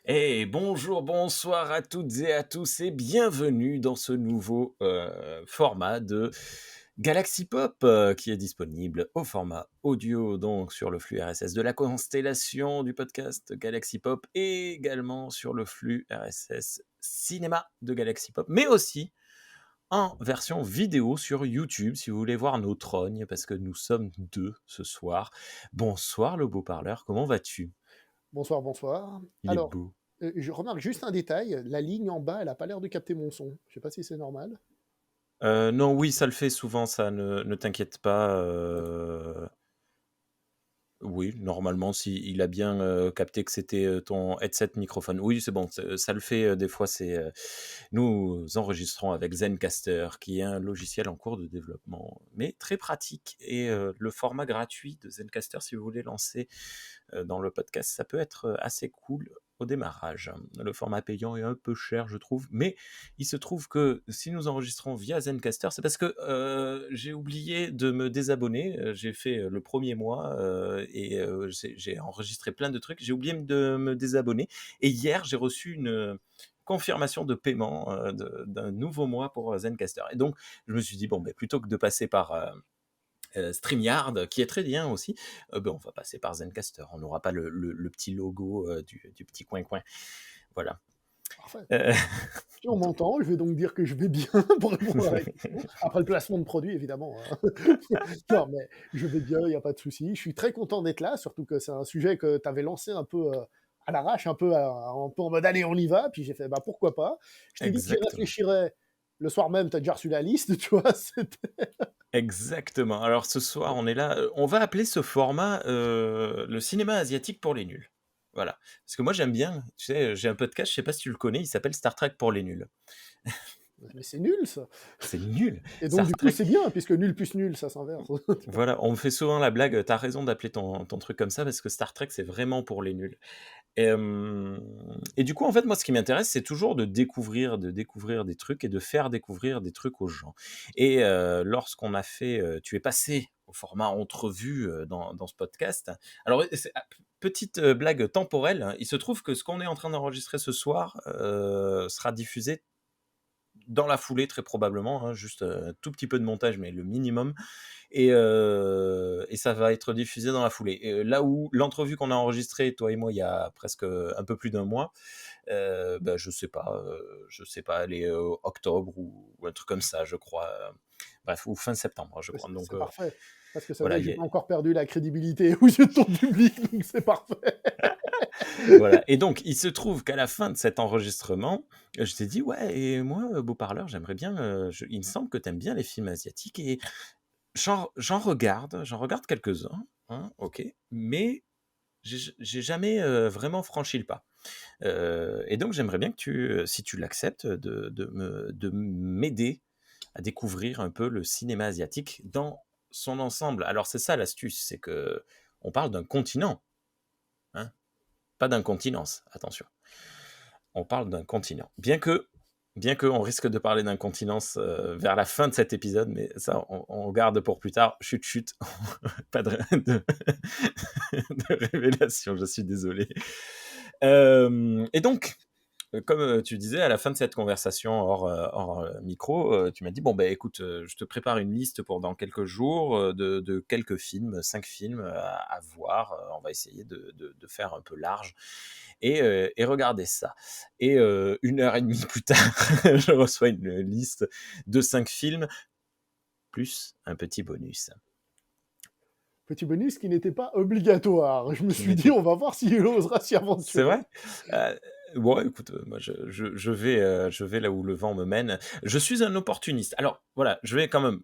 Et bonjour, bonsoir à toutes et à tous et bienvenue dans ce nouveau format de Galaxy Pop qui est disponible au format audio, donc sur le flux RSS de la constellation du podcast Galaxy Pop et également sur le flux RSS cinéma de Galaxy Pop, mais aussi en version vidéo sur YouTube si vous voulez voir nos trognes parce que nous sommes deux ce soir. Bonsoir le beau parleur, comment vas-tu? Bonsoir, bonsoir. Il est Alors, beau. je remarque juste un détail, la ligne en bas, elle a pas l'air de capter mon son. Je sais pas si c'est normal? Non, oui, ça le fait souvent, ça, ne t'inquiète pas, oui, normalement, si il a bien, capté que c'était, ton headset microphone. Oui, c'est bon, ça le fait, des fois, nous enregistrons avec Zencastr, qui est un logiciel en cours de développement, mais très pratique et le format gratuit de Zencastr, si vous voulez lancer dans le podcast, ça peut être assez cool au démarrage. Le format payant est un peu cher, je trouve, mais il se trouve que si nous enregistrons via Zencastr, c'est parce que j'ai oublié de me désabonner. J'ai fait le premier mois et j'ai enregistré plein de trucs. J'ai oublié de me désabonner. Et hier, j'ai reçu une confirmation de paiement d'un nouveau mois pour Zencastr. Et donc, je me suis dit, bon, ben, plutôt que de passer par StreamYard, qui est très bien aussi, ben, on va passer par Zencastr. On n'aura pas le petit logo du petit coin-coin. Voilà. Parfait. Euh, Si on m'entend, je vais donc dire que je vais bien pour répondre à la question. Après le placement de produit, évidemment, hein. Non, mais je vais bien, il y a pas de souci. Je suis très content d'être là, surtout que c'est un sujet que tu avais lancé un peu, à l'arrache, un peu en mode: «Allez, on y va», puis j'ai fait: «Bah, pourquoi pas?» Je t'ai dit que j'y Exactement. réfléchirais. Le soir même, tu as déjà reçu la liste, tu vois? C'était Exactement. Alors ce soir, on est là. On va appeler ce format le cinéma asiatique pour les nuls. Voilà. Parce que moi, j'aime bien. Tu sais, j'ai un podcast, je sais pas si tu le connais, il s'appelle Star Trek pour les nuls. mais c'est nul ça! C'est nul. Et donc Star du coup, Trek. c'est bien puisque nul plus nul, ça s'inverse. Voilà, on me fait souvent la blague. T'as raison d'appeler ton truc comme ça parce que Star Trek, c'est vraiment pour les nuls. Et du coup, en fait, moi, ce qui m'intéresse, c'est toujours de découvrir des trucs et de faire découvrir des trucs aux gens. Et lorsqu'on a fait, tu es passé au format entrevue dans ce podcast. Alors, petite blague temporelle, hein, il se trouve que ce qu'on est en train d'enregistrer ce soir sera diffusé dans la foulée, très probablement, hein, juste un tout petit peu de montage, mais le minimum et ça va être diffusé dans la foulée. Là où l'entrevue qu'on a enregistrée, toi et moi, il y a presque un peu plus d'un mois, bah, je sais pas, elle est octobre ou un truc comme ça, je crois. Bref, ou fin septembre, je Mais crois. Donc c'est parfait, parce que ça veut voilà, dire que j'ai pas encore perdu la crédibilité aux yeux de ton public, donc c'est parfait. voilà. Et donc, il se trouve qu'à la fin de cet enregistrement, je t'ai dit, ouais, et moi, beau parleur, j'aimerais bien, il me semble que tu aimes bien les films asiatiques et j'en regarde quelques-uns, hein, ok, mais j'ai jamais vraiment franchi le pas. Et donc j'aimerais bien que si tu l'acceptes, de m'aider à découvrir un peu le cinéma asiatique dans son ensemble. Alors c'est ça l'astuce, c'est que on parle d'un continent, hein, pas d'incontinence, attention. On parle d'un continent. Bien que on risque de parler d'incontinence vers la fin de cet épisode, mais ça, on garde pour plus tard. Chut, chut, pas de révélation, je suis désolé. Et donc, comme tu disais, à la fin de cette conversation hors micro, tu m'as dit, bon, ben écoute, je te prépare une liste pour dans quelques jours de quelques films, 5 films à voir. On va essayer de faire un peu large et regarder ça. Et 1 heure et demie plus tard, je reçois une liste de 5 films, plus un petit bonus. Petit bonus qui n'était pas obligatoire. Je me Qui suis dit: n'était «On va voir s'il osera s'y C'est aventurer». vrai? Bon, écoute, moi, je vais là où le vent me mène. Je suis un opportuniste. Alors, voilà, je vais quand même,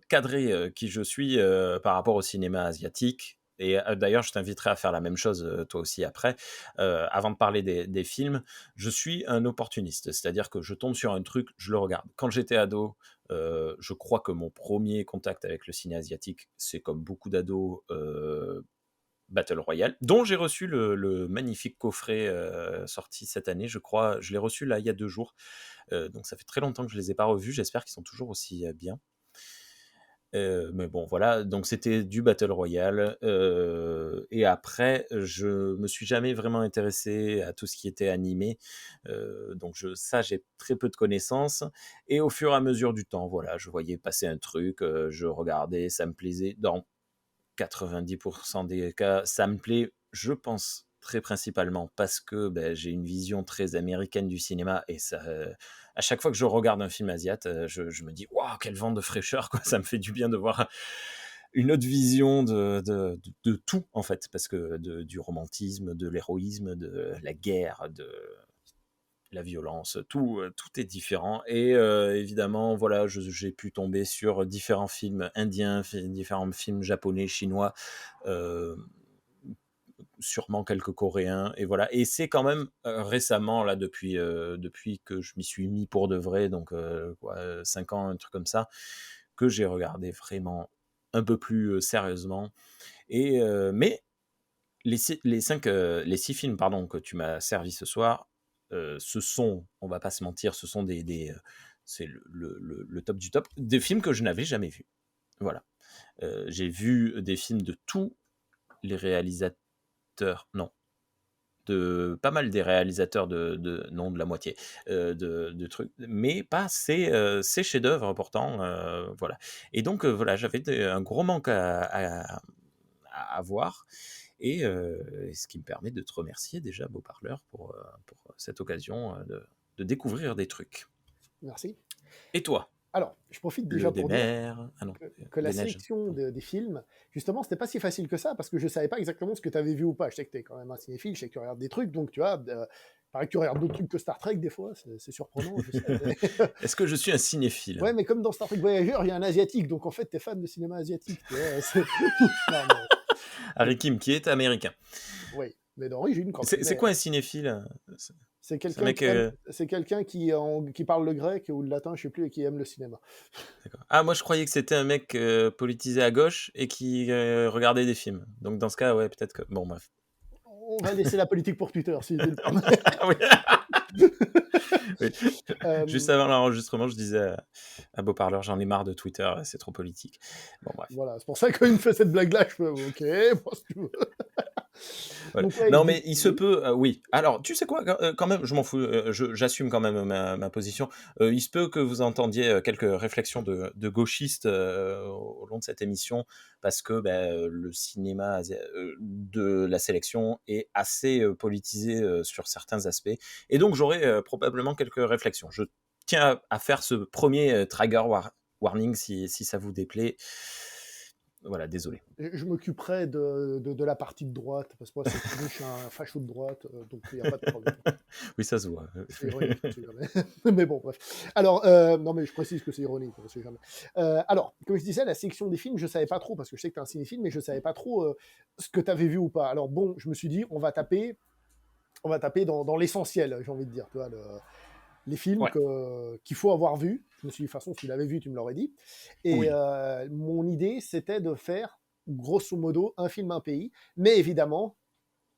cadrer, qui je suis, par rapport au cinéma asiatique et d'ailleurs, je t'inviterai à faire la même chose, toi aussi après. Avant de parler des films, je suis un opportuniste. C'est-à-dire que je tombe sur un truc, je le regarde. Quand j'étais ado, je crois que mon premier contact avec le ciné asiatique, c'est comme beaucoup d'ados, Battle Royale, dont j'ai reçu le magnifique coffret sorti cette année, je crois. Je l'ai reçu là il y a 2 jours. Donc ça fait très longtemps que je les ai pas revus. J'espère qu'ils sont toujours aussi bien. Mais bon, voilà, donc c'était du battle royale, et après, je me suis jamais vraiment intéressé à tout ce qui était animé, donc j'ai très peu de connaissances et au fur et à mesure du temps, voilà, je voyais passer un truc, je regardais, ça me plaisait. Dans 90 des cas, ça me plaît, je pense, très principalement parce que, j'ai une vision très américaine du cinéma et ça, à chaque fois que je regarde un film asiate, je me dis: «Waouh, quel vent de fraîcheur, quoi!» Ça me fait du bien de voir une autre vision de tout, en fait, parce que du romantisme, de l'héroïsme, de la guerre, de la violence, tout est différent et évidemment, voilà, j'ai pu tomber sur différents films indiens, différents films japonais, chinois, heu, sûrement quelques coréens et voilà et c'est quand même, récemment là depuis que je m'y suis mis pour de vrai donc quoi, 5 ans, un truc comme ça, que j'ai regardé vraiment un peu plus, sérieusement et mais les 6 films, pardon, que tu m'as servi ce soir, ce sont, on va pas se mentir, ce sont c'est le top du top, des films que je n'avais jamais vus. Voilà. J'ai vu des films de tous les réalisateurs non, de pas mal des réalisateurs non, de la moitié, de trucs, mais pas ces chefs-d'œuvre pourtant, voilà et donc voilà, j'avais un gros manque à voir et ce qui me permet de te remercier déjà, beau parleur, pour cette occasion de découvrir des trucs. Merci. Et toi? Alors, je profite Le déjà des pour dire mers? Ah non, que la des neiges. sélection des films, justement, c'était pas si facile que ça, parce que je savais pas exactement ce que tu avais vu ou pas. Je sais que tu es quand même un cinéphile, je sais que tu regardes des trucs, donc tu vois, pareil que tu regardes d'autres trucs que Star Trek, des fois, c'est surprenant, je sais. Mais... Est-ce que je suis un cinéphile? ouais, mais comme dans Star Trek Voyager, il y a un Asiatique, donc en fait, tu es fan de cinéma asiatique, tu vois. Non, Harry Kim, qui est américain. oui, mais d'origine quand même. C'est quoi un cinéphile? C'est C'est c'est un quelqu'un mec, qui aime, c'est quelqu'un qui parle le grec ou le latin, je sais plus, et qui aime le cinéma. d'accord. Ah, moi je croyais que c'était un mec, politisé à gauche et qui, regardait des films. Donc dans ce cas, ouais, peut-être que bon bref. On va laisser la politique pour Twitter, si tu le permets. Ah oui. Oui. Juste Euh, avant l'enregistrement, je disais à Beau Parleur, j'en ai marre de Twitter, c'est trop politique. Bon, bref. voilà, c'est pour ça que quand il me fait cette blague-là, je fais OK, bon, si tu veux. Voilà. Donc, ouais, Non, je mais il se oui, peut, oui. Alors, tu sais quoi, quand même, je m'en fous, j'assume quand même ma position. Il se peut que vous entendiez quelques réflexions de gauchistes au long de cette émission, parce que le cinéma de la sélection est assez politisé sur certains aspects. Et donc, j'aurai probablement quelques réflexions. Je tiens à faire ce premier warning si ça vous déplaît. Voilà, désolé. je m'occuperai de la partie de droite, parce que moi, c'est connu, je suis un facho de droite, donc il n'y a pas de problème. Oui, ça se voit. C'est ironique, on sait jamais. Mais bon, bref. Alors, non, mais je précise que c'est ironique, on sait jamais. Alors, comme je disais, la sélection des films, je savais pas trop, parce que je sais que tu es un cinéphile, mais je savais pas trop ce que tu avais vu ou pas. Alors bon, je me suis dit, on va taper dans l'essentiel, j'ai envie de dire, tu vois, les films Ouais. qu'il faut avoir vus. Je me suis dit, de toute façon, si tu l'avais vu, tu me l'aurais dit. Et Oui. mon idée, c'était de faire, grosso modo, un film, un pays, mais évidemment,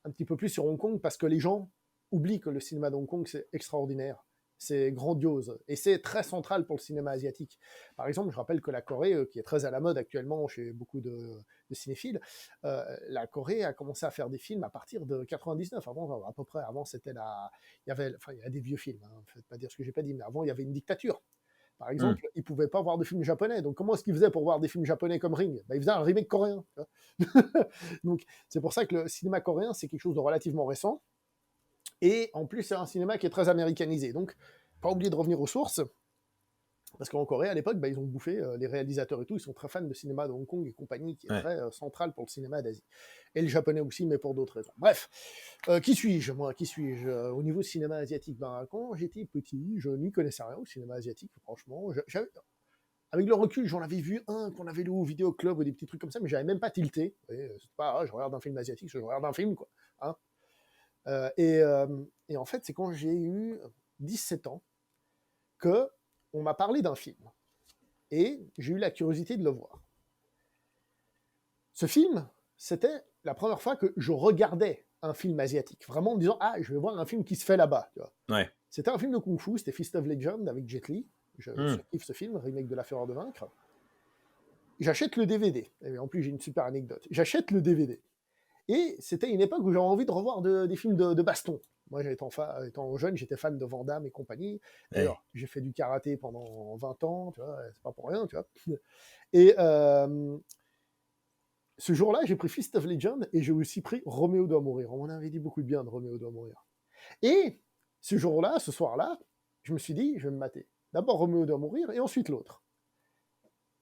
un petit peu plus sur Hong Kong, parce que les gens oublient que le cinéma de Hong Kong, c'est extraordinaire. C'est grandiose. Et c'est très central pour le cinéma asiatique. Par exemple, je rappelle que la Corée, qui est très à la mode actuellement chez beaucoup de cinéphiles, la Corée a commencé à faire des films à partir de 99. Avant, à peu près, avant, c'était la... il y a des vieux films, hein, faites pas dire ce que j'ai pas dit, mais avant, il y avait une dictature. Par Hmm. exemple, ils ne pouvaient pas voir de films japonais. Donc, comment est-ce qu'ils faisaient pour voir des films japonais comme Ring? Ils faisaient un remake coréen. Donc, c'est pour ça que le cinéma coréen, c'est quelque chose de relativement récent. Et en plus, c'est un cinéma qui est très américanisé. Donc, pas oublier de revenir aux sources. Parce qu'en Corée, à l'époque, ils ont bouffé les réalisateurs et tout. Ils sont très fans de cinéma de Hong Kong et compagnie, qui est Ouais. très central pour le cinéma d'Asie. Et le japonais aussi, mais pour d'autres raisons. Bref, qui suis-je, moi? Qui suis-je au niveau cinéma asiatique? Quand j'étais petit, je n'y connaissais rien au cinéma asiatique, franchement. Avec le recul, j'en avais vu un qu'on avait lu au vidéoclub ou des petits trucs comme ça, mais j'avais même pas tilté. C'est pas, je regarde un film asiatique, je regarde un film, quoi. Hein. Et en fait, c'est quand j'ai eu 17 ans que on m'a parlé d'un film. Et j'ai eu la curiosité de le voir. Ce film, c'était la première fois que je regardais un film asiatique, vraiment en me disant, ah, je vais voir un film qui se fait là-bas. Tu vois. Ouais. C'était un film de Kung Fu, c'était Fist of Legend avec Jet Li. Je Hmm. surkiffe ce film, remake de La Fureur de Vaincre. j'achète le DVD. Et en plus, j'ai une super anecdote. J'achète le DVD. Et c'était une époque où j'avais envie de revoir des films de baston. Moi, étant jeune, j'étais fan de Van Damme et compagnie. Ouais. D'ailleurs, j'ai fait du karaté pendant 20 ans, tu vois, c'est pas pour rien, tu vois. Et ce jour-là, j'ai pris Fist of Legend et j'ai aussi pris Roméo doit mourir. On m'en avait dit beaucoup de bien de Roméo doit mourir. Et ce jour-là, ce soir-là, je me suis dit, je vais me mater. D'abord Roméo doit mourir et ensuite l'autre.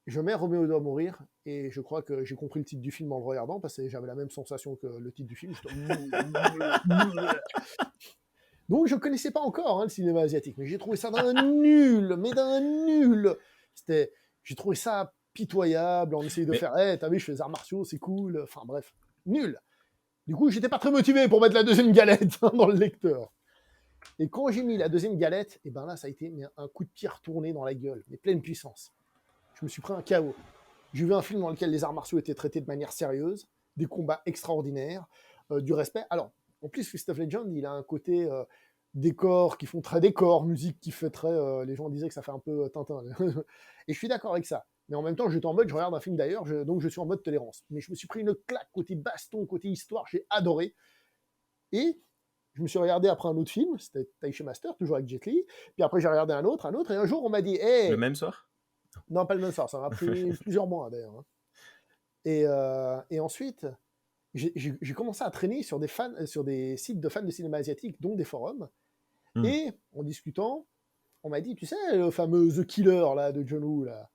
Je mets Roméo doit mourir et je crois que j'ai compris le titre du film en le regardant parce que j'avais la même sensation que le titre du film. Donc je connaissais pas encore le cinéma asiatique, mais j'ai trouvé ça d'un nul, mais d'un nul. J'ai trouvé ça pitoyable. On essayait de Mais faire, hey, t'as vu, je fais des arts martiaux, c'est cool. Enfin bref, nul. Du coup, j'étais pas très motivé pour mettre la deuxième galette dans le lecteur. Et quand j'ai mis la deuxième galette, et ben là, ça a été un coup de pied retourné dans la gueule, mais pleine puissance. Je me suis pris un chaos. J'ai vu un film dans lequel les arts martiaux étaient traités de manière sérieuse, des combats extraordinaires, du respect. Alors, en plus, Fist of Legend, il a un côté décor qui font très décor, musique qui fait très. Les gens disaient que ça fait un peu Tintin. Et je suis d'accord avec ça. Mais en même temps, j'étais en mode, je regarde un film d'ailleurs, donc je suis en mode tolérance. Mais je me suis pris une claque côté baston, côté histoire, j'ai adoré. Et je me suis regardé après un autre film, c'était Taishi Master, toujours avec Jet Li. Puis après, j'ai regardé un autre, et un jour, on m'a dit, le hey, même soir? non, pas le même soir, ça m'a pris plusieurs mois d'ailleurs. Et ensuite, j'ai commencé à traîner sur sur des sites de fans de cinéma asiatique, dont des forums. Mmh. Et en discutant, on m'a dit, tu sais, le fameux The Killer là, de John Woo, là,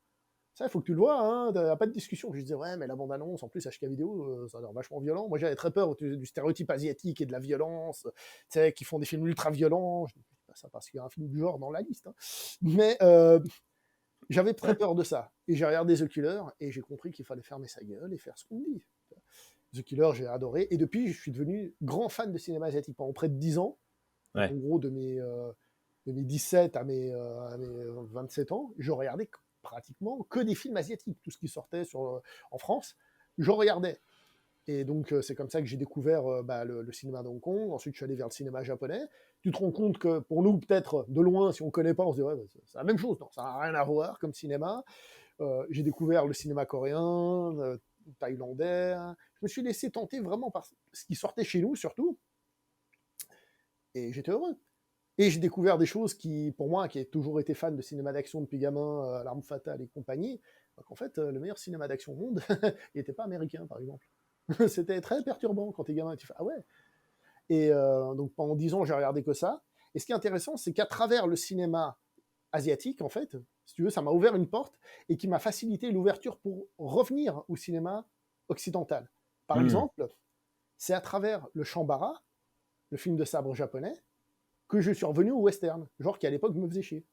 ça, il faut que tu le vois, hein, t'as pas de discussion. Je disais, ouais, mais la bande-annonce, en plus, HK vidéo, ça a l'air vachement violent. Moi, j'avais très peur du stéréotype asiatique et de la violence, tu sais, qui font des films ultra violents. Je dis, pas ça parce qu'il y a un film du genre dans la liste. Hein. Mais j'avais très Ouais. peur de ça. Et j'ai regardé The Killer et j'ai compris qu'il fallait fermer sa gueule et faire ce qu'on dit. The Killer, j'ai adoré. Et depuis, je suis devenu grand fan de cinéma asiatique pendant près de 10 ans. Donc, en Ouais. gros, de mes 17 à mes 27 ans, je regardais pratiquement que des films asiatiques. Tout ce qui sortait en France, je regardais. Et donc, c'est comme ça que j'ai découvert le cinéma de Hong Kong. Ensuite, je suis allé vers le cinéma japonais. Tu te rends compte que pour nous, peut-être, de loin, si on ne connaît pas, on se dit, ouais, bah, c'est la même chose. Non, ça n'a rien à voir comme cinéma. J'ai découvert le cinéma coréen, thaïlandais. Je me suis laissé tenter vraiment par ce qui sortait chez nous, surtout. Et j'étais heureux. Et j'ai découvert des choses qui, pour moi, qui ai toujours été fan de cinéma d'action depuis gamin, L'Arme Fatale et compagnie, qu'en fait, le meilleur cinéma d'action au monde, il n'était pas américain, par exemple. C'était très perturbant quand t'es gamin, et tu fais ah ouais. Et donc pendant 10 ans, j'ai regardé que ça. Et ce qui est intéressant, c'est qu'à travers le cinéma asiatique, en fait, si tu veux, ça m'a ouvert une porte et qui m'a facilité l'ouverture pour revenir au cinéma occidental. Par Mmh. exemple, c'est à travers le Shambara, le film de sabre japonais, que je suis revenu au western, genre qui à l'époque me faisait chier.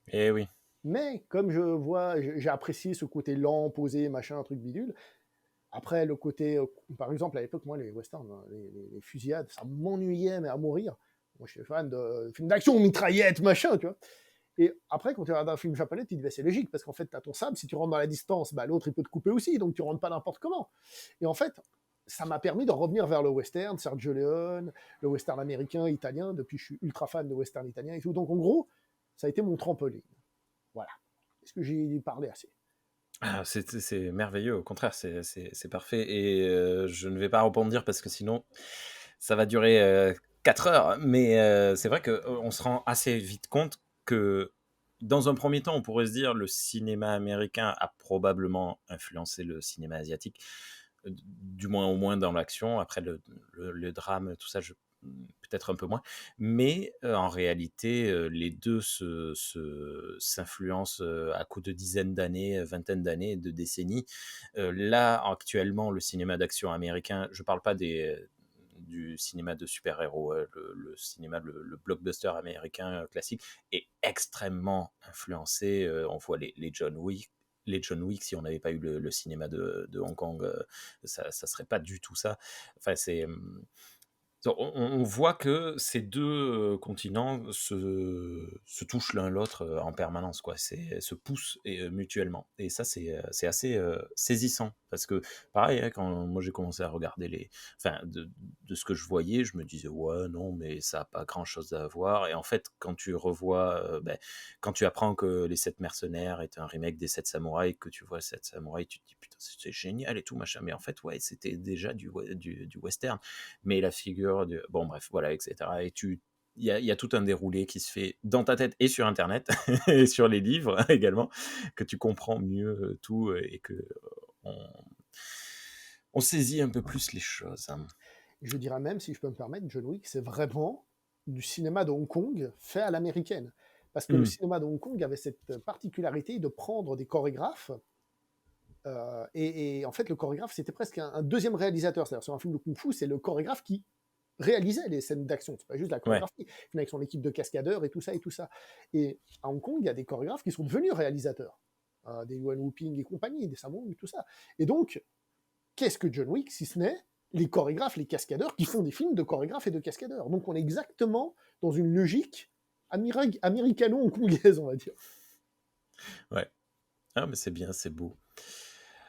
Eh oui. Mais comme j'ai apprécié ce côté lent, posé, machin, truc bidule. Après, le côté, par exemple, à l'époque, moi, les westerns, les fusillades, ça m'ennuyait, mais à mourir. Moi, je suis fan de films d'action, mitraillettes, machin, tu vois. Et après, quand tu regardes un film japonais, tu te dis, bah, c'est logique, parce qu'en fait, tu as ton sabre, si tu rentres dans la distance, bah, l'autre, il peut te couper aussi, donc tu rentres pas n'importe comment. Et en fait, ça m'a permis de revenir vers le western, Sergio Leone, le western américain, italien, depuis je suis ultra fan de western italien et tout. Donc, en gros, ça a été mon trampoline. Voilà. Est-ce que j'ai parlé assez? Ah, c'est merveilleux, au contraire, c'est parfait et je ne vais pas rebondir parce que sinon ça va durer, 4 heures. Mais c'est vrai qu'on se rend assez vite compte que, dans un premier temps, on pourrait se dire: «Le cinéma américain a probablement influencé le cinéma asiatique», du moins, au moins dans l'action. Après le drame, tout ça, peut-être un peu moins. Mais en réalité, les 2 s'influencent, à coup de dizaines d'années, vingtaine d'années, de décennies. Là, actuellement, le cinéma d'action américain, je parle pas du cinéma de super-héros, le cinéma, le blockbuster américain classique est extrêmement influencé. On voit les John Wick, si on n'avait pas eu le cinéma de Hong Kong, ça serait pas du tout ça. Enfin, c'est, On voit que ces 2 continents se touchent l'un l'autre, en permanence, quoi. Se poussent mutuellement et ça, c'est assez, saisissant parce que pareil, hein, quand moi j'ai commencé à regarder enfin, de ce que je voyais, je me disais: «Ouais, non, mais ça a pas grand-chose à voir» et en fait, quand tu revois, quand tu apprends que Les 7 mercenaires est un remake des 7 samouraïs, que tu vois 7 samouraïs, tu te dis: «Putain, c'est génial et tout machin», mais en fait, ouais, c'était déjà du western mais la figure de bon bref, voilà, et cetera et il y a tout un déroulé qui se fait dans ta tête et sur internet et sur les livres également, que tu comprends mieux, tout, et que, on on saisit un peu plus les choses, hein. Je dirais même, si je peux me permettre, John Wick, c'est vraiment du cinéma de Hong Kong fait à l'américaine. Parce que le Mmh. cinéma de Hong Kong avait cette particularité de prendre des chorégraphes, et en fait, le chorégraphe, c'était presque un deuxième réalisateur. C'est-à-dire, sur un film de kung-fu, c'est le chorégraphe qui réalisait les scènes d'action. C'est pas juste la Ouais, chorégraphie. Il venait avec son équipe de cascadeurs et tout ça et tout ça. Et à Hong Kong, il y a des chorégraphes qui sont devenus réalisateurs. Des Yuan Wuping et compagnie, des Sammo et tout ça. Et donc, qu'est-ce que John Wick, si ce n'est les chorégraphes, les cascadeurs qui font des films de chorégraphes et de cascadeurs. Donc on est exactement dans une logique américano-hongkongaise, on va dire. ouais. Ah mais c'est bien, c'est beau.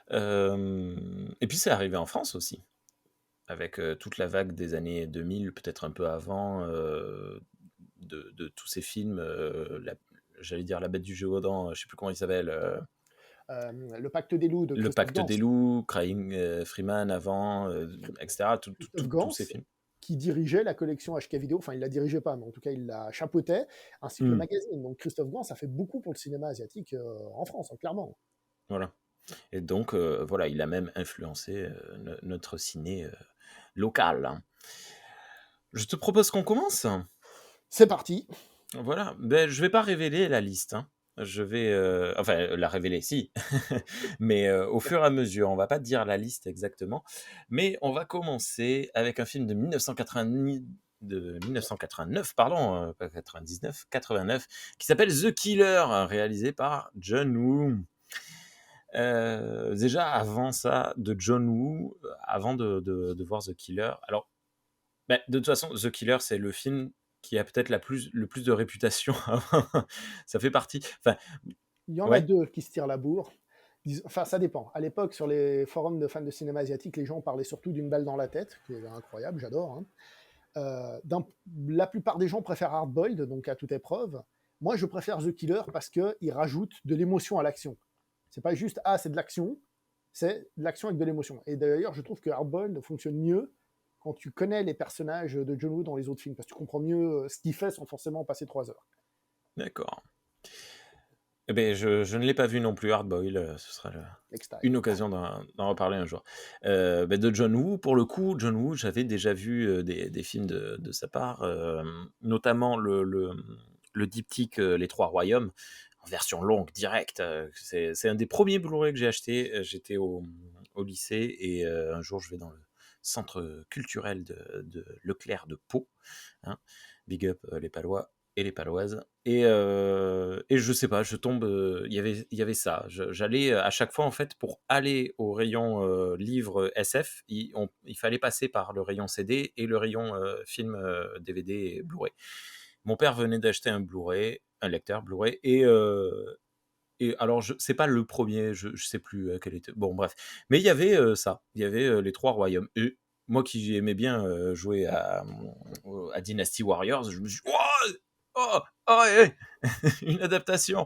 Hem Et puis c'est arrivé en France aussi, avec, toute la vague des années 2000, peut-être un peu avant, de tous ces films, la j'allais dire La Bête du Gévaudan, je sais plus comment il s'appelle, Le Pacte des loups de Le Christophe Pacte Gans. des loups, Crying, Freeman avant, et cetera, Christophe tous Gans, ces films. qui dirigeait la collection HK Vidéo, enfin il la dirigeait pas, mais en tout cas il la chapeautait, ainsi que le Mmh, magazine. Donc Christophe Gans, ça fait beaucoup pour le cinéma asiatique en France, hein, clairement. voilà et donc voilà, il a même influencé, notre ciné, local, hein. Je te propose qu'on commence? C'est parti. Voilà, ben je vais pas révéler la liste, hein. Je vais, enfin, la révéler si, mais au fur et à mesure. On va pas dire la liste exactement, mais on va commencer avec un film de 1989 pardon, pas 99, 89, qui s'appelle The Killer, réalisé par John Woo. Déjà avant ça, de John Woo, avant de voir The Killer alors de toute façon, The Killer, c'est le film qui a peut-être le plus de réputation. Ça fait partie. Enfin, Il y en a ouais. deux qui se tirent la bourre. Enfin, ça dépend. À l'époque, sur les forums de fans de cinéma asiatique, les gens parlaient surtout d'une balle dans la tête, qui est incroyable, j'adore, hein. La plupart des gens préfèrent Hardboiled, donc à toute épreuve. Moi, je préfère The Killer parce qu'il rajoute de l'émotion à l'action. C'est pas juste, ah, c'est de l'action, c'est de l'action avec de l'émotion. Et d'ailleurs, je trouve que Hardboiled fonctionne mieux quand tu connais les personnages de John Woo dans les autres films, parce que tu comprends mieux ce qu'il fait sans forcément passer 3 heures. D'accord. Eh beh, je ne l'ai pas vu non plus, Hard Boil, ce sera le L'extérieur. une occasion d'en reparler un jour. De John Woo, pour le coup, John Woo, j'avais déjà vu, des films de sa part, notamment le diptyque, Les Trois Royaumes, en version longue, directe, c'est un des premiers Blu-ray que j'ai acheté, j'étais au lycée et un jour je vais dans le centre culturel de Leclerc de Pau, hein. Big up, les Palois et les Paloises et je sais pas, je tombe, il y avait ça. J'allais, à chaque fois en fait pour aller au rayon, livres, SF, il fallait passer par le rayon CD et le rayon, film, DVD et Blu-ray. Mon père venait d'acheter un Blu-ray, un lecteur Blu-ray et alors je c'est pas le premier, je sais plus, quel était bon bref. Mais il y avait, ça, il y avait, Les Trois Royaumes et moi qui aimais bien, jouer à Dynasty Warriors, je me suis dit: «Waouh! Oh! Oh eh! Une adaptation!»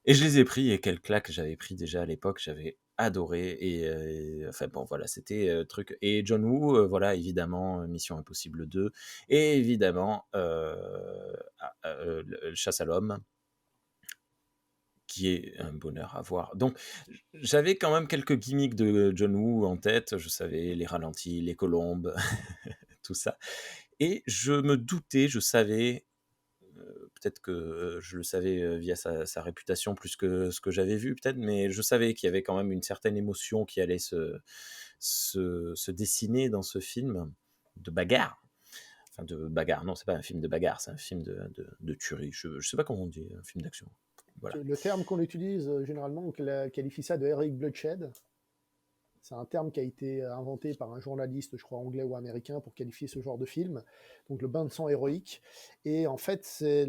Et je les ai pris et quelle claque j'avais pris déjà à l'époque, j'avais adoré et enfin bon voilà, c'était, truc et John Woo, voilà évidemment, Mission Impossible 2 et évidemment, le Chasse à l'homme qui est un bonheur à voir. Donc j'avais quand même quelques gimmicks de John Woo en tête, je savais les ralentis, les colombes, tout ça et je me doutais, je savais, peut-être que, je le savais, via sa réputation plus que ce que j'avais vu peut-être, mais je savais qu'il y avait quand même une certaine émotion qui allait se dessiner dans ce film de bagarre. Enfin de bagarre, non, c'est pas un film de bagarre, c'est un film de tuerie. Je sais pas comment on dit, un film d'action. Voilà. Le terme qu'on utilise généralement, on qualifie ça de Heroic Bloodshed. C'est un terme qui a été inventé par un journaliste, je crois anglais ou américain, pour qualifier ce genre de film, donc le bain de sang héroïque. Et en fait, c'est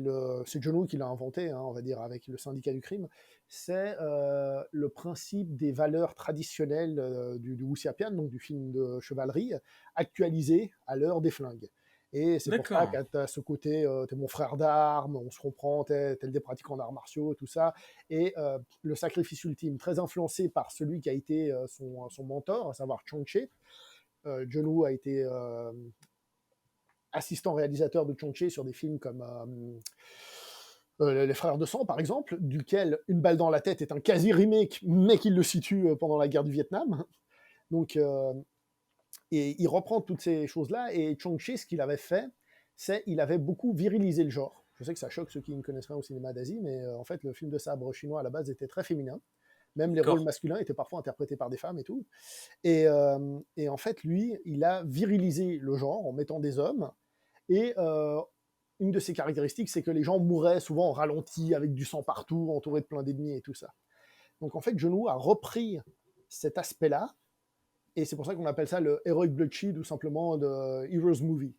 John Woo qui l'a inventé, hein, on va dire, avec le syndicat du crime. C'est le principe des valeurs traditionnelles du Wuxiapian, donc du film de chevalerie, actualisé à l'heure des flingues. Et c'est pour ça D'accord. que tu as ce côté, t'es mon frère d'armes, on se comprend, t'es des pratiquants d'arts martiaux, tout ça. Et le sacrifice ultime, très influencé par celui qui a été son mentor, à savoir Chong-Chi. John Woo a été assistant réalisateur de Chong-Chi sur des films comme Les Frères de Sang, par exemple, duquel Une balle dans la tête est un quasi-remake, mais qui le situe pendant la guerre du Vietnam. Donc, et il reprend toutes ces choses-là, et Chong-Chi, ce qu'il avait fait, c'est il avait beaucoup virilisé le genre. Je sais que ça choque ceux qui ne connaissent rien au cinéma d'Asie, mais en fait, le film de sabre chinois, à la base, était très féminin. Même les rôles D'accord. masculins étaient parfois interprétés par des femmes et tout. Et en fait, lui, il a virilisé le genre en mettant des hommes. Et une de ses caractéristiques, c'est que les gens mouraient souvent en ralenti, avec du sang partout, entourés de plein d'ennemis et tout ça. Donc en fait, John Woo a repris cet aspect-là, et c'est pour ça qu'on appelle ça le Heroic Bloodshed ou simplement le Heroes Movie.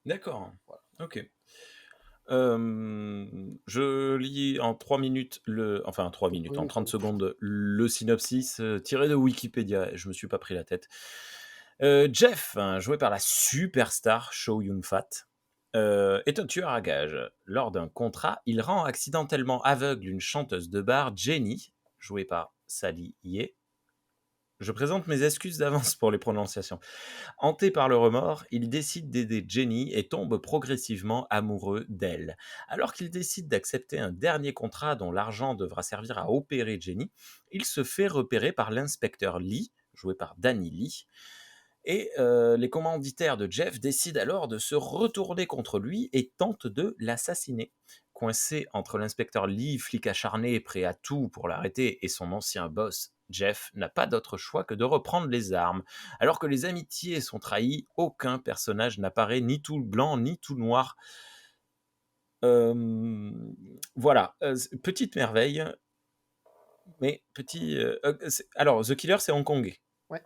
D'accord. Voilà. Ok. Je lis en 3 minutes enfin en 3 minutes, Oui, en non, 30 secondes, le synopsis tiré de Wikipédia. Je me suis pas pris la tête. Jeff, hein, joué par la superstar Chow Yun-fat, est un tueur à gages. Lors d'un contrat, il rend accidentellement aveugle une chanteuse de bar, Jenny, jouée par Sally Ye. Je présente mes excuses d'avance pour les prononciations. Hanté par le remords, il décide d'aider Jenny et tombe progressivement amoureux d'elle. Alors qu'il décide d'accepter un dernier contrat dont l'argent devra servir à opérer Jenny, il se fait repérer par l'inspecteur Lee, joué par Danny Lee, et les commanditaires de Jeff décident alors de se retourner contre lui et tentent de l'assassiner. Coincé entre l'inspecteur Lee, flic acharné, prêt à tout pour l'arrêter, et son ancien boss, Jeff n'a pas d'autre choix que de reprendre les armes. Alors que les amitiés sont trahies, aucun personnage n'apparaît ni tout blanc ni tout noir. Voilà, petite merveille, mais petit... alors, The Killer, c'est hongkongais. Ouais.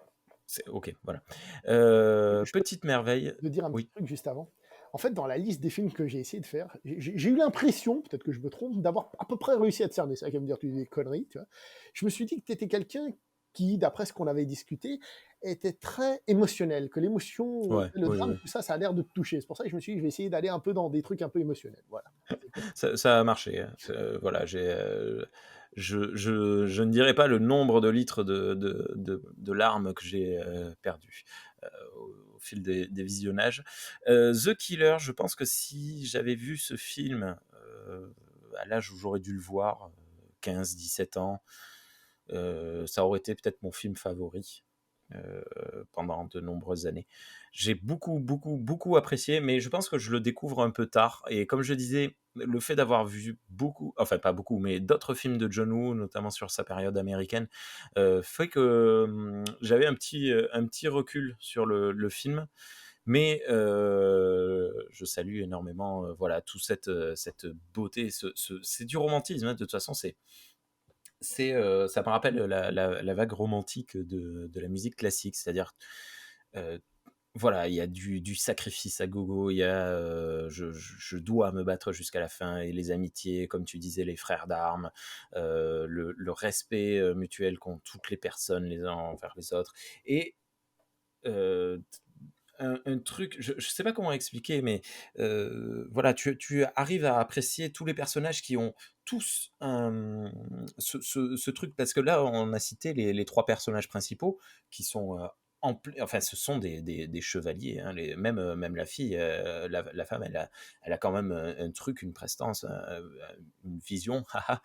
Ok, voilà. Je peux Petite merveille. te dire un petit Oui. truc juste avant. En fait, dans la liste des films que j'ai essayé de faire, j'ai eu l'impression, peut-être que je me trompe, d'avoir à peu près réussi à te cerner. C'est vrai qu'à me dire tu dis des conneries, tu vois. Je me suis dit que tu étais quelqu'un qui, d'après ce qu'on avait discuté, était très émotionnel, que l'émotion, Ouais, le oui, drame, oui. tout ça, ça a l'air de te toucher. C'est pour ça que je me suis dit, je vais essayer d'aller un peu dans des trucs un peu émotionnels. Voilà. Ça a marché, hein. Voilà, je ne dirai pas le nombre de litres de larmes que j'ai perdu au fil des visionnages. The Killer, je pense que si j'avais vu ce film à l'âge où j'aurais dû le voir, 15-17 ans, ça aurait été peut-être mon film favori pendant de nombreuses années. J'ai beaucoup, beaucoup, beaucoup apprécié, mais je pense que je le découvre un peu tard. Et comme je disais, le fait d'avoir vu beaucoup, enfin pas beaucoup, mais d'autres films de John Woo, notamment sur sa période américaine, fait que j'avais un petit recul sur le film. Mais je salue énormément voilà, toute cette beauté. C'est du romantisme, hein, de toute façon, ça me rappelle la vague romantique de la musique classique, c'est-à-dire, euh, voilà, il y a du sacrifice à gogo, il y a je dois me battre jusqu'à la fin, et les amitiés, comme tu disais, les frères d'armes, le respect mutuel qu'ont toutes les personnes les uns envers les autres, et euh, un truc, je ne sais pas comment expliquer, mais voilà, tu arrives à apprécier tous les personnages qui ont tous ce truc, parce que là, on a cité les trois personnages principaux qui sont enfin, ce sont des chevaliers, hein, même la fille, la femme, elle a quand même un truc, une prestance, une vision, haha,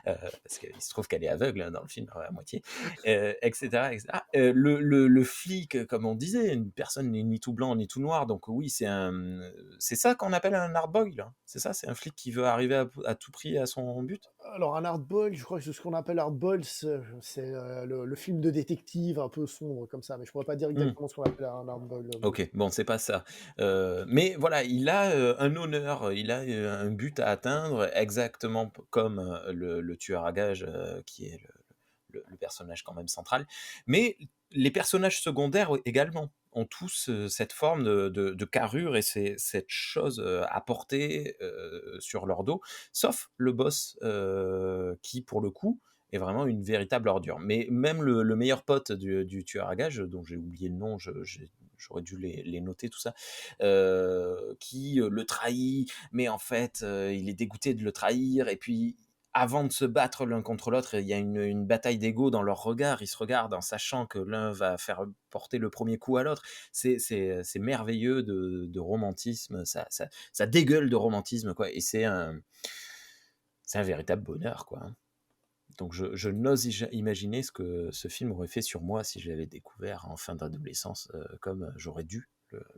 parce qu'il se trouve qu'elle est aveugle, hein, dans le film, à moitié, etc. etc. Le flic, comme on disait, une personne n'est ni tout blanc ni tout noir, donc oui, c'est ça qu'on appelle un hardboil, hein. C'est ça, c'est un flic qui veut arriver à tout prix à son but. Alors, un hardball, je crois que c'est ce qu'on appelle hardball, c'est le film de détective un peu sombre comme ça, mais je pourrais pas dire Hmm. exactement ce qu'on appelle un hardball. Ok, bon, c'est pas ça. Mais voilà, il a un honneur, il a un but à atteindre, exactement comme le tueur à gages, qui est le personnage quand même central. Mais Les personnages secondaires également ont tous, cette forme de carrure et cette chose, à porter, sur leur dos, sauf le boss, qui pour le coup est vraiment une véritable ordure. Mais même le meilleur pote du tueur à gages, dont j'ai oublié le nom, j'aurais dû les noter tout ça, qui, le trahit, mais en fait, il est dégoûté de le trahir et puis avant de se battre l'un contre l'autre, il y a une bataille d'ego dans leurs regards. Ils se regardent en sachant que l'un va faire porter le premier coup à l'autre. C'est merveilleux de romantisme. Ça dégueule de romantisme, quoi. Et c'est un véritable bonheur, quoi, hein. Donc je n'ose imaginer ce que ce film aurait fait sur moi si je l'avais découvert en fin d'adolescence, comme j'aurais dû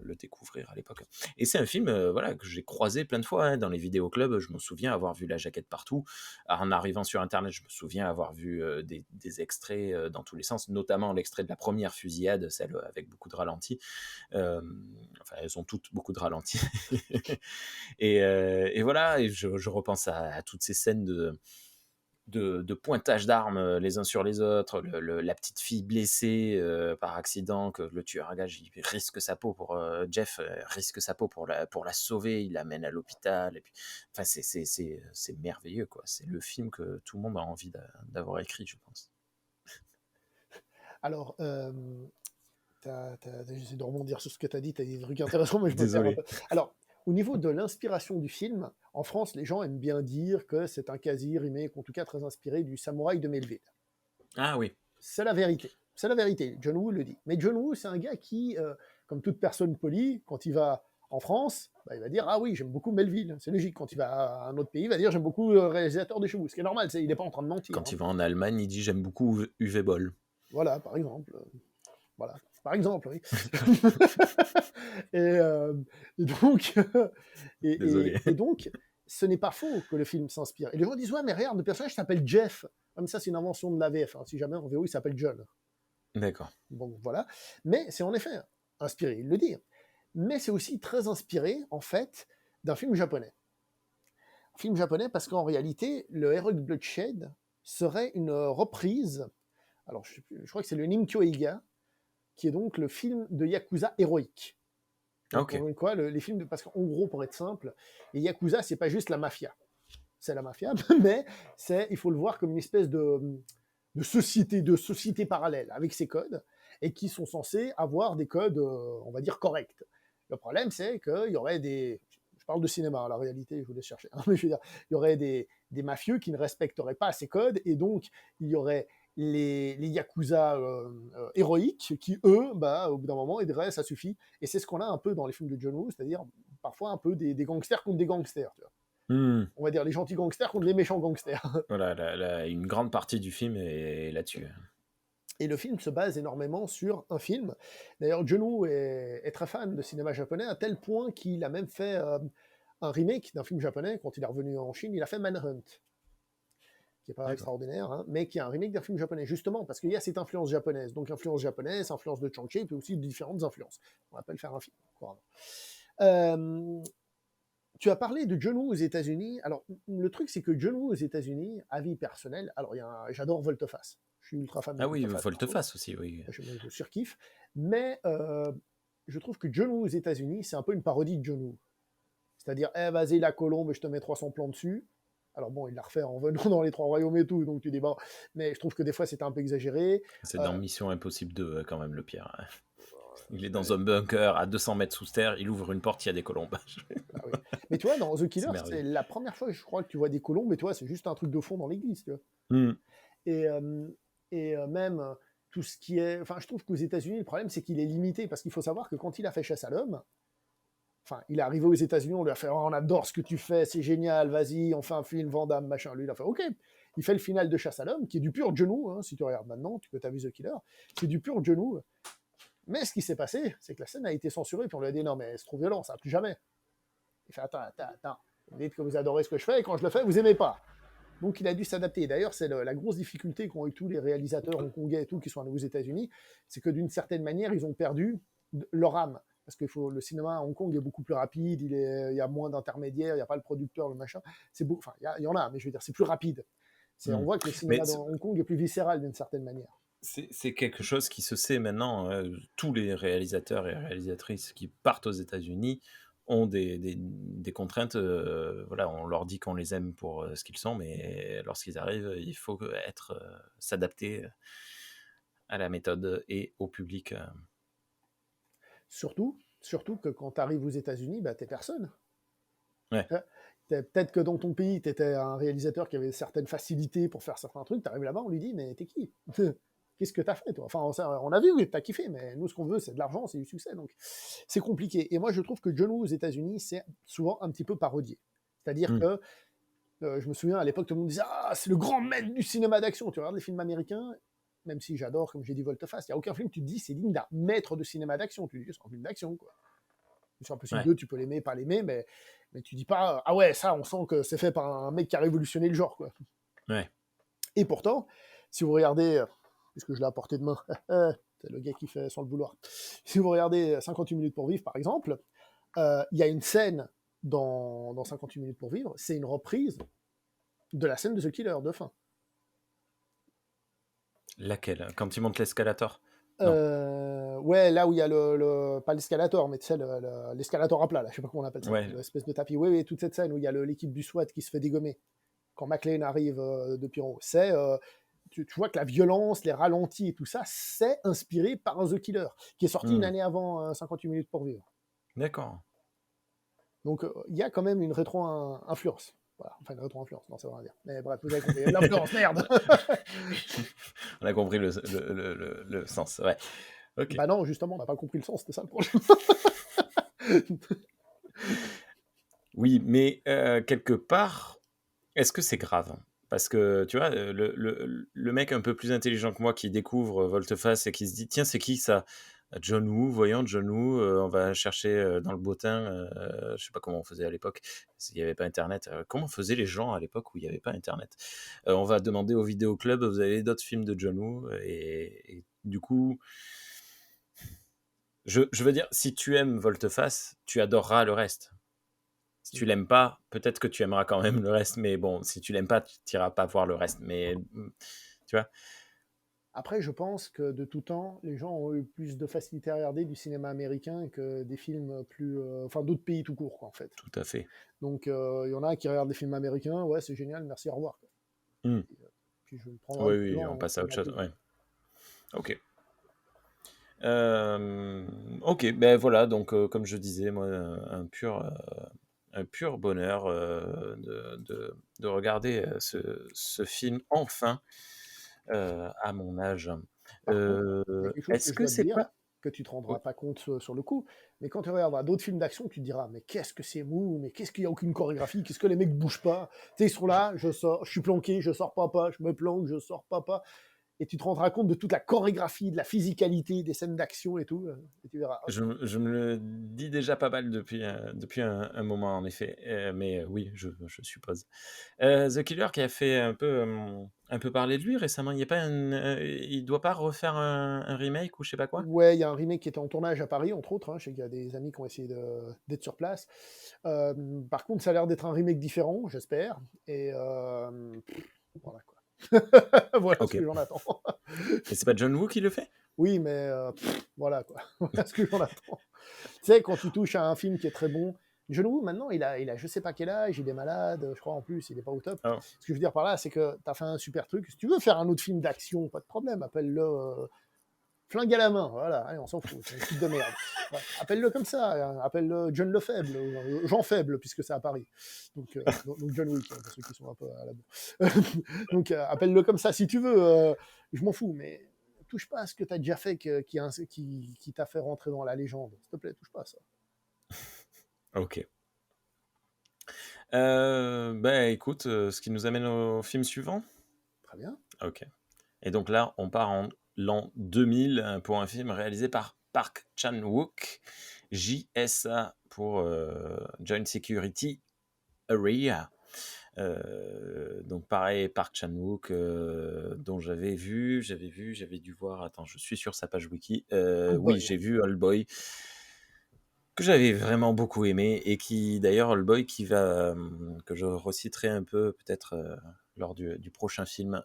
le découvrir à l'époque. Et c'est un film, voilà, que j'ai croisé plein de fois, hein, dans les vidéoclubs. Je me souviens avoir vu la jaquette partout. En arrivant sur internet, je me souviens avoir vu, des extraits, dans tous les sens, notamment l'extrait de la première fusillade, celle avec beaucoup de ralentis. Enfin, elles ont toutes beaucoup de ralentis. Et voilà, et je repense à toutes ces scènes de pointage d'armes, les uns sur les autres, la petite fille blessée, par accident, que le tueur à gages, il risque sa peau pour, Jeff, risque sa peau pour la sauver, il l'amène à l'hôpital et puis enfin c'est merveilleux, quoi. C'est le film que tout le monde a envie d'avoir écrit, je pense. Alors, j'essaie de rebondir sur ce que tu as dit, tu as dit des trucs intéressants, mais je me perds un Désolé. peu. Alors, au niveau de l'inspiration du film, en France, les gens aiment bien dire que c'est un quasi-remake, en tout cas très inspiré du Samouraï de Melville. Ah oui, C'est la vérité. C'est la vérité. John Woo le dit. Mais John Woo, c'est un gars qui, comme toute personne polie, quand il va en France, bah, il va dire ah oui, j'aime beaucoup Melville. C'est logique. Quand il va à un autre pays, il va dire j'aime beaucoup le réalisateur de chez vous. Ce qui est normal. Il n'est pas en train de mentir, quand hein. il va en Allemagne, il dit: «J'aime beaucoup Uwe Boll». Voilà, par exemple. Voilà, par exemple, oui. et, euh, et donc, Désolé. et donc, ce n'est pas faux que le film s'inspire. Et les gens disent ouais, mais regarde, le personnage s'appelle Jeff. Comme ça, c'est une invention de la VF, hein. Si jamais en VO, il s'appelle John. D'accord. Donc voilà. Mais c'est en effet inspiré, il le dit. Mais c'est aussi très inspiré, en fait, d'un film japonais. Un film japonais parce qu'en réalité, le Heroic Bloodshed serait une reprise. Alors, je crois que c'est le Ninkyo Eiga, qui est donc le film de Yakuza héroïque. Ah Donc, OK. quoi, les films parce qu'en gros, pour être simple, les Yakuza, c'est pas juste la mafia. C'est la mafia, mais il faut le voir comme une espèce de société parallèle avec ses codes et qui sont censés avoir des codes, on va dire, corrects. Le problème, c'est qu'il y aurait des. Je parle de cinéma, la réalité, je vous laisse chercher. Mais je veux dire, il y aurait des mafieux qui ne respecteraient pas ces codes et donc il y aurait les yakuza héroïques qui, eux, bah, au bout d'un moment, aideraient, ça suffit. Et c'est ce qu'on a un peu dans les films de John Woo, c'est-à-dire parfois un peu des gangsters contre des gangsters. Tu vois. Mmh. On va dire les gentils gangsters contre les méchants gangsters. Voilà, une grande partie du film est là-dessus. Et le film se base énormément sur un film. D'ailleurs, John Woo est très fan de cinéma japonais, à tel point qu'il a même fait un remake d'un film japonais. Quand il est revenu en Chine, il a fait Manhunt, qui n'est pas D'accord. extraordinaire, hein, mais qui est un remake d'un film japonais, justement, parce qu'il y a cette influence japonaise. Donc, influence japonaise, influence de Chang-Chi, et puis aussi de différentes influences. On va pas le faire un film, couramment. Tu as parlé de John Woo aux États-Unis. Alors, le truc, c'est que John Woo aux États-Unis, avis personnel, alors j'adore Volteface. Je suis ultra fan de Ah oui, Volteface, par contre. volte-face aussi, oui. Je surkiffe. Mais je trouve que John Woo aux États-Unis, c'est un peu une parodie de John Woo. C'est-à-dire, eh, vas-y, la colombe, je te mets 300 plans dessus. Alors bon, il l'a refait en venant dans les trois royaumes et tout, donc tu dis, bon, mais je trouve que des fois, c'était un peu exagéré. C'est dans Mission Impossible 2, quand même, le pire, hein. Il est Euh, dans un bunker à 200 mètres sous terre, il ouvre une porte, il y a des colombes. ah oui. Mais tu vois, dans The C'est Killer, c'est merveilleux. la première fois que je crois que tu vois des colombes, et toi, c'est juste un truc de fond dans l'église, tu vois. Mmh. Et, même tout ce qui est. Enfin, je trouve qu'aux États-Unis, le problème, c'est qu'il est limité, parce qu'il faut savoir que quand il a fait Chasse à l'homme, enfin, il est arrivé aux États-Unis, on lui a fait oh, on adore ce que tu fais, c'est génial, vas-y, on fait un film, Van Damme, machin. Lui, il a fait OK. Il fait le final de Chasse à l'homme, qui est du pur John Woo, hein, si tu regardes maintenant, tu peux t'avoir The Killer, c'est du pur John Woo. Mais ce qui s'est passé, c'est que la scène a été censurée, puis on lui a dit non, mais c'est trop violent, ça, plus jamais. Il fait attends. Vous dites que vous adorez ce que je fais, et quand je le fais, vous aimez pas. Donc il a dû s'adapter. D'ailleurs, c'est la grosse difficulté qu'ont eu tous les réalisateurs hongkongais et tout qui sont allés aux États-Unis, c'est que d'une certaine manière, ils ont perdu leur âme. Parce que le cinéma à Hong Kong est beaucoup plus rapide, il y a moins d'intermédiaires, il n'y a pas le producteur, le machin. Enfin, il y en a, mais je veux dire, c'est plus rapide. On Mmh. voit que le Mais cinéma dans Hong Kong est plus viscéral d'une certaine manière. c'est quelque chose qui se sait maintenant, tous les réalisateurs et réalisatrices qui partent aux États-Unis ont des contraintes, voilà, on leur dit qu'on les aime pour, ce qu'ils sont, mais lorsqu'ils arrivent, il faut être, s'adapter, à la méthode et au public, Surtout que quand tu arrives aux États-Unis, bah, t'es personne. ouais, Peut-être que dans ton pays, tu étais un réalisateur qui avait certaines facilités pour faire certains trucs. Tu arrives là-bas, on lui dit, mais t'es qui? Qu'est-ce que t'as fait, toi? Enfin, on a vu que t'as kiffé, mais nous, ce qu'on veut, c'est de l'argent, c'est du succès. Donc, c'est compliqué. Et moi, je trouve que John Woo aux États-Unis, c'est souvent un petit peu parodié. C'est-à-dire mmh, que je me souviens à l'époque, tout le monde disait, ah, c'est le grand maître du cinéma d'action. Tu regardes les films américains, même si j'adore, comme j'ai dit, Volteface, il n'y a aucun film que tu te dis, c'est digne d'un maître de cinéma d'action. Tu dis, c'est un film d'action, quoi. Mission Impossible ouais, 2, tu peux l'aimer, pas l'aimer, mais tu dis pas, ah ouais, ça, on sent que c'est fait par un mec qui a révolutionné le genre, quoi. ouais. Et pourtant, si vous regardez, puisque je l'ai à portée de main, c'est le gars qui fait sans le vouloir, si vous regardez 58 minutes pour vivre, par exemple, il y a une scène dans 58 minutes pour vivre, c'est une reprise de la scène de The Killer, de fin. Laquelle? Quand ils montent l'escalator? Non. Ouais, là où il y a pas l'escalator, mais tu sais, l'escalator à plat, là, je sais pas comment on appelle ça, Ouais, l'espèce de tapis. Oui, oui, toute cette scène où il y a l'équipe du SWAT qui se fait dégommer quand McLean arrive de Pyro. Tu vois que la violence, les ralentis et tout ça, c'est inspiré par un The Killer, qui est sorti une mmh, année avant 58 minutes pour vivre. d'accord. Donc il y a quand même une rétro-influence. Voilà. Enfin, une rétro-influence, non, ça veut rien dire. Mais bref, vous avez compris. L'influence, merde. On a compris le sens, ouais. OK. Bah non, justement, on n'a pas compris le sens, c'était ça le problème. Oui, mais quelque part, est-ce que c'est grave? Parce que, tu vois, le mec un peu plus intelligent que moi qui découvre Volte-Face et qui se dit: «Tiens, c'est qui ça? John Woo, voyons John Woo, on va chercher, dans le bottin», je sais pas comment on faisait à l'époque, parce qu'il y avait pas internet, comment faisaient les gens à l'époque où il y avait pas internet? On va demander au vidéoclub: «Vous avez d'autres films de John Woo?» Et du coup, je veux dire, si tu aimes Volte-Face, tu adoreras le reste. Si tu l'aimes pas, peut-être que tu aimeras quand même le reste, mais bon, si tu l'aimes pas, tu iras pas voir le reste. Mais tu vois? Après, je pense que de tout temps, les gens ont eu plus de facilité à regarder du cinéma américain que des films plus. Enfin, d'autres pays tout court, quoi, en fait. Tout à fait. Donc, il y en a qui regardent des films américains, ouais, c'est génial, merci, au revoir, quoi. Mmh. Puis je le prendrai un Oui, peu plus oui, loin, on on passe à autre prendra chose, plus. ouais. OK. OK, ben voilà, donc comme je disais, moi, un pur bonheur, de regarder, ce film enfin, à mon âge. Par contre, il y a quelque chose que Est-ce je que dois te c'est dire, pas que tu te oui, rendras pas compte sur le coup, mais quand tu regarderas d'autres films d'action, tu te diras, mais qu'est-ce que c'est mou, mais qu'est-ce qu'il y a aucune chorégraphie, qu'est-ce que les mecs bougent pas, tu sais, ils sont je là, je sors, je suis planqué, je sors pas, je me planque, je sors pas, et tu te rendras compte de toute la chorégraphie, de la physicalité des scènes d'action et tout, et tu verras, ok. je me le dis déjà pas mal depuis un moment en effet, mais oui, je suppose. The Killer qui a fait un peu parler de lui récemment, il y a pas il doit pas refaire un remake ou je sais pas quoi? Ouais, il y a un remake qui était en tournage à Paris, entre autres, hein, je sais qu'il y a des amis qui ont essayé d'être sur place. Par contre, ça a l'air d'être un remake différent, j'espère, et voilà quoi. Voilà ce OK. que j'en attends. Et c'est pas John Woo qui le fait? Oui, mais voilà quoi. Voilà ce que j'en attends. Tu sais, quand tu touches à un film qui est très bon, John Woo, maintenant, il a je sais pas quel âge, il est malade, je crois en plus, il est pas au top. Oh, Ce que je veux dire par là, c'est que tu as fait un super truc. Si tu veux faire un autre film d'action, pas de problème, appelle-le Flingue à la main, voilà, allez, on s'en fout, c'est un truc de merde. Ouais, appelle-le comme ça, appelle-le John Lefaible, Jean Faible, puisque c'est à Paris. Donc John Wick, hein, pour ceux qui sont un peu à la bourre. Donc appelle-le comme ça si tu veux, je m'en fous, mais touche pas à ce que tu as déjà fait qui t'a fait rentrer dans la légende. S'il te plaît, touche pas à ça. OK. Bah, écoute, ce qui nous amène au film suivant? Très bien. OK. Et donc là, on part en l'an 2000, pour un film réalisé par Park Chan-wook, JSA pour, Joint Security Area. Donc pareil, Park Chan-wook, dont j'avais dû voir, attends, je suis sur sa page wiki. Old Oui, Boy. j'ai vu Oldboy, que j'avais vraiment beaucoup aimé et qui d'ailleurs Oldboy que je reciterai un peu peut-être, lors du prochain film,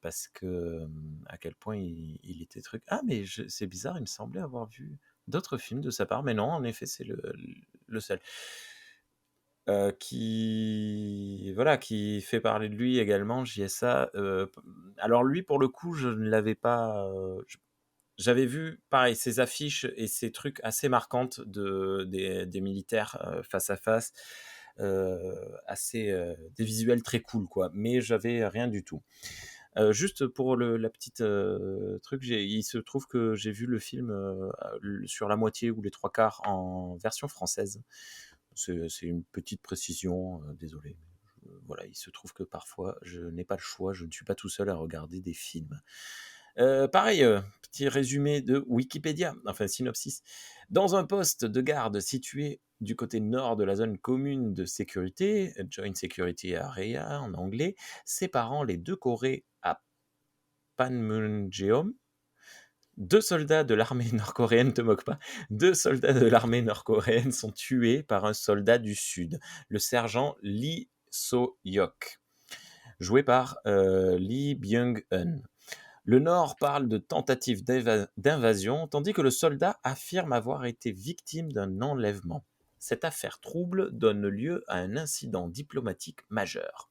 parce que, à quel point il était truc. Ah mais c'est bizarre, il me semblait avoir vu d'autres films de sa part, mais non, en effet, c'est le seul. Qui fait parler de lui également, JSA. Alors lui, pour le coup, je ne l'avais pas. J'avais vu, pareil, ces affiches et ces trucs assez marquantes des militaires face à face, des visuels très cool, quoi. Mais j'avais rien du tout. Juste pour la petite truc, il se trouve que j'ai vu le film sur la moitié ou les trois quarts en version française. C'est une petite précision, désolé. Voilà, il se trouve que parfois, je n'ai pas le choix, je ne suis pas tout seul à regarder des films. Pareil, petit résumé de Wikipédia, enfin synopsis. Dans un poste de garde situé du côté nord de la zone commune de sécurité, Joint Security Area en anglais, séparant les deux Corées à Panmunjeom, deux soldats de l'armée nord-coréenne, te moque pas, deux soldats de l'armée nord-coréenne sont tués par un soldat du Sud, le sergent Lee So-hyok, joué par Lee Byung-hun. Le Nord parle de tentative d'invasion, tandis que le soldat affirme avoir été victime d'un enlèvement. Cette affaire trouble donne lieu à un incident diplomatique majeur.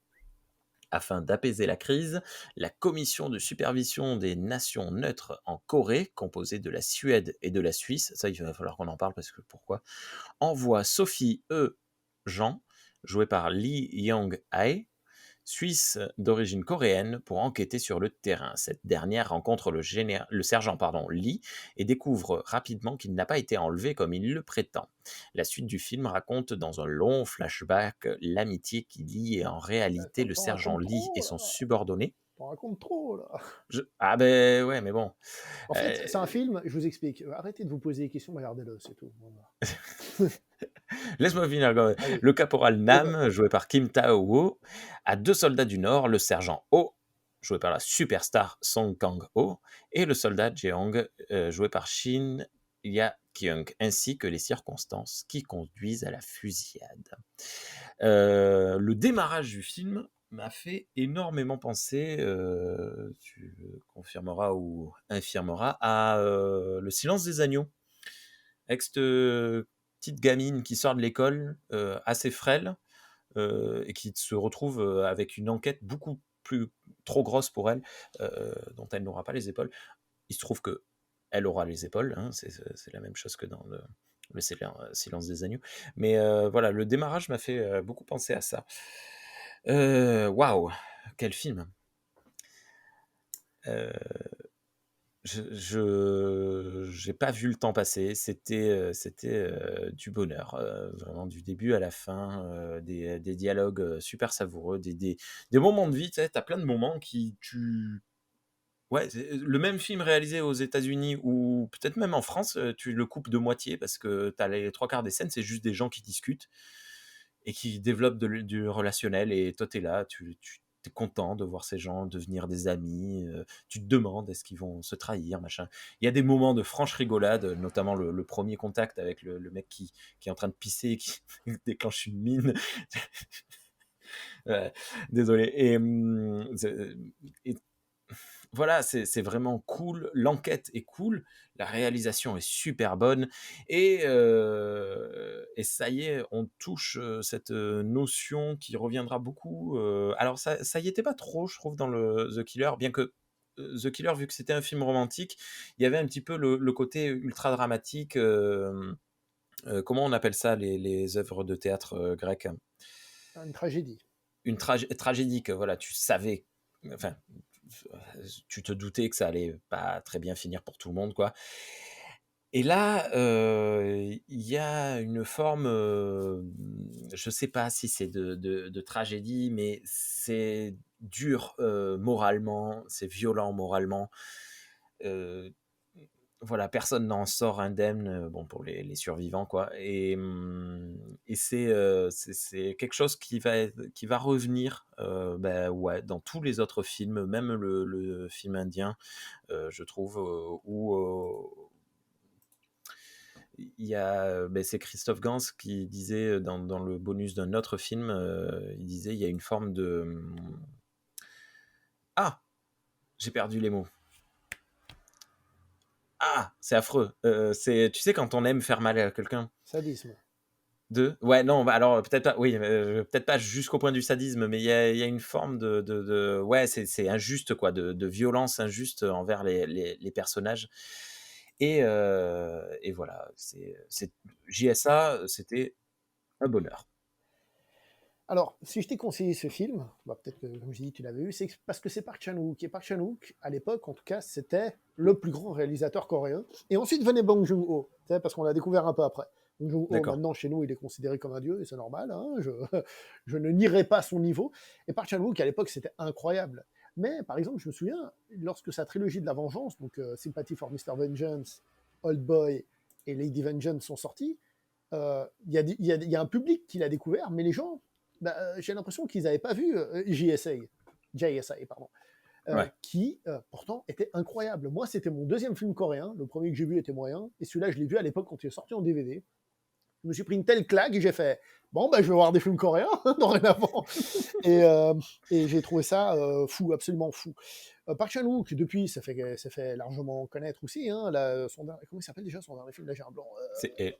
Afin d'apaiser la crise, la Commission de supervision des nations neutres en Corée, composée de la Suède et de la Suisse, ça il va falloir qu'on en parle parce que pourquoi, envoie Sophie Jean, jouée par Lee Young-hae, Suisse d'origine coréenne, pour enquêter sur le terrain. Cette dernière rencontre le sergent Lee et découvre rapidement qu'il n'a pas été enlevé comme il le prétend. La suite du film raconte dans un long flashback l'amitié qui lie en réalité le T'en sergent racontes Lee et trop, son là! subordonné. T'en racontes trop, là! Ah ben ouais, mais bon. En fait, Euh, c'est un film, je vous explique. Arrêtez de vous poser des questions, regardez-le, c'est tout. Voilà. Laisse-moi finir quand même. Allez. Le caporal Ouais, ouais. Nam, joué par Kim Tao-woo, a deux soldats du Nord, le sergent Oh, joué par la superstar Song Kang-ho, et le soldat Jeong, joué par Shin Ya-kyung, ainsi que les circonstances qui conduisent à la fusillade. Le démarrage du film m'a fait énormément penser, tu confirmeras ou infirmeras, à Le Silence des agneaux, avec cette petite gamine qui sort de l'école, assez frêle, et qui se retrouve avec une enquête beaucoup plus trop grosse pour elle, dont elle n'aura pas les épaules. Il se trouve que elle aura les épaules, hein, c'est la même chose que dans le Silence des agneaux. Mais voilà, le démarrage m'a fait beaucoup penser à ça. Waouh, quel film! Euh, je j'ai pas vu le temps passer. C'était du bonheur, vraiment du début à la fin, des dialogues super savoureux, des moments de vie. Tu sais, t'as plein de moments qui tu ouais, c'est le même film réalisé aux États-Unis ou peut-être même en France, tu le coupes de moitié parce que t'as les trois quarts des scènes, c'est juste des gens qui discutent et qui développent du relationnel, et toi, t'es là, tu es content de voir ces gens devenir des amis, tu te demandes est-ce qu'ils vont se trahir, machin. Il y a des moments de franche rigolade, notamment le premier contact avec le mec qui est en train de pisser et qui déclenche une mine. Ouais, désolé. Et voilà, c'est vraiment cool. L'enquête est cool, la réalisation est super bonne, et ça y est, on touche cette notion qui reviendra beaucoup. Alors ça y était pas trop, je trouve, dans le The Killer, bien que The Killer, vu que c'était un film romantique, il y avait un petit peu le côté ultra dramatique. Comment on appelle ça, les œuvres de théâtre grecques? Une tragédie. Une tragédie que voilà, tu savais, enfin, tu te doutais que ça allait pas très bien finir pour tout le monde, quoi. Et là, il y a une forme, je sais pas si c'est de tragédie, mais c'est dur moralement, c'est violent moralement. Heu, voilà, personne n'en sort indemne, bon, pour les survivants, quoi. Et c'est quelque chose qui va revenir, bah, ouais, dans tous les autres films, même le film indien, je trouve, où, il y a, beh, c'est Christophe Gans qui disait, dans le bonus d'un autre film, il disait: «Il y a une forme de, Ah! J'ai perdu les mots. Ah! C'est affreux. C'est tu sais quand on aime faire mal à quelqu'un? Sadisme. Ouais, non, bah, alors peut-être pas oui, peut-être pas jusqu'au point du sadisme, mais il y a une forme de ouais, c'est injuste quoi, de violence injuste envers les personnages et voilà, c'est JSA, c'était un bonheur. Alors, si je t'ai conseillé ce film, bah, peut-être que, comme je dis, tu l'avais vu, c'est parce que c'est Park Chan-wook. Et Park Chan-wook, à l'époque, en tout cas, c'était le plus grand réalisateur coréen. Et ensuite venait Bong Joon-ho, parce qu'on l'a découvert un peu après. Bong Joon-ho, D'accord. maintenant, chez nous, il est considéré comme un dieu, et c'est normal, hein, je ne nierai pas son niveau. Et Park Chan-wook, à l'époque, c'était incroyable. Mais, par exemple, je me souviens, lorsque sa trilogie de la vengeance, donc Sympathy for Mr. Vengeance, Old Boy et Lady Vengeance sont sortis, il y a un public qui l'a découvert, mais les gens, bah, j'ai l'impression qu'ils n'avaient pas vu JSA, pardon, Ouais. qui pourtant était incroyable. Moi, c'était mon deuxième film coréen. Le premier que j'ai vu était moyen, et celui-là, je l'ai vu à l'époque quand il est sorti en DVD. Je me suis pris une telle claque et j'ai fait bon, bah, je vais voir des films coréens dorénavant. et, euh, et j'ai trouvé ça fou, absolument fou. Park Chan-wook, depuis, ça fait largement connaître aussi. Hein, comment il s'appelle déjà son dernier film? Là, j'ai un blanc. C'est et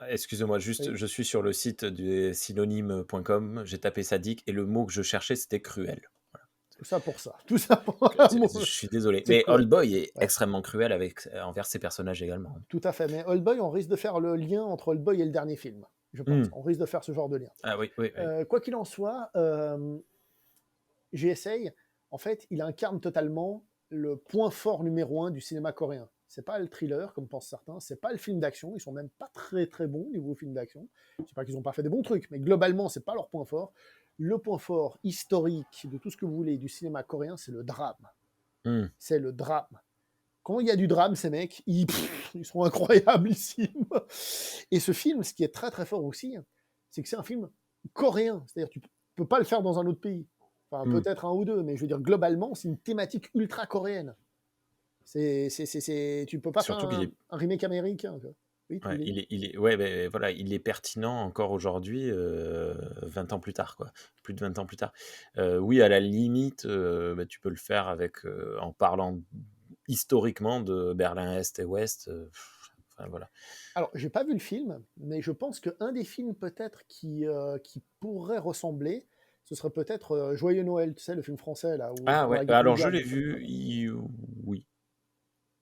excusez-moi, juste, Oui, je suis sur le site du synonyme.com, j'ai tapé sadique et le mot que je cherchais, c'était cruel. Voilà. tout ça pour ça. Tout ça pour Je suis désolé, c'est mais cruel. Oldboy est Ouais. extrêmement cruel envers ses personnages également. Tout à fait. Mais Old Boy, on risque de faire le lien entre Old Boy et le dernier film, je pense. Mmh. On risque de faire ce genre de lien. Ah oui, oui, oui. Quoi qu'il en soit, JSA, en fait, il incarne totalement le point fort numéro un du cinéma coréen. C'est pas le thriller, comme pensent certains, c'est pas le film d'action, ils sont même pas très très bons niveau film d'action. C'est pas qu'ils ont pas fait des bons trucs, mais globalement, c'est pas leur point fort. Le point fort historique de tout ce que vous voulez du cinéma coréen, c'est le drame. Mmh. C'est le drame. Quand il y a du drame, ces mecs, ils sont incroyablissimes. Et ce film, ce qui est très très fort aussi, c'est que c'est un film coréen. C'est-à-dire tu peux pas le faire dans un autre pays. Enfin, Mmh. peut-être un ou deux, mais je veux dire, globalement, c'est une thématique ultra coréenne. Tu peux pas faire Surtout qu'il est un remake américain. Tu vois. Oui, tu ouais, voulais dire. ouais, beh, voilà, il est pertinent encore aujourd'hui, 20 ans plus tard, quoi. Plus de 20 ans plus tard. Oui, à la limite, bah, tu peux le faire avec, en parlant historiquement de Berlin Est et Ouest, enfin voilà. Alors, j'ai pas vu le film, mais je pense qu'un des films peut-être qui pourrait ressembler, ce serait peut-être Joyeux Noël, tu sais, le film français là, où Ah pendant ouais, la guerre alors je mondiale. l'ai vu, oui,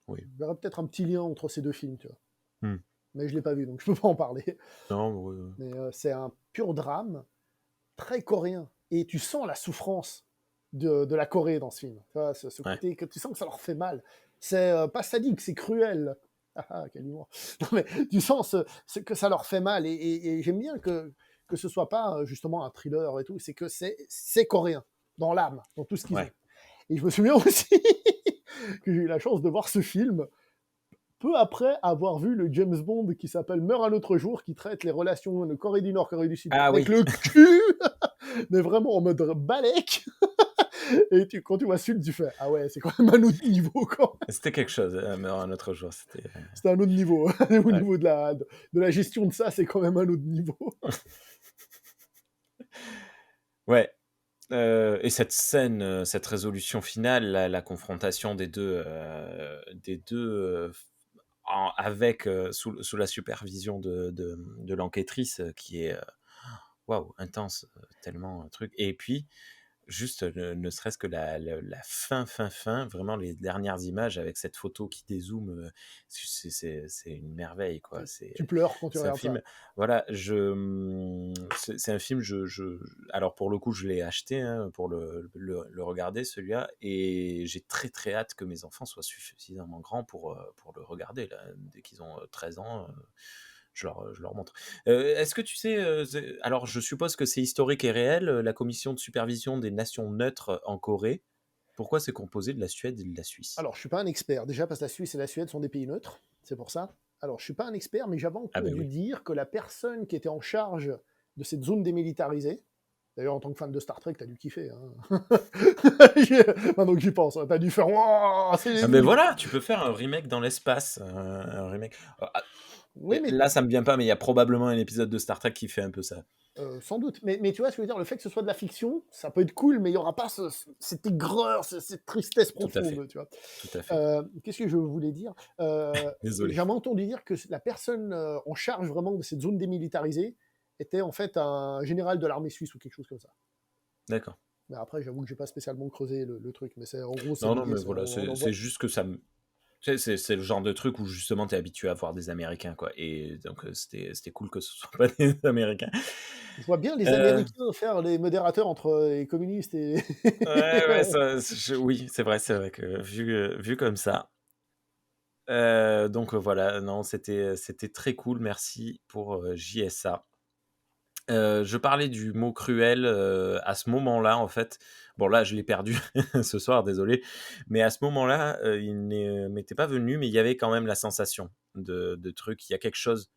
oui. Je verrais peut-être un petit lien entre ces deux films, tu vois. Mmh. Mais je l'ai pas vu, donc je peux pas en parler. Non, ouais, Mais c'est un pur drame, très coréen. Et tu sens la souffrance de la Corée dans ce film. Tu vois, ce ouais. côté que tu sens que ça leur fait mal. C'est pas sadique, c'est cruel. Ah, ah, quel humour. Non, mais tu sens que ça leur fait mal. Et j'aime bien que ce soit pas justement un thriller et tout, c'est que c'est coréen, dans l'âme, dans tout ce qu'ils ont. Ouais. Et je me souviens aussi que j'ai eu la chance de voir ce film peu après avoir vu le James Bond qui s'appelle Meurt un autre jour, qui traite les relations de Corée du Nord, Corée du Sud, Ah avec oui, le cul, mais vraiment en mode balèque. Et quand tu vois ce film, tu fais ah ouais, c'est quand même un autre niveau, quoi. c'était quelque chose, mais un autre jour, C'est un autre niveau. Au ouais. niveau de la gestion de ça, c'est quand même un autre niveau. Ouais, et cette scène, cette résolution finale, la confrontation des deux, avec, sous la supervision de l'enquêtrice, qui est, waouh, intense, tellement un truc et puis juste, ne serait-ce que la fin, vraiment les dernières images avec cette photo qui dézoome, c'est une merveille, quoi. Tu pleures quand tu C'est un regardes ça. film voilà, c'est un film, alors pour le coup, je l'ai acheté, hein, pour le regarder celui-là et j'ai très, très hâte que mes enfants soient suffisamment grands pour le regarder là. Dès qu'ils ont, 13 ans, je leur montre. Est-ce que tu sais, alors je suppose que c'est historique et réel, la commission de supervision des nations neutres en Corée. Pourquoi c'est composé de la Suède et de la Suisse? Alors, je suis pas un expert, déjà parce que la Suisse et la Suède sont des pays neutres, c'est pour ça. Alors, je suis pas un expert, mais j'avais Ah ben entendu oui. dire que la personne qui était en charge de cette zone démilitarisée, d'ailleurs, en tant que fan de Star Trek, t'as dû kiffer. Hein. Maintenant que j'y pense, hein, t'as dû faire Wouah, c'est Ah ben génial. voilà, tu peux faire un remake dans l'espace, un remake. Oui, mais Là, ça me vient pas, mais il y a probablement un épisode de Star Trek qui fait un peu ça. sans doute. Mais tu vois ce que je veux dire? Le fait que ce soit de la fiction, ça peut être cool, mais il y aura pas cette aigreur, cette tristesse Tout à fait, profonde, tu vois? tout à fait. Qu'est-ce que je voulais dire? J'ai Désolé. jamais entendu dire que la personne, en charge vraiment de cette zone démilitarisée était en fait un général de l'armée suisse ou quelque chose comme ça. D'accord. Mais après, j'avoue que j'ai pas spécialement creusé le truc, mais c'est en gros, c'est Non, non, l'idée, mais c'est voilà, on c'est envoie. juste que ça me tu sais, c'est le genre de truc où justement tu es habitué à voir des Américains, quoi et donc c'était cool que ce soit pas des Américains. Je vois bien les Heu, Américains faire les modérateurs entre les communistes et ouais, ouais, ça oui, c'est vrai que vu comme ça, donc voilà, non, c'était très cool. Merci pour, JSA. Je parlais du mot cruel, à ce moment-là, en fait. Bon là, je l'ai perdu ce soir, désolé. Mais à ce moment-là, il ne m'était pas venu, mais il y avait quand même la sensation de truc. Il y a quelque chose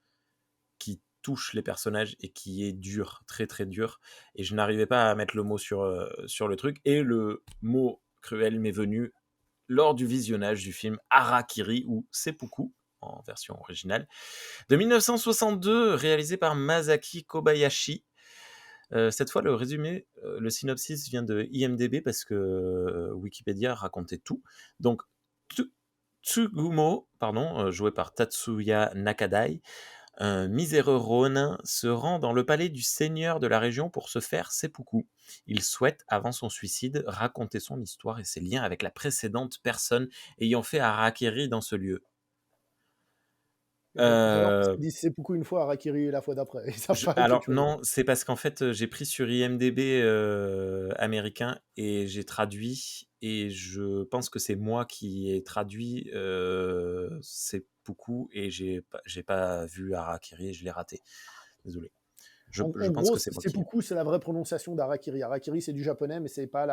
qui touche les personnages et qui est dur, très, très dur et je n'arrivais pas à mettre le mot sur le truc et le mot cruel m'est venu lors du visionnage du film Harakiri ou Seppuku en version originale de 1962 réalisé par Masaki Kobayashi. Cette fois, le résumé, le synopsis vient de IMDb parce que Wikipédia racontait tout. Donc, Tsugumo, pardon, joué par Tatsuya Nakadai, un miséreux ronin se rend dans le palais du seigneur de la région pour se faire seppuku. Il souhaite, avant son suicide, raconter son histoire et ses liens avec la précédente personne ayant fait harakiri dans ce lieu. j'adore parce Euh, qu'ils disent seppuku une fois, harakiri la fois d'après. Ils savent pas quelque Alors chose. non, c'est parce qu'en fait, j'ai pris sur IMDb, américain et j'ai traduit et je pense que c'est moi qui ai traduit, Seppuku et j'ai pas vu Harakiri, je l'ai raté. Désolé. En Je pense gros, que c'est moi qui seppuku, c'est la vraie prononciation d'harakiri. Harakiri, c'est du japonais, mais c'est pas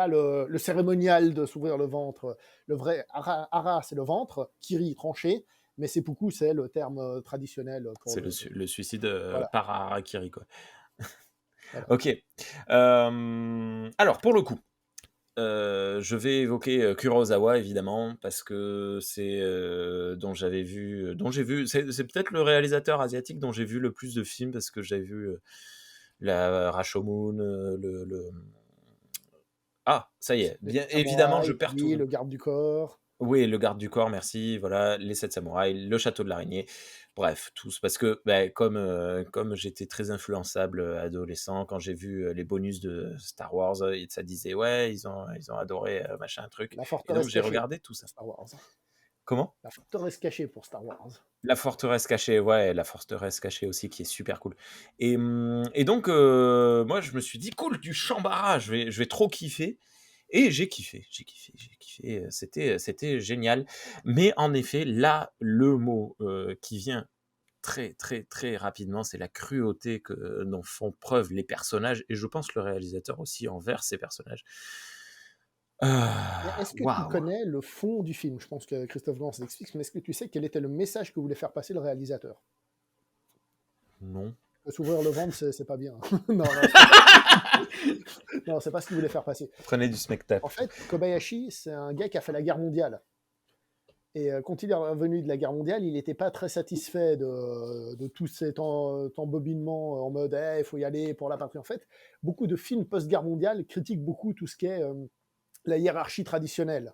le cérémonial de s'ouvrir le ventre. Le vrai hara, c'est le ventre, kiri, tranché, mais seppuku, c'est le terme traditionnel pour c'est le suicide, voilà, par Harakiri, quoi. voilà. OK. Alors pour le coup, je vais évoquer, Kurosawa évidemment parce que c'est, dont j'ai vu c'est peut-être le réalisateur asiatique dont j'ai vu le plus de films parce que j'ai vu, la Rashomon, ah! Ça y est, Les bien évidemment je samouraïs, perds oui, tout. le garde du corps. Oui, Le Garde du Corps, merci, voilà, Les 7 samouraïs, Le Château de l'Araignée, bref, tous parce que, comme j'étais très influençable, adolescent, quand j'ai vu, les bonus de Star Wars, et ça disait: «Ouais, ils ont adoré, machin truc» La et donc forteresse j'ai cachée regardé tout ça. pour Star Wars. Comment? La forteresse cachée pour Star Wars. La forteresse cachée, ouais, la forteresse cachée aussi qui est super cool et donc moi je me suis dit: «Cool, du Shambhala, je vais trop kiffer» et j'ai kiffé, c'était génial. Mais en effet, là, le mot, qui vient très, très, très rapidement, c'est la cruauté dont font preuve les personnages et je pense le réalisateur aussi envers ces personnages. Mais est-ce que tu Waouh! connais le fond du film? Je pense que Christophe Gans l'explique, mais est-ce que tu sais quel était le message que voulait faire passer le réalisateur? Non. Que s'ouvrir le ventre, c'est pas bien. Non, non, c'est pas non, c'est pas ce qu'il voulait faire passer. Prenez du En Smectap. fait, Kobayashi, c'est un gars qui a fait la guerre mondiale et quand il est revenu de la guerre mondiale, il était pas très satisfait de tous cet embobinement en mode: «Eh, il faut y aller pour la patrie». En fait, beaucoup de films post-guerre mondiale critiquent beaucoup tout ce qui est, la hiérarchie traditionnelle.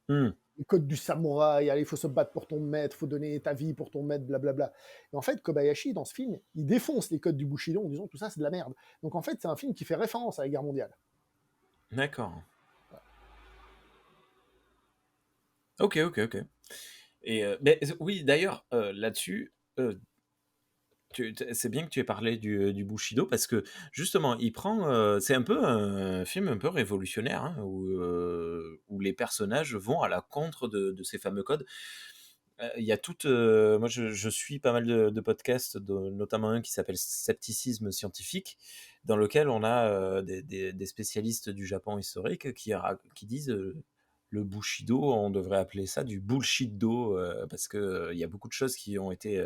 Mmh. Le code du samouraï, allez, il faut se battre pour ton maître, il faut donner ta vie pour ton maître, blablabla. Et en fait, Kobayashi, dans ce film, il défonce les codes du Bushido en disant tout ça, c'est de la merde. Donc en fait, c'est un film qui fait référence à la guerre mondiale. D'accord. OK, OK, OK et oui, d'ailleurs, là-dessus, c'est bien que tu aies parlé du Bushido parce que justement, c'est un peu un film un peu révolutionnaire, hein, où les personnages vont à la contre de ces fameux codes. Il y a moi je suis pas mal de podcasts, notamment un qui s'appelle Scepticisme scientifique, dans lequel on a, des spécialistes du Japon historique qui disent, le Bushido, on devrait appeler ça du bullshit-do, parce que, il y a beaucoup de choses qui ont été,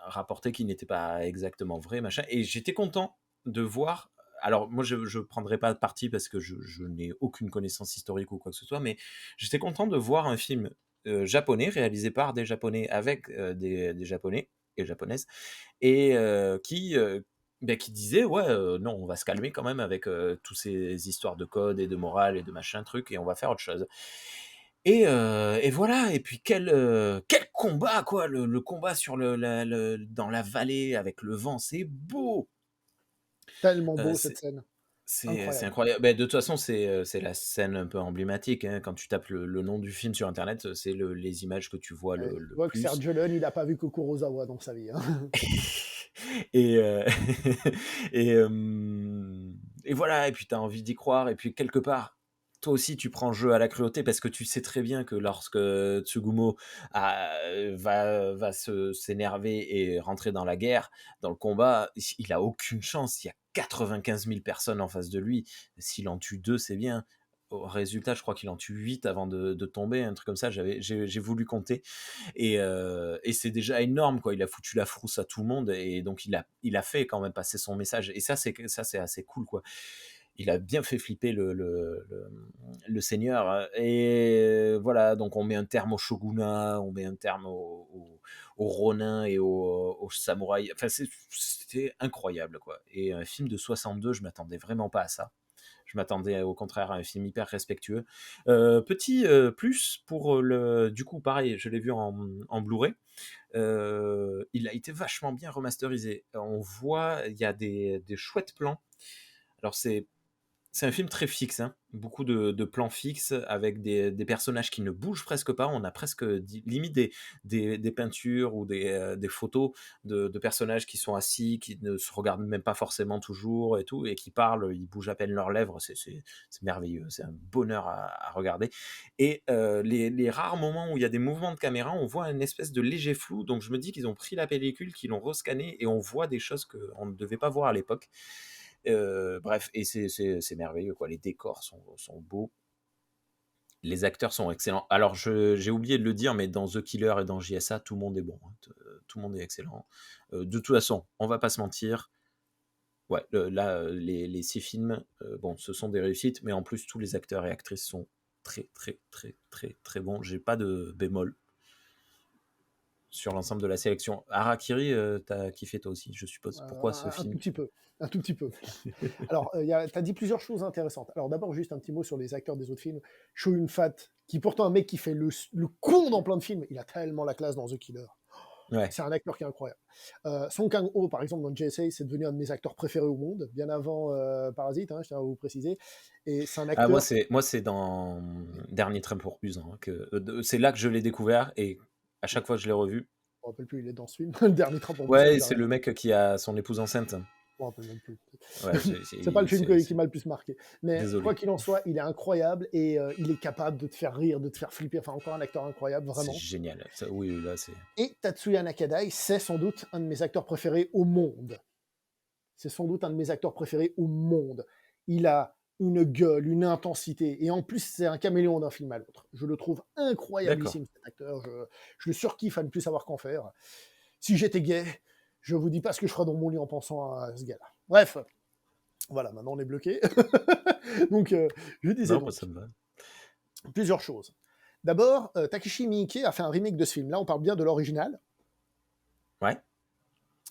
rapporté qui n'était pas exactement vrai, machin. Et j'étais content de voir. Alors, moi, je ne prendrai pas de parti parce que je n'ai aucune connaissance historique ou quoi que ce soit, mais j'étais content de voir un film japonais, réalisé par des Japonais avec des Japonais et Japonaises, et qui disaient ouais, non, on va se calmer quand même avec tous ces histoires de code et de morale et de machin truc, et on va faire autre chose. Et voilà, et puis quel combat quoi, le combat sur dans la vallée avec le vent, c'est beau. Tellement beau cette C'est scène, c'est incroyable. incroyable. Beh, de toute façon, c'est la scène un peu emblématique, hein. Quand tu tapes le nom du film sur internet, c'est les images que tu vois Tu le vois que plus. Sergio Leone, il a pas vu que Kurosawa dans sa vie, hein. Et et hem et voilà, et puis tu as envie d'y croire, et puis quelque part, toi aussi tu prends jeu à la cruauté parce que tu sais très bien que lorsque Tsugumo va s'énerver et rentrer dans la guerre, dans le combat, il a aucune chance. Il y a 95 000 personnes en face de lui. S'il en tue 2, c'est bien. Au résultat, je crois qu'il en tue 8 avant de tomber, un truc comme ça. J'ai voulu compter, et c'est déjà énorme, quoi. Il a foutu la frousse à tout le monde, et donc il a fait quand même passer son message, et ça c'est assez cool, quoi. Il a bien fait flipper le seigneur, et voilà, donc on met un terme au shogunat, on met un terme au ronin et aux samouraïs. Enfin, c'était incroyable, quoi. Et un film de 62, je m'attendais vraiment pas à ça. Je m'attendais au contraire à un film hyper respectueux. Petit plus pour du coup, pareil, je l'ai vu en Blu-ray. Il a été vachement bien remasterisé. On voit, il y a des chouettes plans. Alors c'est un film très fixe, hein. Beaucoup de plans fixes avec des personnages qui ne bougent presque pas. On a presque limite des peintures ou des photos de personnages qui sont assis, qui ne se regardent même pas forcément toujours et tout, et qui parlent, ils bougent à peine leurs lèvres. C'est merveilleux, c'est un bonheur à regarder. Et les rares moments où il y a des mouvements de caméra, on voit une espèce de léger flou. Donc je me dis qu'ils ont pris la pellicule, qu'ils l'ont rescanné, et on voit des choses qu'on ne devait pas voir à l'époque. Bref, et c'est merveilleux, quoi. Les décors sont beaux, les acteurs sont excellents. Alors, j'ai oublié de le dire, mais dans The Killer et dans JSA, tout le monde est bon, hein. Tout le monde est excellent. De toute façon, on va pas se mentir. Ouais, là, les 6 films, bon, ce sont des réussites, mais en plus, tous les acteurs et actrices sont très, très, très, très, très bons. J'ai pas de bémol sur l'ensemble de la sélection. Harakiri, t'as kiffé toi aussi, je suppose. Pourquoi ce Un tout film? petit peu, un tout petit peu. Alors, tu as dit plusieurs choses intéressantes. Alors d'abord, juste un petit mot sur les acteurs des autres films. Chow Yun-fat, qui est pourtant un mec qui fait le con dans plein de films, il a tellement la classe dans The Killer. Ouais. C'est un acteur qui est incroyable. Song Kang-ho, par exemple, dans JSA, c'est devenu un de mes acteurs préférés au monde, bien avant Parasite, hein, je tiens à vous préciser. Et c'est un Ah, acteur... moi c'est dans Dernier Train pour Busan, hein, c'est là que je l'ai découvert, et à chaque fois que je l'ai revu. Je me rappelle plus, il est dans ce film. Le dernier train pour Busan, Ouais, t'as c'est raison. le mec qui a son épouse enceinte. Je me rappelle même plus. Ouais, C'est pas le film qui m'a le plus marqué. Mais quoi désolé. qu'il en soit, il est incroyable et il est capable de te faire rire, de te faire flipper. Enfin, encore un acteur incroyable, C'est vraiment. génial. Oui, là c'est. Et Tatsuya Nakadai, c'est sans doute un de mes acteurs préférés au monde. C'est sans doute un de mes acteurs préférés au monde. Il a une gueule, une intensité, et en plus, c'est un caméléon d'un film à l'autre. Je le trouve D'accord. incroyablissime, cet acteur. Je le surkiffe à ne plus savoir qu'en faire. Si j'étais gay, je vous dis pas ce que je ferais dans mon lit en pensant à ce gars-là. Bref, voilà, maintenant on est bloqué. Donc, je disais Non, moi donc ça me va. plusieurs choses. D'abord, Takeshi Miike a fait un remake de ce film. Là, on parle bien de l'original. Ouais,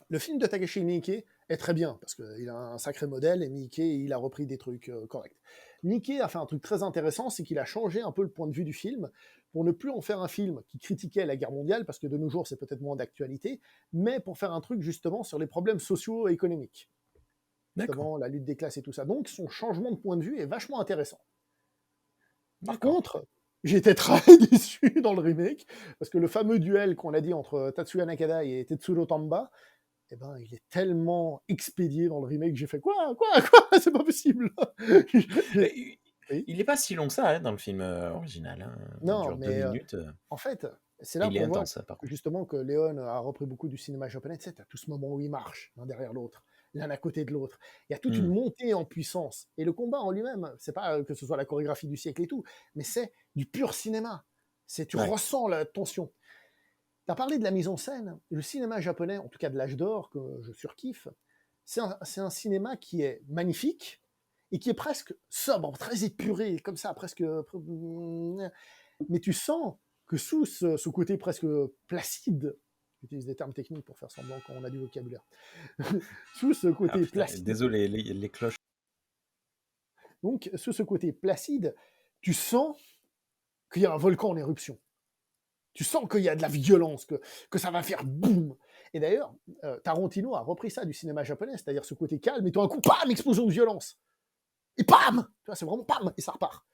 Le film de Takeshi Miike est très bien, parce qu'il a un sacré modèle, et Miike, il a repris des trucs corrects. Miike a fait un truc très intéressant, c'est qu'il a changé un peu le point de vue du film, pour ne plus en faire un film qui critiquait la guerre mondiale, parce que de nos jours, c'est peut-être moins d'actualité, mais pour faire un truc justement sur les problèmes sociaux et économiques. d'accord, Justement, la lutte des classes et tout ça. Donc, son changement de point de vue est vachement intéressant. Par d'accord. contre, j'étais très déçu dans le remake, parce que le fameux duel qu'on a dit entre Tatsuya Nakada et Tetsuro Tamba, eh ben, il est tellement expédié dans le remake, j'ai fait quoi, c'est pas possible. Mais J'ai- oui. il est pas si long que ça, hein, dans le film original, hein. Il Non, dure 2 mais minutes, en fait, c'est et là il est qu'on voit intense, ça, par contre. justement que Léon a repris beaucoup du cinéma japonais. Tu sais, t'as tout ce moment où ils marchent l'un derrière l'autre, l'un à côté de l'autre. Il y a toute une Hmm. montée en puissance. Et le combat en lui-même, c'est pas que ce soit la chorégraphie du siècle et tout, mais c'est du pur cinéma. Tu Ouais, ressens la tension. Tu as parlé de la mise en scène. Le cinéma japonais, en tout cas de l'âge d'or, que je surkiffe, c'est un cinéma qui est magnifique et qui est presque sobre, très épuré, comme ça, presque. Mais tu sens que sous ce côté presque placide, j'utilise des termes techniques pour faire semblant qu'on a du vocabulaire, sous ce Ah côté putain, placide, désolé, les cloches. donc sous ce côté placide, tu sens qu'il y a un volcan en éruption. Tu sens qu'il y a de la violence, que ça va faire boum. Et d'ailleurs, Tarantino a repris ça du cinéma japonais, c'est-à-dire ce côté calme, et tout d'un coup, bam, explosion de violence. Et bam, tu vois, c'est vraiment bam, et ça repart.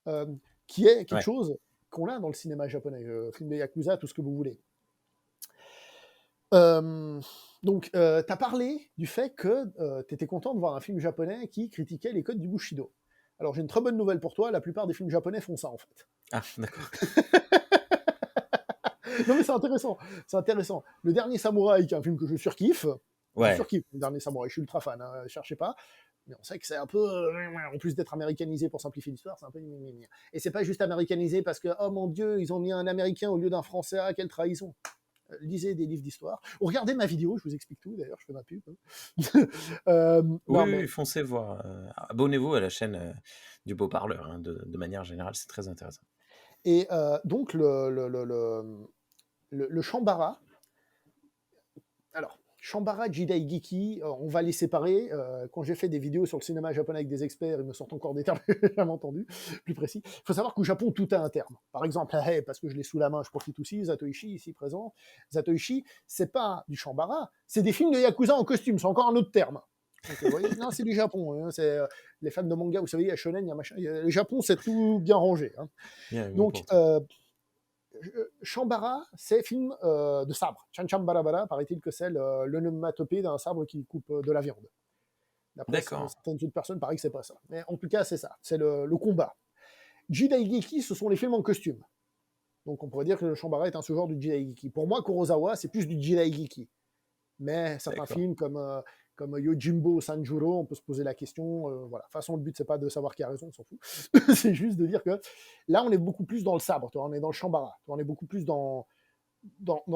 Euh, qui est quelque Ouais. chose qu'on a dans le cinéma japonais, film de Yakuza, tout ce que vous voulez. Donc, tu as parlé du fait que tu étais content de voir un film japonais qui critiquait les codes du Bushido. Alors, j'ai une très bonne nouvelle pour toi, la plupart des films japonais font ça, en fait. Ah, d'accord. Non, mais c'est intéressant, c'est intéressant. Le Dernier Samouraï, qui est un film que je Ouais, surkiffe, Le Dernier Samouraï, je suis ultra fan, hein, cherchez pas. Mais on sait que c'est un peu, en plus d'être américanisé pour simplifier l'histoire, c'est un peu... Et c'est pas juste américanisé parce que, oh mon Dieu, ils ont mis un Américain au lieu d'un Français, ah, quelle trahison. Lisez des livres d'histoire. Ou regardez ma vidéo, je vous explique tout, d'ailleurs, je fais ma pub. Hein. oui, Non, oui, mais... foncez voir. Abonnez-vous à la chaîne du Beau Parleur, hein, de manière générale, c'est très intéressant. Et donc, le Shambara, alors, Shambara, Jidai Giki, on va les séparer. Quand j'ai fait des vidéos sur le cinéma japonais avec des experts, ils me sortent encore des termes jamais entendus, plus précis. Il faut savoir qu'au Japon, tout a un terme. Par exemple, parce que je l'ai sous la main, je profite aussi, Zatoichi, ici présent. Zatoichi, c'est pas du Shambara, c'est des films de Yakuza en costume, c'est encore un autre terme. Donc, vous voyez, non, c'est du Japon. Hein, c'est les fans de manga, vous savez, il y a Shonen, il y a machin. Le Japon, c'est tout bien rangé. Hein. Bien, bon Donc, pour toi. Shambara, c'est film de sabre. Chancham Barabara, paraît-il que c'est l'onomatopée d'un sabre qui coupe de la viande. D'après D'accord. certaines autres personnes, paraît que c'est pas ça. Mais en tout cas, c'est ça. C'est le combat. Jidaigeki, ce sont les films en costume. Donc on pourrait dire que le Shambara est un sous-genre du Jidaigeki. Pour moi, Kurosawa, c'est plus du Jidaigeki. Mais certains D'accord. films comme Yojimbo Sanjuro, on peut se poser la question. Voilà. De toute façon, le but, c'est pas de savoir qui a raison, on s'en fout. C'est juste de dire que là, on est beaucoup plus dans le sabre, on est dans le Shambara, on est beaucoup plus dans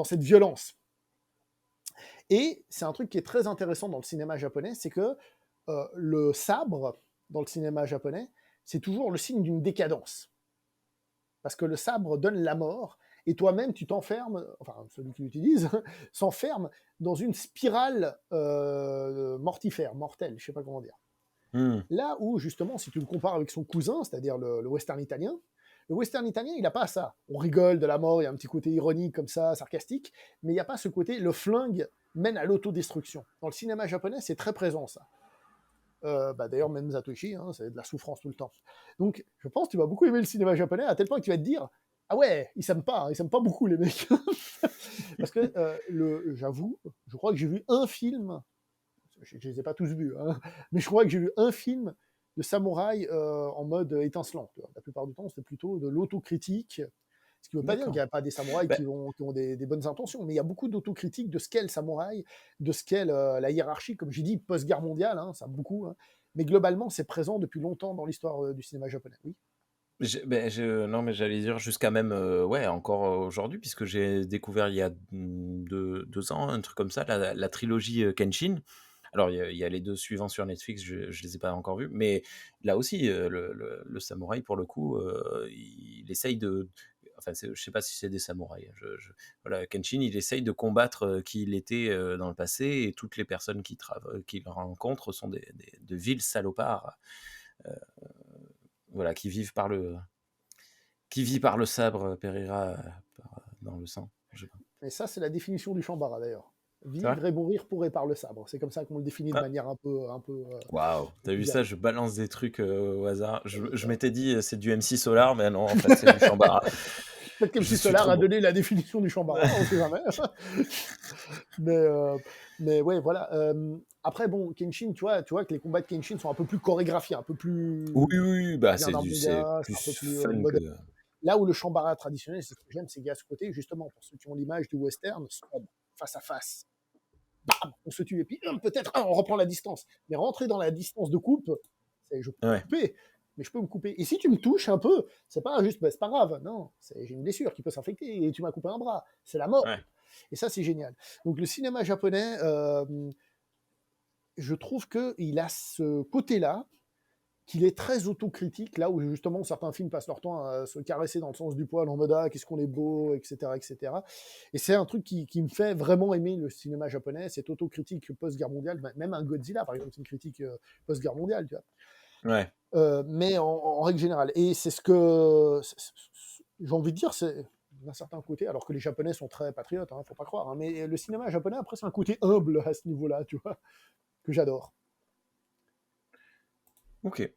cette violence. Et c'est un truc qui est très intéressant dans le cinéma japonais, c'est que le sabre, dans le cinéma japonais, c'est toujours le signe d'une décadence. Parce que le sabre donne la mort, et toi-même, tu t'enfermes, enfin, celui qui l'utilise, s'enferme dans une spirale mortifère, mortelle, je sais pas comment dire. Hmm. Là où, justement, si tu le compares avec son cousin, c'est-à-dire le western italien, le western italien, il n'a pas ça. On rigole de la mort, il y a un petit côté ironique comme ça, sarcastique, mais il n'y a pas ce côté, le flingue mène à l'autodestruction. Dans le cinéma japonais, c'est très présent, ça. D'ailleurs, même Zatoichi, hein, c'est de la souffrance tout le temps. Donc, je pense que tu vas beaucoup aimer le cinéma japonais, à tel point que tu vas te dire, ah ouais, ils s'aiment pas, hein, ils s'aiment pas beaucoup, les mecs. Parce que, j'avoue, je crois que j'ai vu un film, je ne les ai pas tous vus, hein, mais je crois que j'ai vu un film de samouraï en mode étincelant. La plupart du temps, c'est plutôt de l'autocritique. Ce qui ne veut pas dire qu'il n'y D'accord. a pas des samouraïs Bah, qui ont des bonnes intentions, mais il y a beaucoup d'autocritique de ce qu'est le samouraï, de ce qu'est la hiérarchie, comme j'ai dit, post-guerre mondiale, hein, ça beaucoup. Hein. Mais globalement, c'est présent depuis longtemps dans l'histoire du cinéma japonais. Oui. non, mais j'allais dire jusqu'à même, ouais, encore aujourd'hui, puisque j'ai découvert il y a 2 ans, un truc comme ça, la trilogie Kenshin. Alors, il y a les 2 suivants sur Netflix, je ne les ai pas encore vus, mais là aussi, le samouraï, pour le coup, il essaye de. Enfin, je ne sais pas si c'est des samouraïs. Voilà, Kenshin, il essaye de combattre qui il était dans le passé, et toutes les personnes qu'il rencontre sont de vils salopards, euh, voilà, qui vit par le sabre périra dans le sang. Je sais pas. Et ça, c'est la définition du Shambara, d'ailleurs. C'est vrai? Vivre et mourir pour et par le sabre. C'est comme ça qu'on le définit de Ah, manière un peu waouh, t'as vu ça? bizarre. Je balance des trucs au hasard. Je m'étais dit c'est du MC Solar, mais non, en fait, c'est du Chambara. Peut-être que Je MC suis Solar trop a bon. donné la définition du Shambara, on sait jamais. mais, ouais, voilà. Après, bon, Kenshin, tu vois que les combats de Kenshin sont un peu plus chorégraphiés, un peu Oui, plus... oui, oui, bah Ça vient d'un c'est manga, c'est un peu plus plus fun que. moderne. Là où le Shambara traditionnel, c'est ce que j'aime, c'est qu'il y a ce côté, justement, pour ceux qui ont l'image du western, face à face. Bam, on se tue, et puis peut-être, on reprend la distance. Mais rentrer dans la distance de coupe, c'est je peux me Ouais, couper, mais je peux me couper. Et si tu me touches un peu, c'est pas juste, c'est pas grave, non, j'ai une blessure qui peut s'infecter, et tu m'as coupé un bras, c'est la mort. ouais. Et ça, c'est génial. Donc le cinéma japonais, je trouve qu'il a ce côté-là, qu'il est très autocritique, là où justement certains films passent leur temps à se caresser dans le sens du poil en mode ah, qu'est-ce qu'on est beau, etc. etc. Et c'est un truc qui me fait vraiment aimer le cinéma japonais, cette autocritique post-guerre mondiale, même un Godzilla par exemple, c'est une critique post-guerre mondiale, tu vois. Ouais. Mais en règle générale. Et c'est ce que j'ai envie de dire, c'est d'un certain côté, alors que les Japonais sont très patriotes, faut pas croire, mais le cinéma japonais après c'est un côté humble à ce niveau-là, tu vois, que j'adore. Ok.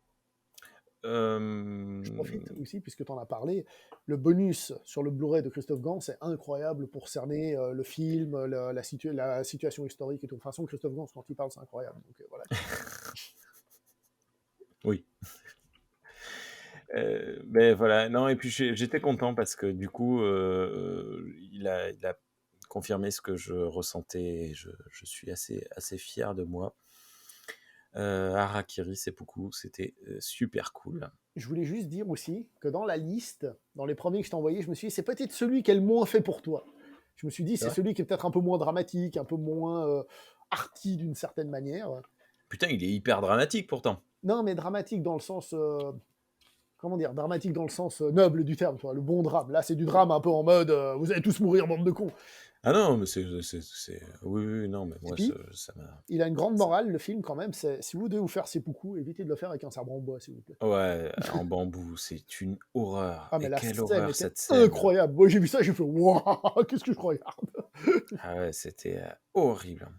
Je profite aussi, puisque tu en as parlé, le bonus sur le Blu-ray de Christophe Gans, c'est incroyable pour cerner le film, la situation historique et tout. De toute façon, Christophe Gans, quand il parle, c'est incroyable. Donc voilà. Oui. Ben voilà, non, et puis j'étais content parce que du coup, il a confirmé ce que je ressentais et je suis assez fier de moi. Harakiri Seppuku, c'était super cool. Je voulais juste dire aussi que dans la liste, dans les premiers que je t'ai envoyés, je me suis dit, c'est peut-être celui qui est le moins fait pour toi. Je me suis dit, C'est c'est vrai. celui qui est peut-être un peu moins dramatique, un peu moins arty d'une certaine manière. Putain, il est hyper dramatique pourtant. Non, mais dramatique dans le sens, comment dire, dramatique dans le sens noble du terme, tu vois, le bon drame. Là, c'est du drame un peu en mode, vous allez tous mourir, bande de cons. Ah non, mais oui, oui, non, mais Et moi, puis, ça m'a... il a une grande morale, le film, quand même, c'est si vous devez vous faire seppuku, évitez de le faire avec un sabre en bois, s'il vous plaît. Ouais, en bambou, c'est une horreur. Ah, mais Et la quelle scène horreur, était cette scène. incroyable. Moi, j'ai vu ça, j'ai fait, waouh, qu'est-ce que je regarde. Ah ouais, c'était horrible.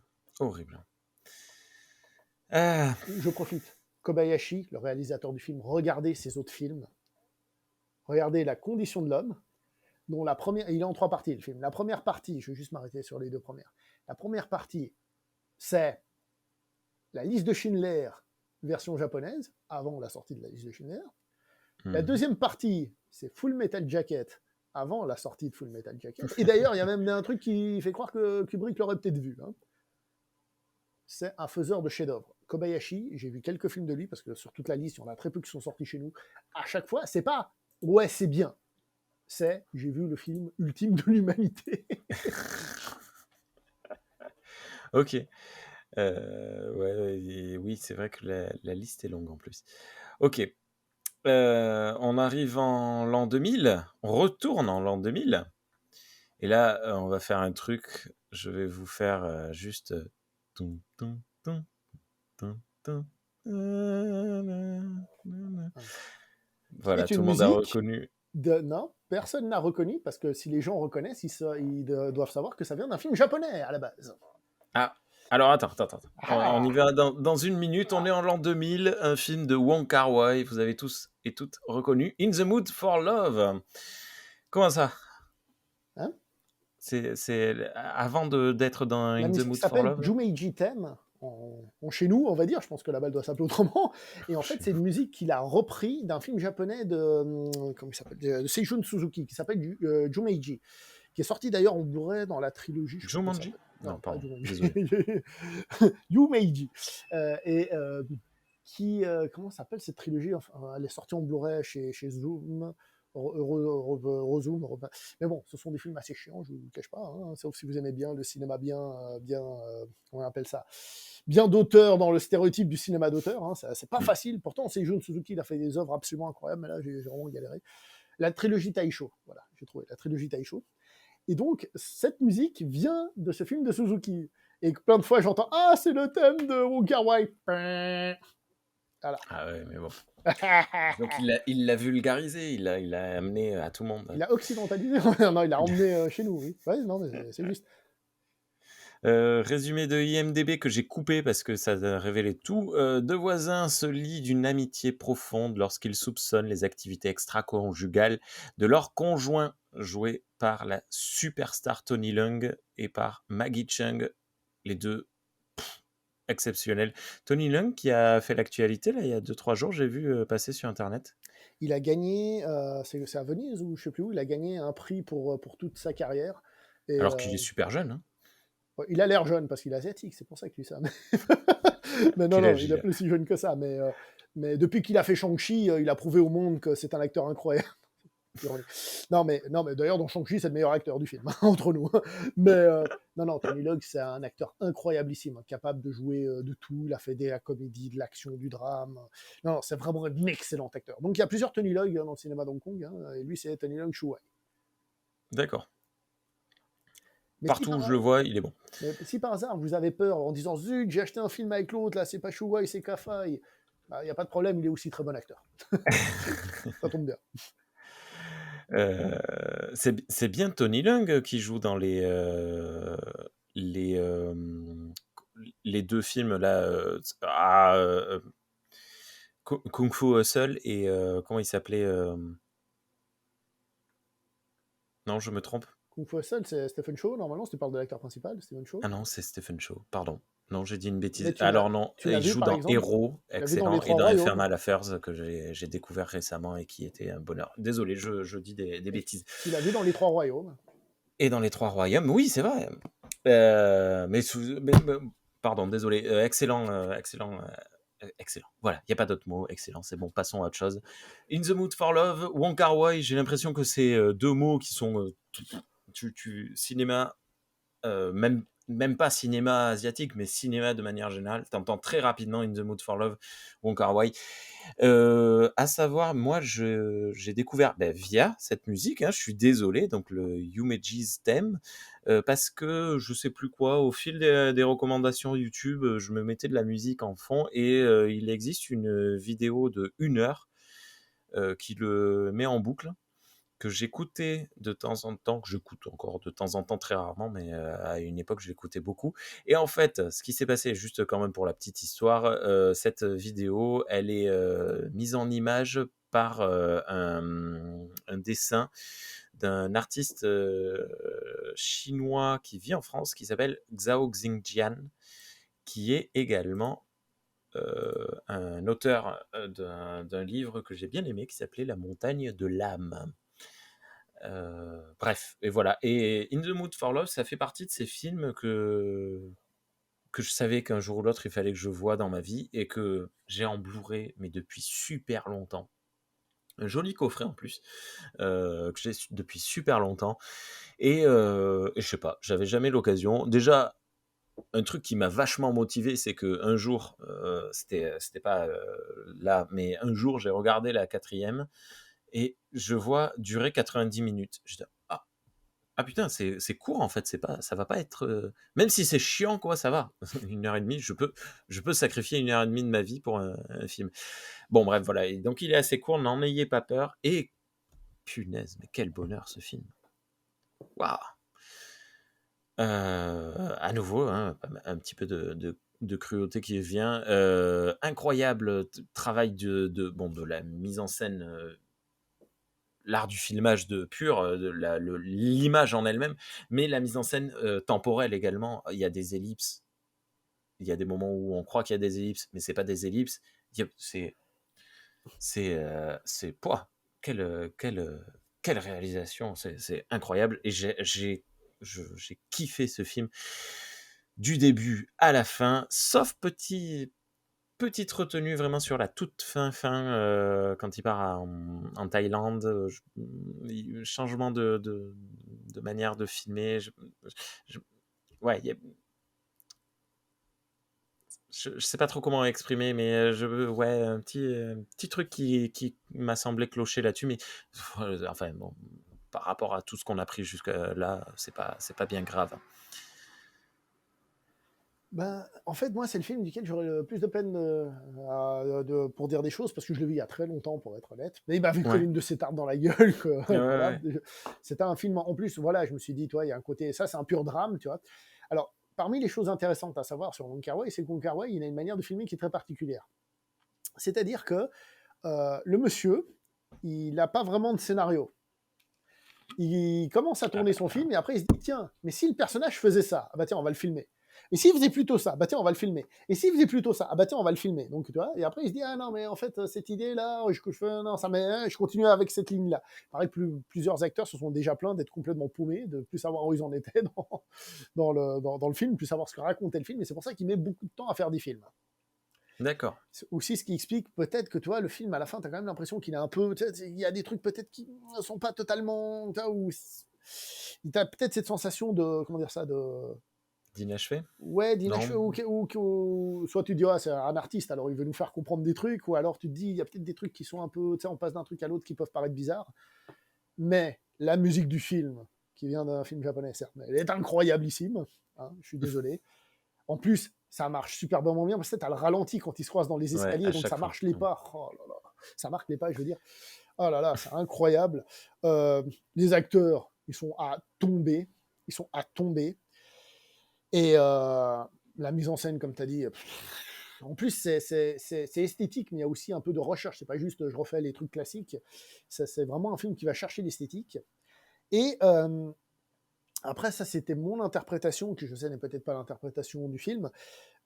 Horrible. Ah, Je profite. Kobayashi, le réalisateur du film, regardez ses autres films. Regardez La Condition de l'homme, dont la première, il est en 3 parties le film. La première partie, je vais juste m'arrêter sur les 2 premières. La première partie, c'est la liste de Schindler version japonaise, avant la sortie de la liste de Schindler. La deuxième partie, c'est Full Metal Jacket, avant la sortie de Full Metal Jacket. Et d'ailleurs, il y a même un truc qui fait croire que Kubrick l'aurait peut-être vu. C'est un faiseur de chefs-d'œuvre. Kobayashi, j'ai vu quelques films de lui, parce que sur toute la liste, il y en a très peu qui sont sortis chez nous. À chaque fois, c'est pas « ouais, c'est bien », c'est « j'ai vu le film ultime de l'humanité ». ok. Ouais, oui, c'est vrai que la liste est longue en plus. Ok. On arrive en l'an 2000. On retourne en l'an 2000. Et là, on va faire un truc. Je vais vous faire juste... tum, tum, tum, tum, tum, Qui Voilà, est tout une le monde a musique reconnu. de... Non, personne n'a reconnu, parce que si les gens reconnaissent, ils doivent savoir que ça vient d'un film japonais, à la base. Ah, alors attends. On Ah, y va dans une minute. On est en l'an 2000, un film de Wong Kar-wai. Vous avez tous et toutes reconnu. In the Mood for Love. Comment ça? hein. C'est avant d'être dans La In the musique Mood for s'appelle Love? Jumeiji Theme, en chez nous, on va dire. Je pense que la balle doit s'appeler autrement. Et en fait, c'est une musique qu'il a repris d'un film japonais comment il s'appelle, de Seijun Suzuki, qui s'appelle Jumeiji, qui est sorti d'ailleurs en Blu-ray dans la trilogie, je crois que ça Jumanji? s'appelle. Non, Non, pas pardon. Jumeiji. Désolé. Yumeiji. Et qui, comment s'appelle cette trilogie? Enfin, elle est sortie en Blu-ray chez Zoom. Zoom. Mais bon, ce sont des films assez chiants, je ne vous le cache pas, sauf si vous aimez bien le cinéma comment on appelle ça, bien d'auteur dans le stéréotype du cinéma d'auteur. C'est pas facile. Pourtant, c'est Jun Suzuki, il a fait des œuvres absolument incroyables, mais là, j'ai vraiment galéré. La trilogie Taisho, voilà, j'ai trouvé la trilogie Taisho. Et donc, cette musique vient de ce film de Suzuki. Et plein de fois, j'entends « Ah, c'est le thème de Wong Kar-wai !» Voilà. Ah ouais, mais bon. Donc il l'a vulgarisé, il l'a amené à tout le monde. Il a occidentalisé. Non, il l'a emmené chez nous, oui. Ouais, non, mais c'est juste. Résumé de IMDb que j'ai coupé parce que ça a révélé tout. Deux voisins se lient d'une amitié profonde lorsqu'ils soupçonnent les activités extra-conjugales de leur conjoint, joué par la superstar Tony Leung et par Maggie Cheung, les deux exceptionnels. Tony Leung qui a fait l'actualité là, il y a 2-3 jours, j'ai vu passer sur Internet. Il a gagné, c'est à Venise ou je sais plus où, il a gagné un prix pour toute sa carrière. Et, Alors qu'il est super jeune. Hein. il a l'air jeune parce qu'il est asiatique, c'est pour ça qu'il dit ça. Mais non, Quel non, âge il il est a? plus si jeune que ça. Mais depuis qu'il a fait Shang-Chi, il a prouvé au monde que c'est un acteur incroyable. ironie. Non, mais d'ailleurs, dans Shang-Chi, c'est le meilleur acteur du film, entre nous. Mais non, Tony Leung, c'est un acteur incroyablissime, hein, capable de jouer de tout. Il a fait de la comédie, de l'action, du drame. Non, c'est vraiment un excellent acteur. Donc il y a plusieurs Tony Leung dans le cinéma d'Hong Kong, hein, et lui, c'est Tony Leung Shuai. D'accord. Mais si Partout où par, je le vois, il est bon. mais si par hasard vous avez peur en disant zut, j'ai acheté un film avec l'autre, là, c'est pas Shuai, c'est Kafai, il n'y a pas de problème, il est aussi très bon acteur. Ça tombe bien. C'est bien Tony Leung qui joue dans les, les 2 films là, Kung Fu Hustle et comment il s'appelait, non, je me trompe? Kung Fu Hustle, c'est Stephen Chow, normalement, si tu parles de l'acteur principal, Stephen Chow. Ah non, c'est Stephen Chow, pardon. Non, j'ai dit une Mais bêtise. Alors non, tu l'as il vu, joue par dans exemple, Hero, tu l'as vu dans Les excellent, et Trois dans Royaumes. Infernal Affairs que j'ai découvert récemment et qui était un bonheur. Désolé, je dis des Et bêtises. tu l'as vu dans Les Trois Royaumes. Et dans Les Trois Royaumes, oui, c'est vrai. Pardon, désolé. Excellent, excellent. Voilà, il n'y a pas d'autre mot. Excellent, c'est bon, passons à autre chose. In the Mood for Love, Wong Kar-wai, j'ai l'impression que c'est 2 mots qui sont... cinéma, même pas cinéma asiatique, mais cinéma de manière générale. Tu entends très rapidement In the Mood for Love, Wong Kar-wai. À savoir, moi, j'ai découvert via cette musique, hein, je suis désolé, donc le Yumeji's Theme, parce que je sais plus quoi, au fil des recommandations YouTube, je me mettais de la musique en fond et il existe une vidéo de 1 heure qui le met en boucle, que j'écoutais de temps en temps, que j'écoute encore de temps en temps très rarement, mais à une époque je l'écoutais beaucoup. Et en fait, ce qui s'est passé, juste quand même pour la petite histoire, cette vidéo, elle est mise en image par un dessin d'un artiste chinois qui vit en France, qui s'appelle Xiao Xingjian, qui est également un auteur d'un livre que j'ai bien aimé, qui s'appelait La montagne de l'âme. Bref, et voilà. Et In the Mood for Love, ça fait partie de ces films que je savais qu'un jour ou l'autre, il fallait que je voie dans ma vie et que j'ai en Blu-ray, mais depuis super longtemps. Un joli coffret en plus, que j'ai depuis super longtemps. Et je sais pas, j'avais jamais l'occasion. Déjà, un truc qui m'a vachement motivé, c'est que un jour, c'était pas là, mais un jour, j'ai regardé la quatrième et je vois durer 90 minutes. Je dis, ah putain, c'est court en fait, c'est pas, ça va pas être. Même si c'est chiant, quoi, ça va. 1 heure et demie, je peux sacrifier 1 heure et demie de ma vie pour un film. Bon, bref, voilà. Et donc il est assez court, n'en ayez pas peur. Et punaise, mais quel bonheur ce film. Waouh! À nouveau, hein, un petit peu de cruauté qui vient. Incroyable travail bon, de la mise en scène, l'art du filmage de pur, de l'image en elle-même, mais la mise en scène temporelle également. Il y a des ellipses. Il y a des moments où on croit qu'il y a des ellipses, mais c'est pas des ellipses. C'est pouah, quelle réalisation, c'est incroyable. Et j'ai kiffé ce film du début à la fin, sauf petite retenue vraiment sur la toute fin, quand il part en Thaïlande, changement de manière de filmer. Je- ouais, je sais pas trop comment exprimer, mais ouais, un petit truc qui m'a semblé clocher là-dessus, mais enfin bon, par rapport à tout ce qu'on a pris jusqu'à là, c'est pas bien grave. Ben, en fait, moi, c'est le film duquel j'aurais le plus de peine pour dire des choses, parce que je l'ai vu il y a très longtemps, pour être honnête. Mais il m'avait collé Ouais, une de ses tartes dans la gueule, quoi. ouais, Voilà. ouais. C'était un film, en plus, voilà, je me suis dit, toi, il y a un côté, ça, c'est un pur drame, tu vois. Alors, parmi les choses intéressantes à savoir sur Wong Kar-wai, c'est que Wong Kar-wai, il a une manière de filmer qui est très particulière. C'est-à-dire que le monsieur, il n'a pas vraiment de scénario. Il commence à tourner son film et après il se dit tiens, mais si le personnage faisait ça, ah bah tiens, on va le filmer. Et s'il faisait plutôt ça, bah tiens, on va le filmer. Et s'il faisait plutôt ça, ah bah tiens, on va le filmer. Donc tu vois, et après il se dit ah non, mais en fait cette idée là, je fais non, ça mais je continue avec cette ligne là. Pareil, plusieurs acteurs se sont déjà plaints d'être complètement paumés, de plus savoir où ils en étaient dans le film, plus savoir ce que racontait le film. Et c'est pour ça qu'il met beaucoup de temps à faire des films. D'accord. C'est aussi ce qui explique peut-être que, tu vois, le film, à la fin, tu as quand même l'impression qu'il est un peu, tu sais, il y a des trucs peut-être qui ne sont pas totalement, tu vois, ou tu as peut-être cette sensation de, comment dire ça, de, D'inachevé? ouais, Non? d'inachevé, soit tu te dis, ah, c'est un artiste, alors il veut nous faire comprendre des trucs, ou alors tu te dis, il y a peut-être des trucs qui sont un peu, tu sais, on passe d'un truc à l'autre qui peuvent paraître bizarres, mais la musique du film, qui vient d'un film japonais, certes, mais elle est incroyablissime, hein, je suis désolé. En plus, ça marche superbement bien, parce que tu as le ralenti quand ils se croisent dans les Ouais, escaliers, à donc ça chaque fois. marche les Mmh. pas. Oh là là, ça marque les pas, je veux dire. Oh là là, c'est incroyable. Les acteurs, ils sont à tomber. Ils sont à tomber. Et la mise en scène, comme tu as dit, en plus, c'est esthétique, mais il y a aussi un peu de recherche. C'est pas juste je refais les trucs classiques. C'est vraiment un film qui va chercher l'esthétique. Et après, ça, c'était mon interprétation, qui je sais n'est peut-être pas l'interprétation du film.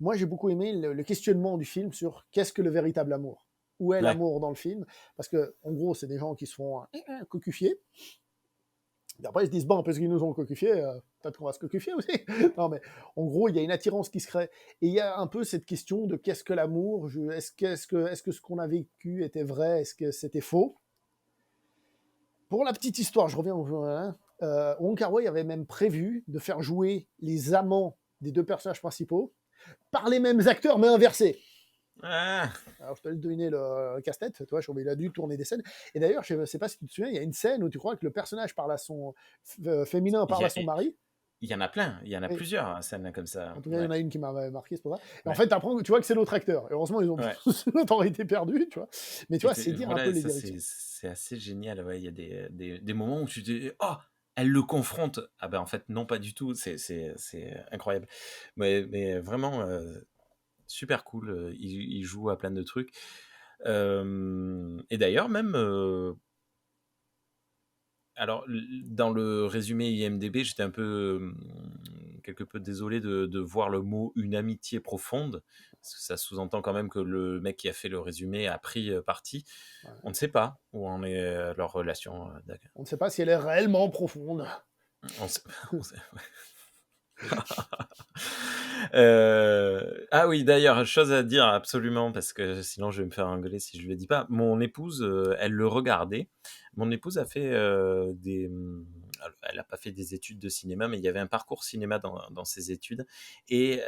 Moi, j'ai beaucoup aimé le questionnement du film sur qu'est-ce que le véritable amour. Où est Ouais. l'amour dans le film? Parce que, en gros, c'est des gens qui se font cocufier. Et après, ils se disent, bon, parce qu'ils nous ont cocufié, peut-être qu'on va se cocufier aussi. Non, mais en gros, il y a une attirance qui se crée. Et il y a un peu cette question de qu'est-ce que l'amour? Est-ce que ce qu'on a vécu était vrai? Est-ce que c'était faux? Pour la petite histoire, je reviens au hein, Wong Kar-wai avait même prévu de faire jouer les amants des deux personnages principaux par les mêmes acteurs, mais inversés. Ah! Alors, je te laisse deviner le casse-tête, tu vois, il a dû tourner des scènes. Et d'ailleurs, je ne sais pas si tu te souviens, il y a une scène où tu crois que le personnage parle à son féminin Il parle y à a son mari. il y en a plein, il y en a Et, plusieurs, hein, scènes comme ça. en tout cas, il y Ouais, en a une qui m'a marqué, c'est pour ça. Et en ouais, fait, après, tu vois que c'est l'autre acteur. Et heureusement, ils ont ouais. l'autre été perdu, tu vois. Mais tu Et vois, c'est dire un peu voilà, les ça directions. c'est assez génial, ouais, il y a des moments où tu te dis: «Oh! Elle le confronte!» Ah ben, en fait, non, pas du tout, c'est incroyable. Mais vraiment, super cool, il joue à plein de trucs. Et d'ailleurs même, alors dans le résumé IMDb, j'étais un peu, quelque peu désolé de voir le mot «une amitié profonde», parce que ça sous-entend quand même que le mec qui a fait le résumé a pris, parti. Ouais. On ne sait pas où en est, leur relation, On ne sait pas si elle est réellement profonde. on sait on sait ah oui, d'ailleurs, chose à dire absolument, parce que sinon je vais me faire engueuler si je le dis pas. Mon épouse, elle le regardait. Mon épouse a fait, elle a pas fait des études de cinéma, mais il y avait un parcours cinéma dans ses études et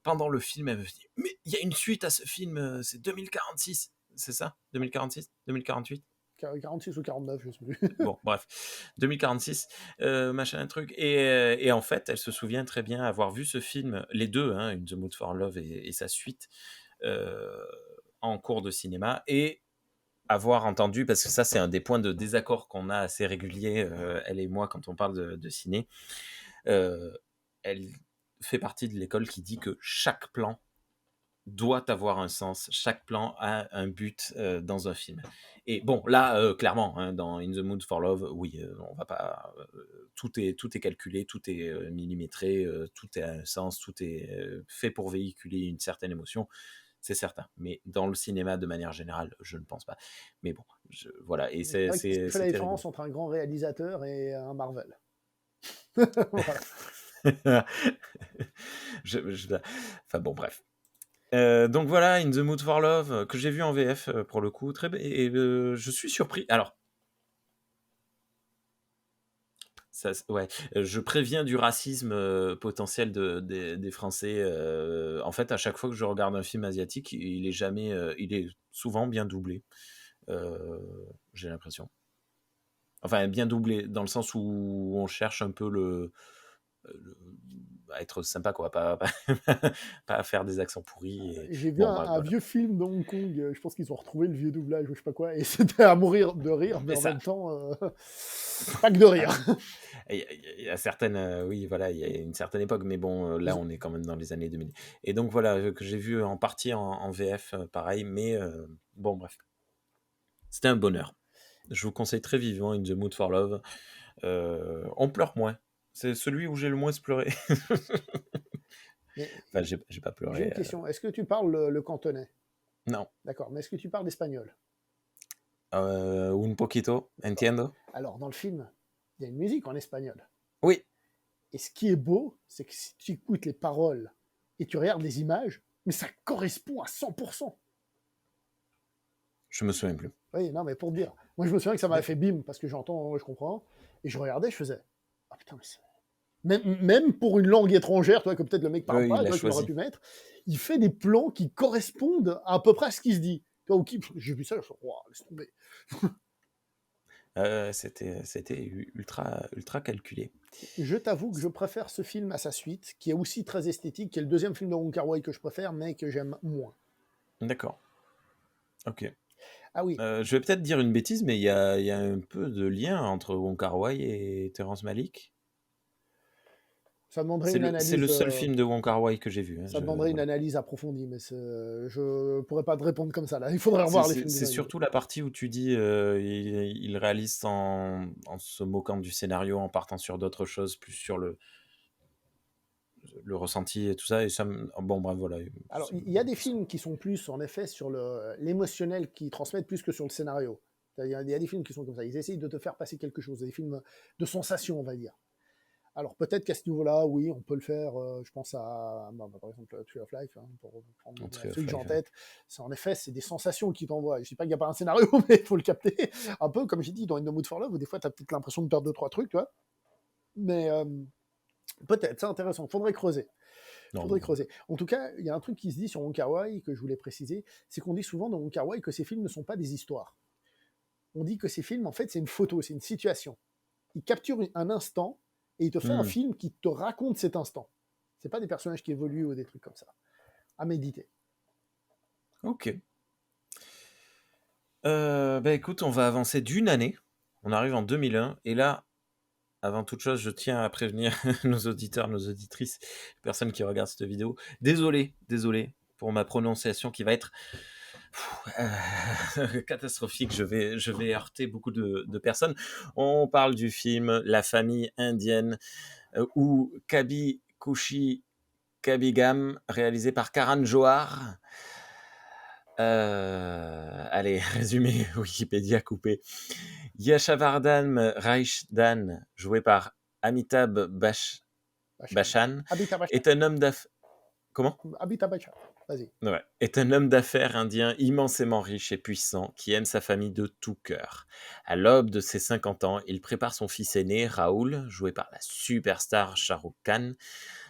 pendant le film, elle me dit: «Mais il y a une suite à ce film, c'est 2046». C'est ça? 2046? 2048? 46 ou 49, je sais plus. Bon, bref, 2046, machin truc et en fait, elle se souvient très bien avoir vu ce film, les 2, hein, In the Mood for Love et sa suite, heu, en cours de cinéma et avoir entendu parce que ça, c'est un des points de désaccord qu'on a assez réguliers, elle et moi, quand on parle de ciné. Elle fait partie de l'école qui dit que chaque plan doit avoir un sens. Chaque plan a un but, dans un film. Et bon, là, clairement, hein, dans In the Mood for Love, oui, on va pas, tout est calculé, tout est, millimétré, tout a un sens, tout est, fait pour véhiculer une certaine émotion, c'est certain. Mais dans le cinéma, de manière générale, je ne pense pas. Mais bon, voilà et C'est vrai que c'est ce qui fait la c'était différence rigolo. entre un grand réalisateur et un Marvel. Voilà. Je enfin bon, bref. Donc voilà, In the Mood for Love, que j'ai vu en VF, pour le coup, très b et je suis surpris. Alors ça c ouais, je préviens du racisme, potentiel des Français, en fait, à chaque fois que je regarde un film asiatique, il est souvent bien doublé, heu, j'ai l'impression. Enfin, bien doublé, dans le sens où on cherche un peu le à être sympa quoi, pas à faire des accents pourris et J'ai vu bon un, bref, un voilà. vieux film de Hong Kong, je pense qu'ils ont retrouvé le vieux doublage ou je sais pas quoi, et c'était à mourir de rire, mais Et en ça même temps, pas que de ah rire. il y a certaines, oui, voilà, il y a une certaine époque, mais bon, là, Ils ont- on est quand même dans les années 2000 et donc voilà, que j'ai vu en partie en VF, pareil, mais bon, bref, c'était un bonheur. Je vous conseille très vivement In the Mood for Love. On pleure moins. C'est celui où j'ai le moins pleuré. Mais Enfin, j'ai pas j'ai pleuré, une question. Est-ce que tu parles le cantonais? non. D'accord, mais est-ce que tu parles espagnol? Un poquito, D'accord. entiendo. Alors, dans le film, il y a une musique en espagnol. Oui, Et ce qui est beau, c'est que si tu écoutes les paroles et tu regardes les images, mais ça correspond à 100%. Je me souviens plus. Oui, non, mais pour te dire. Moi, je me souviens que ça m'avait Mais fait bim, parce que j'entends, je comprends, et je regardais, je faisais, ah putain, mais c'est... Même pour une langue étrangère, toi, que peut-être le mec parle oui, pas, il tu l'a vois, qu'il aurait choisi. pu mettre, il fait des plans qui correspondent à peu près à ce qui se dit. Tu vois, ou qui... J'ai vu ça, je me suis dit, wow, laisse tomber. C'était ultra calculé. Je t'avoue que je préfère ce film à sa suite, qui est aussi très esthétique, qui est le deuxième film de Wong Kar-wai que je préfère, mais que j'aime moins. D'accord, ok. Ah oui, Je vais peut-être dire une bêtise, mais il y a un peu de lien entre Wong Kar-wai et Terrence Malick. ça demanderait C'est une le analyse, seul film de Wong Kar-wai que j'ai vu, hein, ça demanderait une voilà. analyse approfondie, mais je pourrais pas te répondre comme ça là. Il faudrait revoir les films de C'est Malick. surtout la partie où tu dis, il réalise en se moquant du scénario, en partant sur d'autres choses, plus sur le ressenti et tout ça et ça me bon bref, voilà, Alors, c'est il y a des films qui sont plus, en effet, sur l'émotionnel, qui transmettent plus que sur le scénario. Il y a des films qui sont comme ça. Ils essayent de te faire passer quelque chose, des films de sensation, on va dire. Alors peut-être qu'à ce niveau-là, oui, on peut le faire. Je pense à, par exemple, Tree of Life, hein, pour prendre Tree celui of que j'ai en Life, ouais. tête. C'est en effet, c'est des sensations qui t'envoient. Je dis pas qu'il n'y a pas un scénario, mais il faut le capter. Un peu comme j'ai dit dans In the Mood for Love, où des fois, tu as peut-être l'impression de perdre deux, trois trucs, tu vois. Mais peut-être, c'est intéressant. Faudrait creuser. Non, Faudrait creuser. En tout cas, il y a un truc qui se dit sur Wong Kar-wai que je voulais préciser, c'est qu'on dit souvent dans Wong Kar-wai que ces films ne sont pas des histoires. On dit que ces films, en fait, c'est une photo, c'est une situation. Il capture un instant et il te fait un mmh, film qui te raconte cet instant. C'est pas des personnages qui évoluent ou des trucs comme ça. À méditer. OK. Bah, écoute, on va avancer d'une année. On arrive en 2001 et là, avant toute chose, je tiens à prévenir nos auditeurs, nos auditrices, les personnes qui regardent cette vidéo. Désolé pour ma prononciation qui va être catastrophique. Je vais heurter beaucoup de personnes. On parle du film La famille indienne ou Kabi Kushi Kabigam, réalisé par Karan Johar. Allez, résumé Wikipédia coupé. Yashavardhan Raishdan, joué par Amitabh Bachchan. Bachchan, Habita Bachchan. est un homme d'affaires. Comment? Habita Bachchan. Vas-y. Ouais. Est un homme d'affaires indien immensément riche et puissant qui aime sa famille de tout cœur. À l'aube de ses 50 ans, il prépare son fils aîné, Raoul, joué par la superstar Shah Rukh Khan,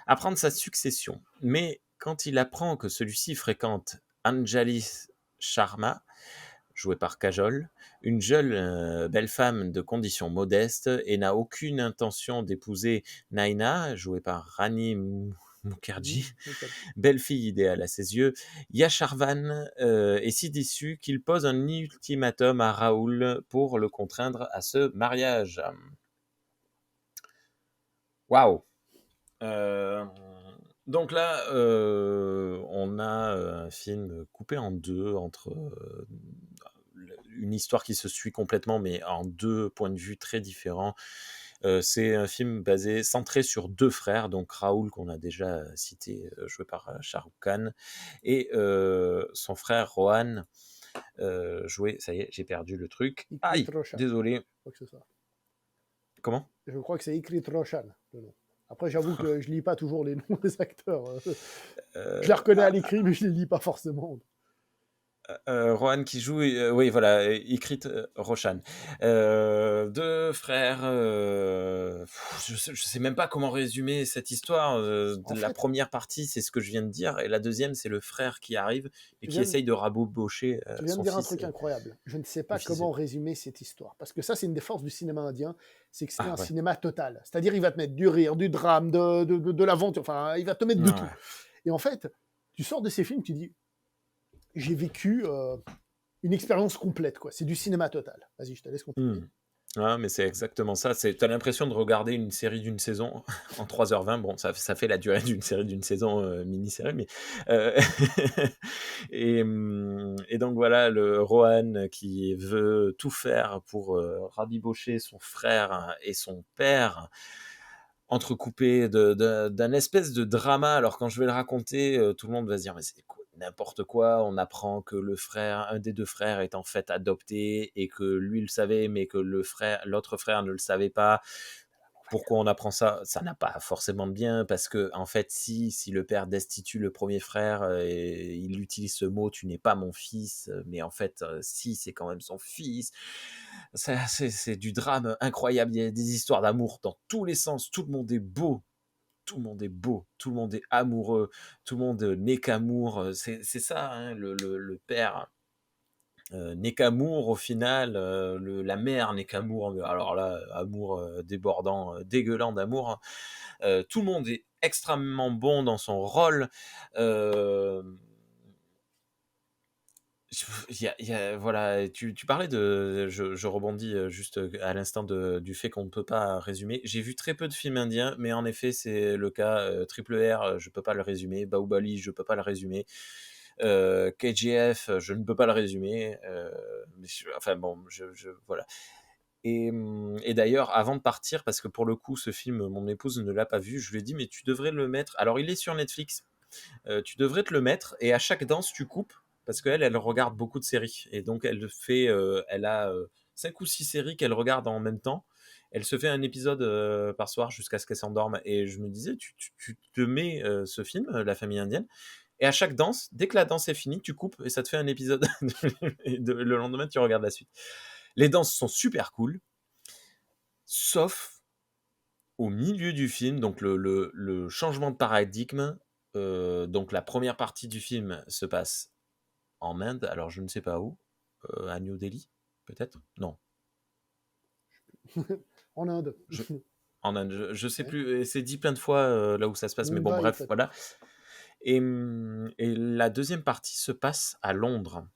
à prendre sa succession. Mais quand il apprend que celui-ci fréquente Anjali Sharma, jouée par Kajol, une jeune belle femme de conditions modestes et n'a aucune intention d'épouser Naina, jouée par Rani Mukherjee, Nickel. belle fille idéale à ses yeux, Yasharvan est si déçu qu'il pose un ultimatum à Raoul pour le contraindre à ce mariage. Waouh! Euh, donc là, on a un film coupé en deux entre une histoire qui se suit complètement, mais en deux points de vue très différents. C'est un film centré sur deux frères, donc Raoul qu'on a déjà cité, joué par Shah Rukh Khan, et son frère Rohan, joué, ça y est, j'ai perdu le truc. Ikrit Aïe, Roshan. désolé. Je crois que c'est ça. Comment? Je crois que c'est Ikrit Roshan, le nom. Après, j'avoue que je lis pas toujours les noms des acteurs. Je les reconnais à l'écrit, mais je les lis pas forcément. Rohan qui joue, oui, voilà, Ikrit Roshan. Deux frères, je sais même pas comment résumer cette histoire. En La fait, première partie, c'est ce que je viens de dire, et la deuxième, c'est le frère qui arrive et tu qui viens de, essaye de rabobocher tu viens de son dire un fils, truc incroyable. Je ne sais le pas fils. comment résumer cette histoire. Parce que ça, c'est une des forces du cinéma indien, c'est que c'est Ah un ouais. cinéma total. C'est-à-dire, il va te mettre du rire, du drame, de l'aventure. Enfin, il va te mettre de tout. Ouais. Et en fait, tu sors de ces films, tu dis, j'ai vécu une expérience complète, quoi. C'est du cinéma total. Vas-y, je te laisse Hmm. continuer. Ah, mais c'est exactement ça. T'as l'impression de regarder une série d'une saison en 3h20. Bon, ça fait la durée d'une série d'une saison, mini-série, mais euh, et donc voilà, le Rohan qui veut tout faire pour rabibocher son frère et son père, entrecoupé d'un espèce de drama. Alors quand je vais le raconter, tout le monde va se dire mais c'est quoi, n'importe quoi. On apprend que un des deux frères est en fait adopté et que lui le savait, mais que l'autre frère ne le savait pas. pourquoi on apprend ça? Ça n'a pas forcément de bien parce que en fait, si le père destitue le premier frère, et il utilise ce mot: «Tu n'es pas mon fils», mais en fait, si, c'est quand même son fils. Ça c'est du drame incroyable. Il y a des histoires d'amour dans tous les sens. Tout le monde est beau, tout le monde est beau, tout le monde est amoureux, tout le monde, n'est qu'amour, c'est ça, hein, le père, n'est qu'amour au final, la mère n'est qu'amour, mais alors là, amour, débordant, dégueulant d'amour, hein. Tout le monde est extrêmement bon dans son rôle. Hem, voilà, tu parlais de je rebondis, juste, à l'instant du fait qu'on ne peut pas résumer. J'ai vu très peu de films indiens, mais en effet, c'est le cas, Triple R, je peux pas le résumer, Bahubali, je peux pas le résumer, KGF, je ne peux pas le résumer, mais enfin bon, voilà. Et d'ailleurs, avant de partir, parce que pour le coup, ce film, mon épouse ne l'a pas vu, je lui ai dit: «Mais tu devrais le mettre». Alors il est sur Netflix, tu devrais te le mettre et à chaque danse, tu coupes parce qu'elle, elle regarde beaucoup de séries et donc elle a, 5 ou 6 séries qu'elle regarde en même temps. Elle se fait un épisode, par soir jusqu'à ce qu'elle s'endorme et je me disais: «Tu te mets, ce film, La famille indienne et à chaque danse, dès que la danse est finie, tu coupes et ça te fait un épisode et le lendemain, tu regardes la suite». Les danses sont super cool, sauf au milieu du film, donc le changement de paradigme, donc la première partie du film se passe en Inde, alors je ne sais pas où, à New Delhi, peut-être? Non, En Inde. je en Inde, je sais Ouais. plus et c'est dit plein de fois, là où ça se passe, mais bon Mumbai, bref, peut-être. voilà. Et la deuxième partie se passe à Londres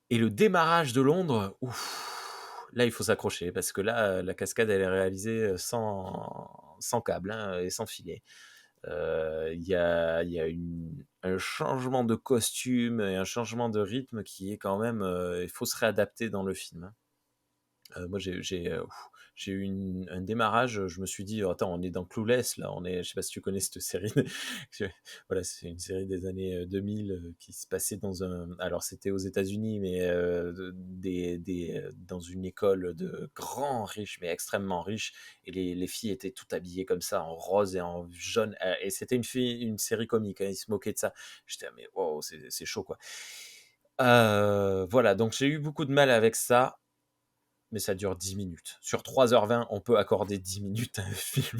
et le démarrage de Londres, ouf, là il faut s'accrocher parce que là, la cascade elle est réalisée, sans câble, hein, et sans filet. Il y a un changement de costume et un changement de rythme qui est quand même, il faut se réadapter dans le film, hein. Moi, j'ai eu un démarrage, je me suis dit: «Oh, attends, on est dans Clueless là, on est» je sais pas si tu connais cette série? Je voilà, c'est une série des années, 2000, qui se passait dans un alors c'était aux États-Unis, mais dans une école de grands riches, mais extrêmement riches et les filles étaient toutes habillées comme ça, en rose et en jaune, et c'était une série comique, hein, ils se moquaient de ça. J'étais: «Ah mais waouh, c'est chaud, quoi». Voilà, donc j'ai eu beaucoup de mal avec ça, mais ça dure 10 minutes. Sur 3h20, on peut accorder 10 minutes à un film.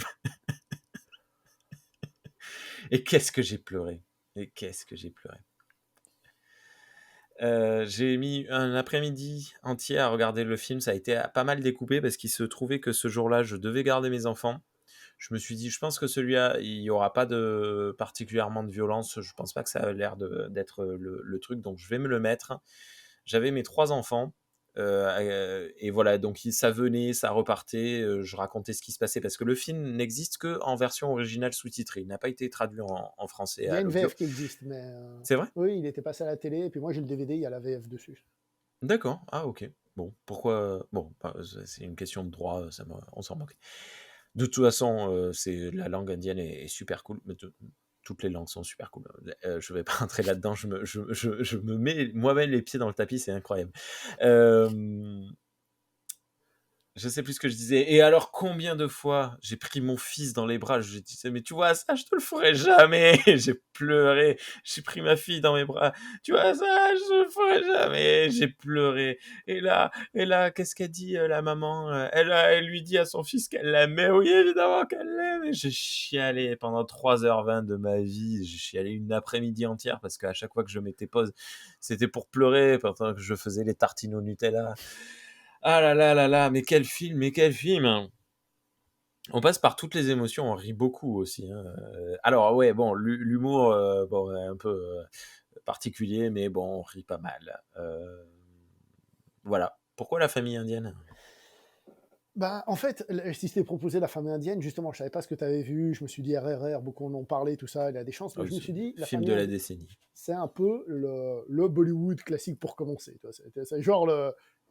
Et qu'est-ce que j'ai pleuré. Et qu'est-ce que j'ai pleuré. J'ai mis un après-midi entier à regarder le film. Ça a été pas mal découpé parce qu'il se trouvait que ce jour-là, je devais garder mes enfants. Je me suis dit, je pense que celui-là, il n'y aura pas de particulièrement de violence. Je pense pas que ça a l'air d'être le truc, donc je vais me le mettre. J'avais mes 3 enfants, et voilà, donc ça venait, ça repartait, je racontais ce qui se passait parce que le film n'existe qu'en version originale sous-titrée. Il n'a pas été traduit en français Il y à a une l'audio. VF qui existe, mais C'est vrai? oui, il était passé à la télé et puis moi j'ai le DVD, il y a la VF dessus. D'accord. Ah OK. Bon, pourquoi bon, bah, c'est une question de droit, on s'en moque. De toute façon, c'est la langue indienne est super cool, mais toutes les langues sont super cool. Je vais pas rentrer là-dedans, je me mets moi-même les pieds dans le tapis, c'est incroyable. Hem Je sais plus ce que je disais. Et alors, combien de fois j'ai pris mon fils dans les bras, je lui disais, mais tu vois, ça, je te le ferai jamais. J'ai pleuré. J'ai pris ma fille dans mes bras. Tu vois, ça, je te le ferai jamais. J'ai pleuré. Et là, qu'est-ce qu'elle dit, la maman? Elle lui dit à son fils qu'elle l'aime. Mais oui, évidemment qu'elle l'aime. Et j'ai chialé pendant 3h20 de ma vie. J'ai chialé une après-midi entière parce qu'à chaque fois que je mettais pause, c'était pour pleurer pendant que je faisais les tartines au Nutella. Ah là là là là, mais quel film, mais quel film! On passe par toutes les émotions, on rit beaucoup aussi, hein, alors ouais, bon, l'humour, bon, un peu, particulier, mais bon, on rit pas mal. Voilà. Pourquoi la famille indienne? Bah, en fait, si je t'ai proposé La famille indienne, justement, je savais pas ce que tu avais vu, je me suis dit RRR, beaucoup en ont parlé, tout ça, il a des chances, Ah mais oui, je me c'est suis dit, La film famille de la indienne, décennie. c'est un peu le Bollywood classique pour commencer. Tu vois, c'est genre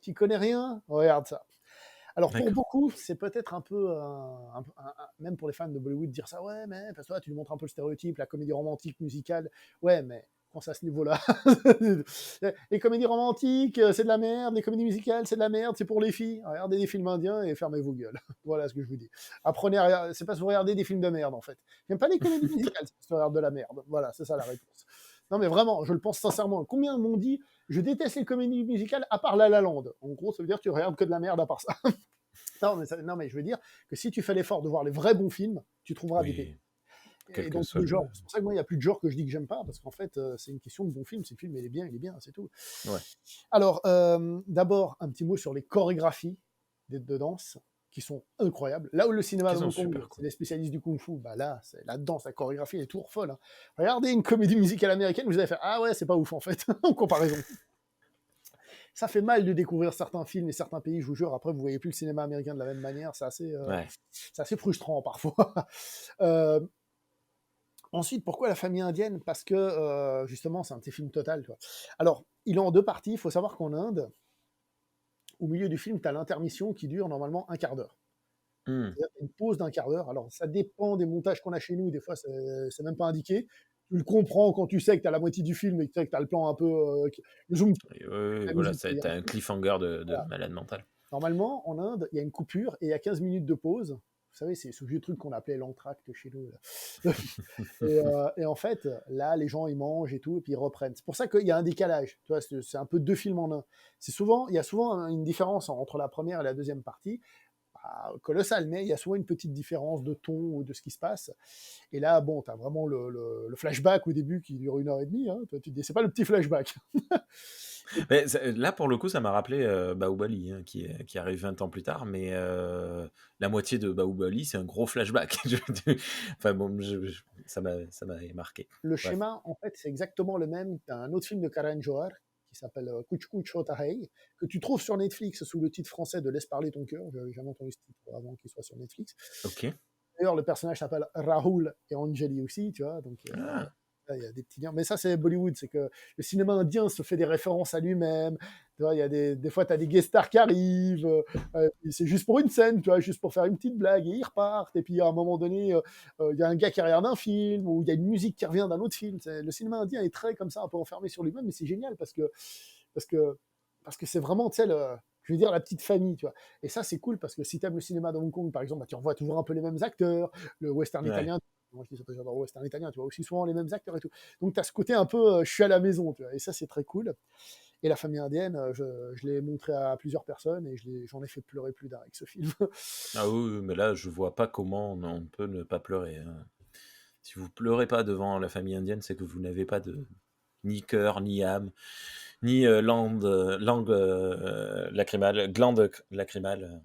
tu connais rien, regarde ça. Alors pour D'accord. beaucoup, c'est peut-être un peu, même pour les fans de Bollywood, dire ça, ouais, mais parce que toi, tu lui montres un peu le stéréotype, la comédie romantique musicale, ouais, mais quand c'est à ce niveau-là. Les comédies romantiques, c'est de la merde. Les comédies musicales, c'est de la merde. C'est pour les filles. Regardez des films indiens et fermez vos gueules. Voilà ce que je vous dis. Apprenez à regarder. C'est pas si vous regardez des films de merde, en fait. J'aime pas les comédies musicales, c'est parce que tu regardes de la merde. Voilà, c'est ça la réponse. Non, mais vraiment, je le pense sincèrement. Combien m'ont dit, je déteste les comédies musicales à part La La Land. En gros, ça veut dire que tu regardes que de la merde à part ça. Non, mais je veux dire que si tu fais l'effort de voir les vrais bons films, tu trouveras des pépites. Oui, quel Et que donc, soit le le genre, c'est pour ça que moi, il n'y a plus de genre que je dis que j'aime pas, parce qu'en fait, c'est une question de bon film. Si le film, il est bien, c'est tout. ouais, Alors, d'abord, un petit mot sur les chorégraphies de danse, qui sont incroyables. Là où le cinéma qui de sont Hong Kong, super c'est cool. les spécialistes du kung-fu, bah là, c'est la danse, la chorégraphie, elle est toujours folle, hein. Regardez une comédie musicale américaine, vous allez faire ah ouais, c'est pas ouf en fait, en comparaison. Ça fait mal de découvrir certains films et certains pays, je vous jure. Après, vous voyez plus le cinéma américain de la même manière, Ouais. c'est assez frustrant parfois. Euh, Ensuite, pourquoi la famille indienne? Parce que justement, c'est un petit film total. Tu vois. Alors, il est en deux parties. Il faut savoir qu'en Inde, au milieu du film, tu as l'intermission qui dure normalement un quart d'heure. Mmh. C'est-à-dire une pause d'un quart d'heure. Alors, ça dépend des montages qu'on a chez nous. Des fois, c'est même pas indiqué. Tu le comprends quand tu sais que tu as la moitié du film et que tu as le plan un peu. Le zoom, Et oui, oui, la voilà, musique. ça tu un cliffhanger de Voilà. malade mental. Normalement, en Inde, il y a une coupure et il y a 15 minutes de pause. Vous savez, c'est ce vieux truc qu'on appelait l'entracte chez nous. Là. Et en fait, là, les gens, ils mangent et tout, et puis ils reprennent. C'est pour ça qu'il y a un décalage. Tu vois, c'est un peu deux films en un. Il y a souvent une différence entre la première et la deuxième partie. Pas colossale, mais il y a souvent une petite différence de ton ou de ce qui se passe. Et là, bon, tu as vraiment le flashback au début qui dure 1 heure et demie. Hein. Toi, tu te dis, c'est pas le petit flashback. Mais là, pour le coup, ça m'a rappelé Bahubali, hein, qui arrive 20 ans plus tard, mais la moitié de Bahubali, c'est un gros flashback. Enfin bon, ça m'a marqué. Le Bref. schéma, en fait, c'est exactement le même. Tu as un autre film de Karan Johar qui s'appelle Kuch Kuch Hota Hai, que tu trouves sur Netflix sous le titre français de Laisse parler ton cœur. J'avais jamais entendu ce titre avant qu'il soit sur Netflix. Ok. D'ailleurs, le personnage s'appelle Rahul et Anjali aussi, tu vois. Donc, Ah, là, il y a des petits liens. Mais ça, c'est Bollywood. C'est que le cinéma indien se fait des références à lui-même. Tu vois, il y a des fois, tu as des guest stars qui arrivent. C'est juste pour une scène, tu vois, juste pour faire une petite blague et ils repartent. Et puis, à un moment donné, il y a un gars qui regarde un film ou il y a une musique qui revient d'un autre film. Le cinéma indien est très comme ça, un peu enfermé sur lui-même. Mais c'est génial parce que, parce que c'est vraiment, tu sais, je veux dire, la petite famille, tu vois. Et ça, c'est cool parce que si tu aimes le cinéma de Hong Kong, par exemple, bah, tu revois toujours un peu les mêmes acteurs, le western ouais. italien, moi je dis ça parce que j'adore le western italien, tu vois aussi souvent les mêmes acteurs et tout. Donc tu as ce côté un peu, je suis à la maison, tu vois. Et ça, c'est très cool. Et la famille indienne, je l'ai montré à plusieurs personnes et j'en ai fait pleurer plus d'un avec ce film. Ah oui, oui, mais là, je vois pas comment on peut ne pas pleurer, hein. Si vous pleurez pas devant la famille indienne, c'est que vous n'avez pas de ni cœur, ni âme, ni langue lacrymale, glande lacrymale,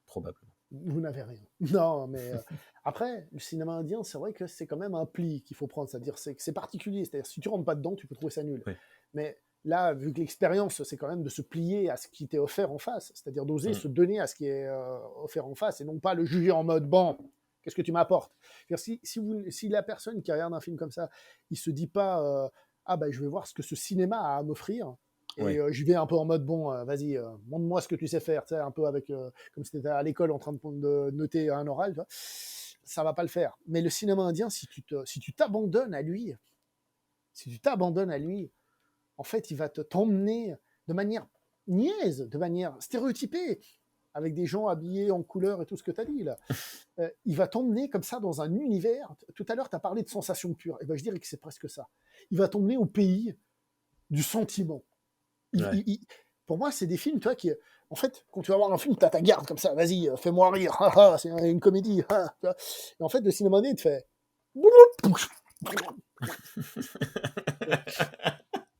probablement. Vous n'avez rien. Non, mais après, le cinéma indien, c'est vrai que c'est quand même un pli qu'il faut prendre. C'est-à-dire que c'est particulier. C'est-à-dire si tu rentres pas dedans, tu peux trouver ça nul. Oui. Mais là, vu que l'expérience, c'est quand même de se plier à ce qui t'est offert en face. C'est-à-dire d'oser Mm. se donner à ce qui est offert en face et non pas le juger en mode bon, qu'est-ce que tu m'apportes? Si la personne qui regarde un film comme ça, il se dit pas ah ben je vais voir ce que ce cinéma a à m'offrir. Et Oui. je vais un peu en mode bon, vas-y, montre-moi ce que tu sais faire, tu sais, un peu avec comme si tu étais à l'école en train de noter un oral, tu vois. Ça va pas le faire. Mais le cinéma indien, si tu t'abandonnes à lui, si tu t'abandonnes à lui, en fait, il va t'emmener de manière niaise, de manière stéréotypée, avec des gens habillés en couleur et tout ce que tu as dit là. Il va t'emmener comme ça dans un univers. Tout à l'heure, tu as parlé de sensations pures. Et ben, je dirais que c'est presque ça. Il va t'emmener au pays du sentiment. il- Ouais. il- il- pour moi, c'est des films, tu vois, qui, en fait, quand tu vas voir un film, tu as ta garde comme ça, vas-y, fais-moi rire, c'est une comédie, tu vois. Et en fait, le cinéma indien, il te fait.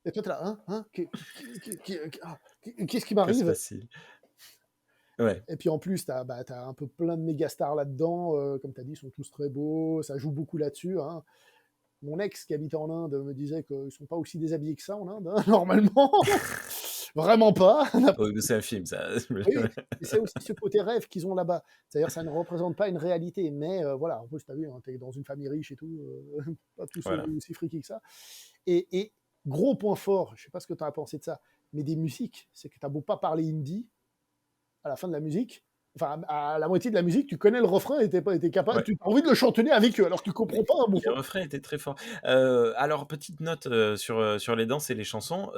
Et toi, tu es là, qu'est-ce qui Que se m'arrive? passe-t-il? Ouais. Et puis en plus, tu as, un peu plein de méga stars là-dedans, comme tu as dit, ils sont tous très beaux, ça joue beaucoup là-dessus. Hein. Mon ex qui habitait en Inde me disait qu'ils ne sont pas aussi déshabillés que ça en Inde, hein, normalement. Vraiment pas. Oui, mais c'est un film, ça. Oui, et c'est aussi ce côté rêve qu'ils ont là-bas. C'est-à-dire ça ne représente pas une réalité, mais voilà, en plus, tu as vu, hein, tu es dans une famille riche et tout, pas tous Voilà. aussi friki que ça. Et gros point fort, je sais pas ce que tu as pensé de ça, mais des musiques, c'est que tu as beau pas parler hindi, à la fin de la musique, enfin, à la moitié de la musique, tu connais le refrain et tu es capable, Ouais. tu as envie de le chantonner avec eux, alors que tu comprends pas un mot. Les refrains étaient très forts. Alors petite note, sur les danses et les chansons,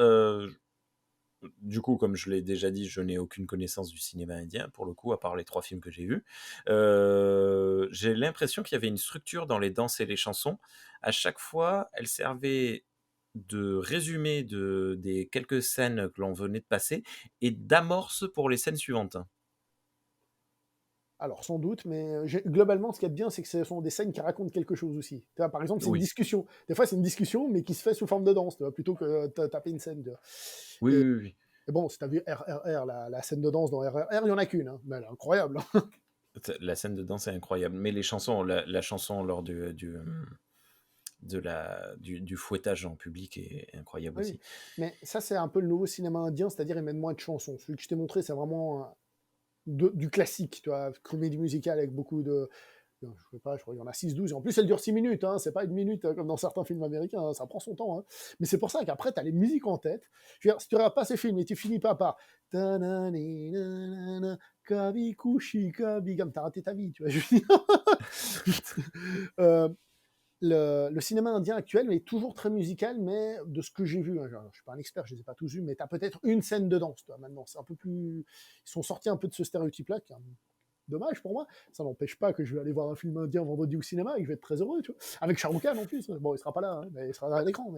du coup, comme je l'ai déjà dit, je n'ai aucune connaissance du cinéma indien, pour le coup, à part les 3 films que j'ai vus. J'ai l'impression qu'il y avait une structure dans les danses et les chansons. À chaque fois, elles servaient de résumé des quelques scènes que l'on venait de passer et d'amorce pour les scènes suivantes. Alors sans doute, mais globalement, ce qu'il y a de bien, c'est que ce sont des scènes qui racontent quelque chose aussi. Tu vois, par exemple, c'est une Oui. discussion. Des fois, c'est une discussion, mais qui se fait sous forme de danse, tu vois, plutôt que taper une scène. Tu vois. Oui, Et, oui, oui. et bon, si tu as vu RRR, la scène de danse dans RRR, il n'y en a qu'une, hein, mais elle est incroyable. Hein. La scène de danse est incroyable, mais les chansons, la chanson lors du fouettage en public est incroyable Oui, aussi. mais ça, c'est un peu le nouveau cinéma indien, c'est-à-dire ils mettent moins de chansons. Celui que je t'ai montré, c'est vraiment du classique, tu vois, comédie musicale avec beaucoup de. Je sais pas, je crois qu'il y en a 6, 12. Et en plus, elle dure 6 minutes, hein, c'est pas une minute comme dans certains films américains, hein, ça prend son temps. Hein. Mais c'est pour ça qu'après, tu as les musiques en tête. Je veux dire, si tu regardes pas ces films et tu finis pas par. Kabi Kushi Kabi, comme t'as raté ta vie, tu vois. Je veux dire. Euh, le cinéma indien actuel est toujours très musical, mais de ce que j'ai vu, hein, je ne suis pas un expert, je ne les ai pas tous vus, mais tu as peut-être une scène de danse, toi, maintenant. C'est un peu plus. Ils sont sortis un peu de ce stéréotype-là, qui est dommage pour moi. Ça n'empêche pas que je vais aller voir un film indien vendredi au cinéma et que je vais être très heureux, tu vois. Avec Shah Rukh Khan en plus. Bon, il sera pas là, hein, mais il sera derrière l'écran,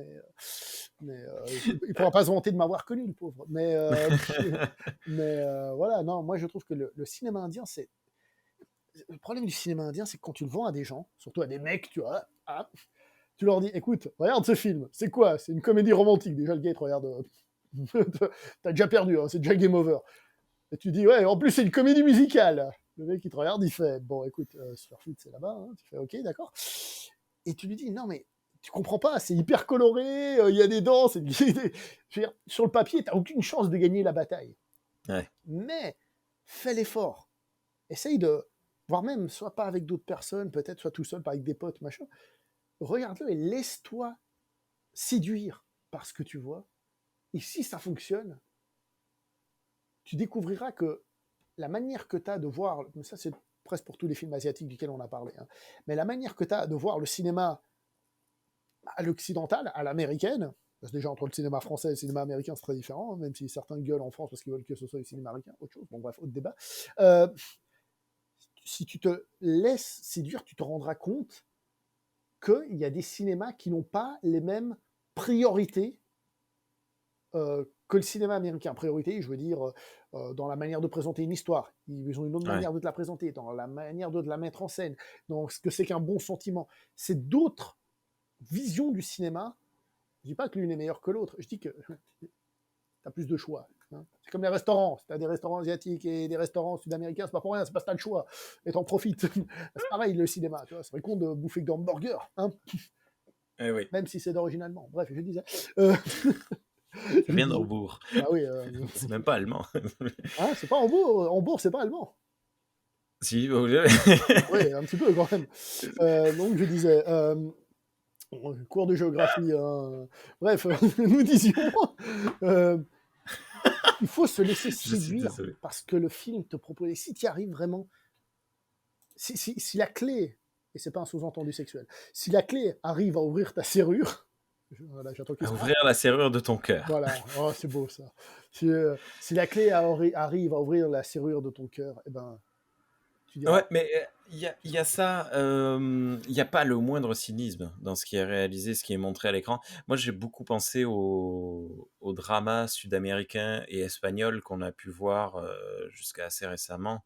il pourra pas se vanter de m'avoir connu, le pauvre. Voilà, non, moi je trouve que le cinéma indien, c'est. Le problème du cinéma indien, c'est que quand tu le vends à des gens, surtout à des mecs, tu vois, tu leur dis, écoute, regarde ce film, c'est quoi? C'est une comédie romantique. Déjà, le gars, il te regarde, t'as déjà perdu, hein, c'est déjà game over. Et tu dis, ouais, en plus, c'est une comédie musicale. Le mec, il te regarde, il fait, bon, écoute, Superfoot, c'est là-bas. Hein. Tu fais, ok, d'accord. Et tu lui dis, non, mais tu comprends pas, c'est hyper coloré, il y a des danses. Je veux dire, sur le papier, t'as aucune chance de gagner la bataille. Ouais. Mais fais l'effort. Essaye de, voire même, soit pas avec d'autres personnes, peut-être, soit tout seul, pas avec des potes, machin. Regarde-le et laisse-toi séduire par ce que tu vois. Et si ça fonctionne, tu découvriras que la manière que tu as de voir, mais ça c'est presque pour tous les films asiatiques duquel on a parlé, hein, mais la manière que tu as de voir le cinéma à l'occidental, à l'américaine, parce que déjà entre le cinéma français et le cinéma américain c'est très différent, hein, même si certains gueulent en France parce qu'ils veulent que ce soit le cinéma américain, autre chose, bon bref, autre débat. Euh, si tu te laisses séduire, tu te rendras compte qu'il y a des cinémas qui n'ont pas les mêmes priorités que le cinéma américain. Priorité, je veux dire, dans la manière de présenter une histoire. Ils ont une autre Ouais. manière de te la présenter, dans la manière de la mettre en scène, dans ce que c'est qu'un bon sentiment. C'est d'autres visions du cinéma. Je dis pas que l'une est meilleure que l'autre. Je dis que tu as plus de choix. Hein. C'est comme les restaurants. Si tu as des restaurants asiatiques et des restaurants sud-américains, c'est pas pour rien, c'est parce que tu as le choix. Et t'en profites. C'est pareil, le cinéma. Tu vois, c'est vrai con de bouffer que d'hamburgers. Hein, Eh oui. même si c'est d'origine allemande. Bref, je disais. Ça Je vient disais. d'Hambourg. Bah oui, C'est même pas allemand. hein, c'est pas Hambourg. Hambourg, c'est pas allemand. Si, Oui, un petit peu quand même. Donc je disais, cours de géographie. Hein. Bref, nous disions, euh, il faut se laisser je suis séduire désolé. parce que le film te propose. Et si tu y arrives vraiment, si la clé, et c'est pas un sous-entendu sexuel, si la clé arrive à ouvrir ta serrure, voilà, j'attends qu'il À se ouvrir la serrure de ton cœur. voilà, oh, c'est beau ça. Si la clé arrive à ouvrir la serrure de ton cœur, eh ben, tu diras, Ouais, mais il y a ça, il y a pas le moindre cynisme dans ce qui est réalisé, ce qui est montré à l'écran. Moi, j'ai beaucoup pensé aux dramas sud-américains et espagnols qu'on a pu voir, jusqu'à assez récemment,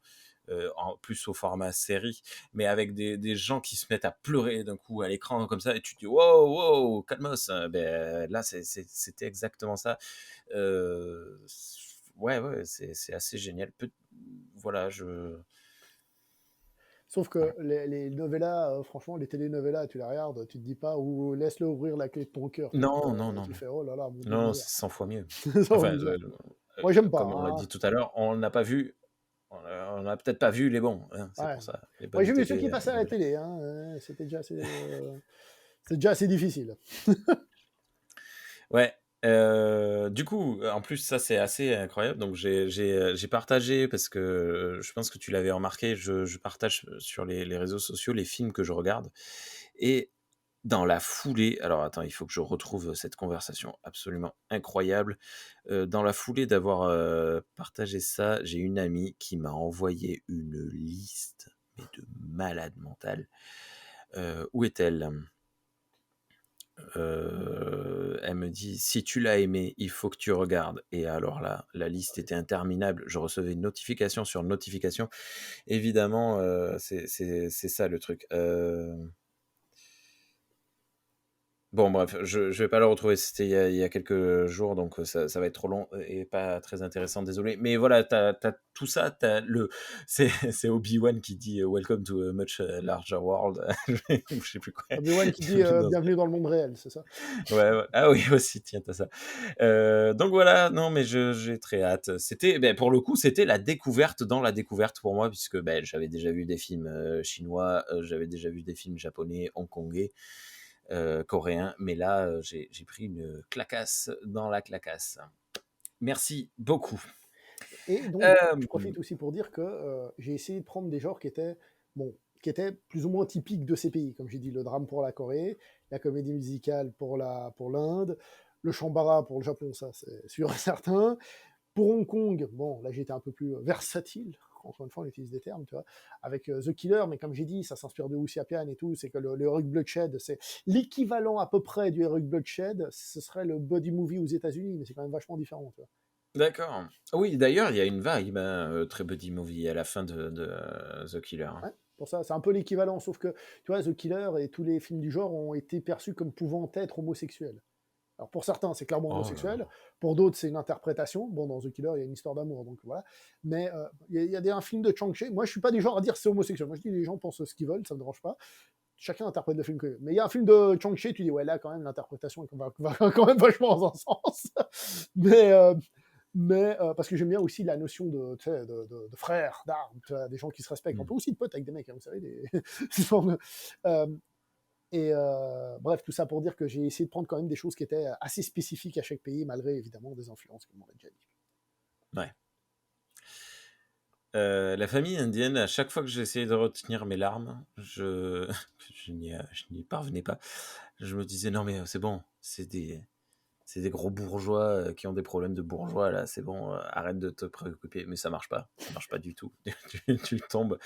en plus au format série, mais avec des gens qui se mettent à pleurer d'un coup à l'écran comme ça et tu te dis: «Wow, wow, calmos!» Là, c'était exactement ça. Ouais, ouais, c'est assez génial. Voilà, sauf que voilà. les novellas, franchement, les télénovellas, tu les regardes, tu te dis pas, ou laisse-le ouvrir la clé de ton cœur. Non, non, non, Tu non. fais, oh là là, mon Dieu de Non, misère. c'est 100 fois mieux. Ça, on Enfin, dit ça. Moi, j'aime pas. comme on l'a Hein. dit tout à l'heure, on n'a peut-être pas vu les bons, hein, c'est Ouais. pour ça, les Moi, bonnes j'ai vu ceux qui télé, passaient à la novelas. télé. Hein. C'est déjà assez difficile. Ouais, Du coup, en plus, ça, c'est assez incroyable. Donc j'ai partagé parce que, je pense que tu l'avais remarqué, je partage sur les réseaux sociaux les films que je regarde et dans la foulée alors attends, il faut que je retrouve cette conversation absolument incroyable. Dans la foulée d'avoir, partagé ça, j'ai une amie qui m'a envoyé une liste, mais de malade mental. Où est-elle? Elle me dit: «Si tu l'as aimé, il faut que tu regardes» et alors là, la liste était interminable. Je recevais notification sur notification. Évidemment, c'est ça le truc. Bon bref, je vais pas le retrouver, c'était il y a quelques jours, donc ça va être trop long et pas très intéressant, désolé. Mais voilà, tu as tout ça, c'est Obi-Wan qui dit, «Welcome to a much, larger world», ou je sais plus quoi, Obi-Wan qui dit, dans «Bienvenue dans le monde réel», c'est ça? ouais, ouais. Ah oui aussi, tiens, tu ça. Donc voilà, non mais j'ai très hâte. C'était, beh, pour le coup, c'était la découverte dans la découverte pour moi puisque, beh, j'avais déjà vu des films, chinois, j'avais déjà vu des films japonais, hongkongais, coréens, mais là, j'ai pris une claquasse dans la claquasse. Merci beaucoup. Et donc, je Hem, profite aussi pour dire que, j'ai essayé de prendre des genres qui étaient, bon, qui étaient plus ou moins typiques de ces pays. Comme j'ai dit, le drame pour la Corée, la comédie musicale pour l'Inde, le Shambara pour le Japon, ça c'est sûr et certain. Pour Hong Kong, bon, là j'étais un peu plus versatile, encore une fois on utilise des termes, tu vois, avec The Killer, mais comme j'ai dit, ça s'inspire de Wu Xiapian et tout, c'est que le Heroic Bloodshed, c'est l'équivalent à peu près du Heroic Bloodshed, ce serait le body movie aux États-Unis, mais c'est quand même vachement différent, tu vois. d'accord. Oui, d'ailleurs, il y a une vibe, hein, très buddy movie à la fin de, The Killer, hein. Ouais, pour ça, c'est un peu l'équivalent, sauf que, tu vois, The Killer et tous les films du genre ont été perçus comme pouvant être homosexuels. Alors pour certains, c'est clairement Oh là homosexuel, là. pour d'autres, c'est une interprétation. Bon, dans The Killer, il y a une histoire d'amour, donc voilà. Mais il y a un film de Chang-Chi. Moi, je suis pas du genre à dire c'est homosexuel. Moi, je dis les gens pensent ce qu'ils veulent, ça me dérange pas. Chacun interprète le film que. Mais il y a un film de Chang-Chi, tu dis ouais, là, quand même, l'interprétation va quand même vachement dans un sens. mais parce que j'aime bien aussi la notion de, tu sais, de frères, d'armes, tu vois, des gens qui se respectent. On Mmh. peut aussi de potes avec des mecs, hein, vous savez. Euh, bref, tout ça pour dire que j'ai essayé de prendre quand même des choses qui étaient assez spécifiques à chaque pays, malgré évidemment des influences, comme on l'a déjà dit. Ouais. La famille indienne, à chaque fois que j'essayais de retenir mes larmes, je n'y parvenais pas. Je me disais: «Non mais, c'est bon, c'est des gros bourgeois, qui ont des problèmes de bourgeois là, c'est bon, arrête de te préoccuper». Mais ça marche pas du tout. Tu tombes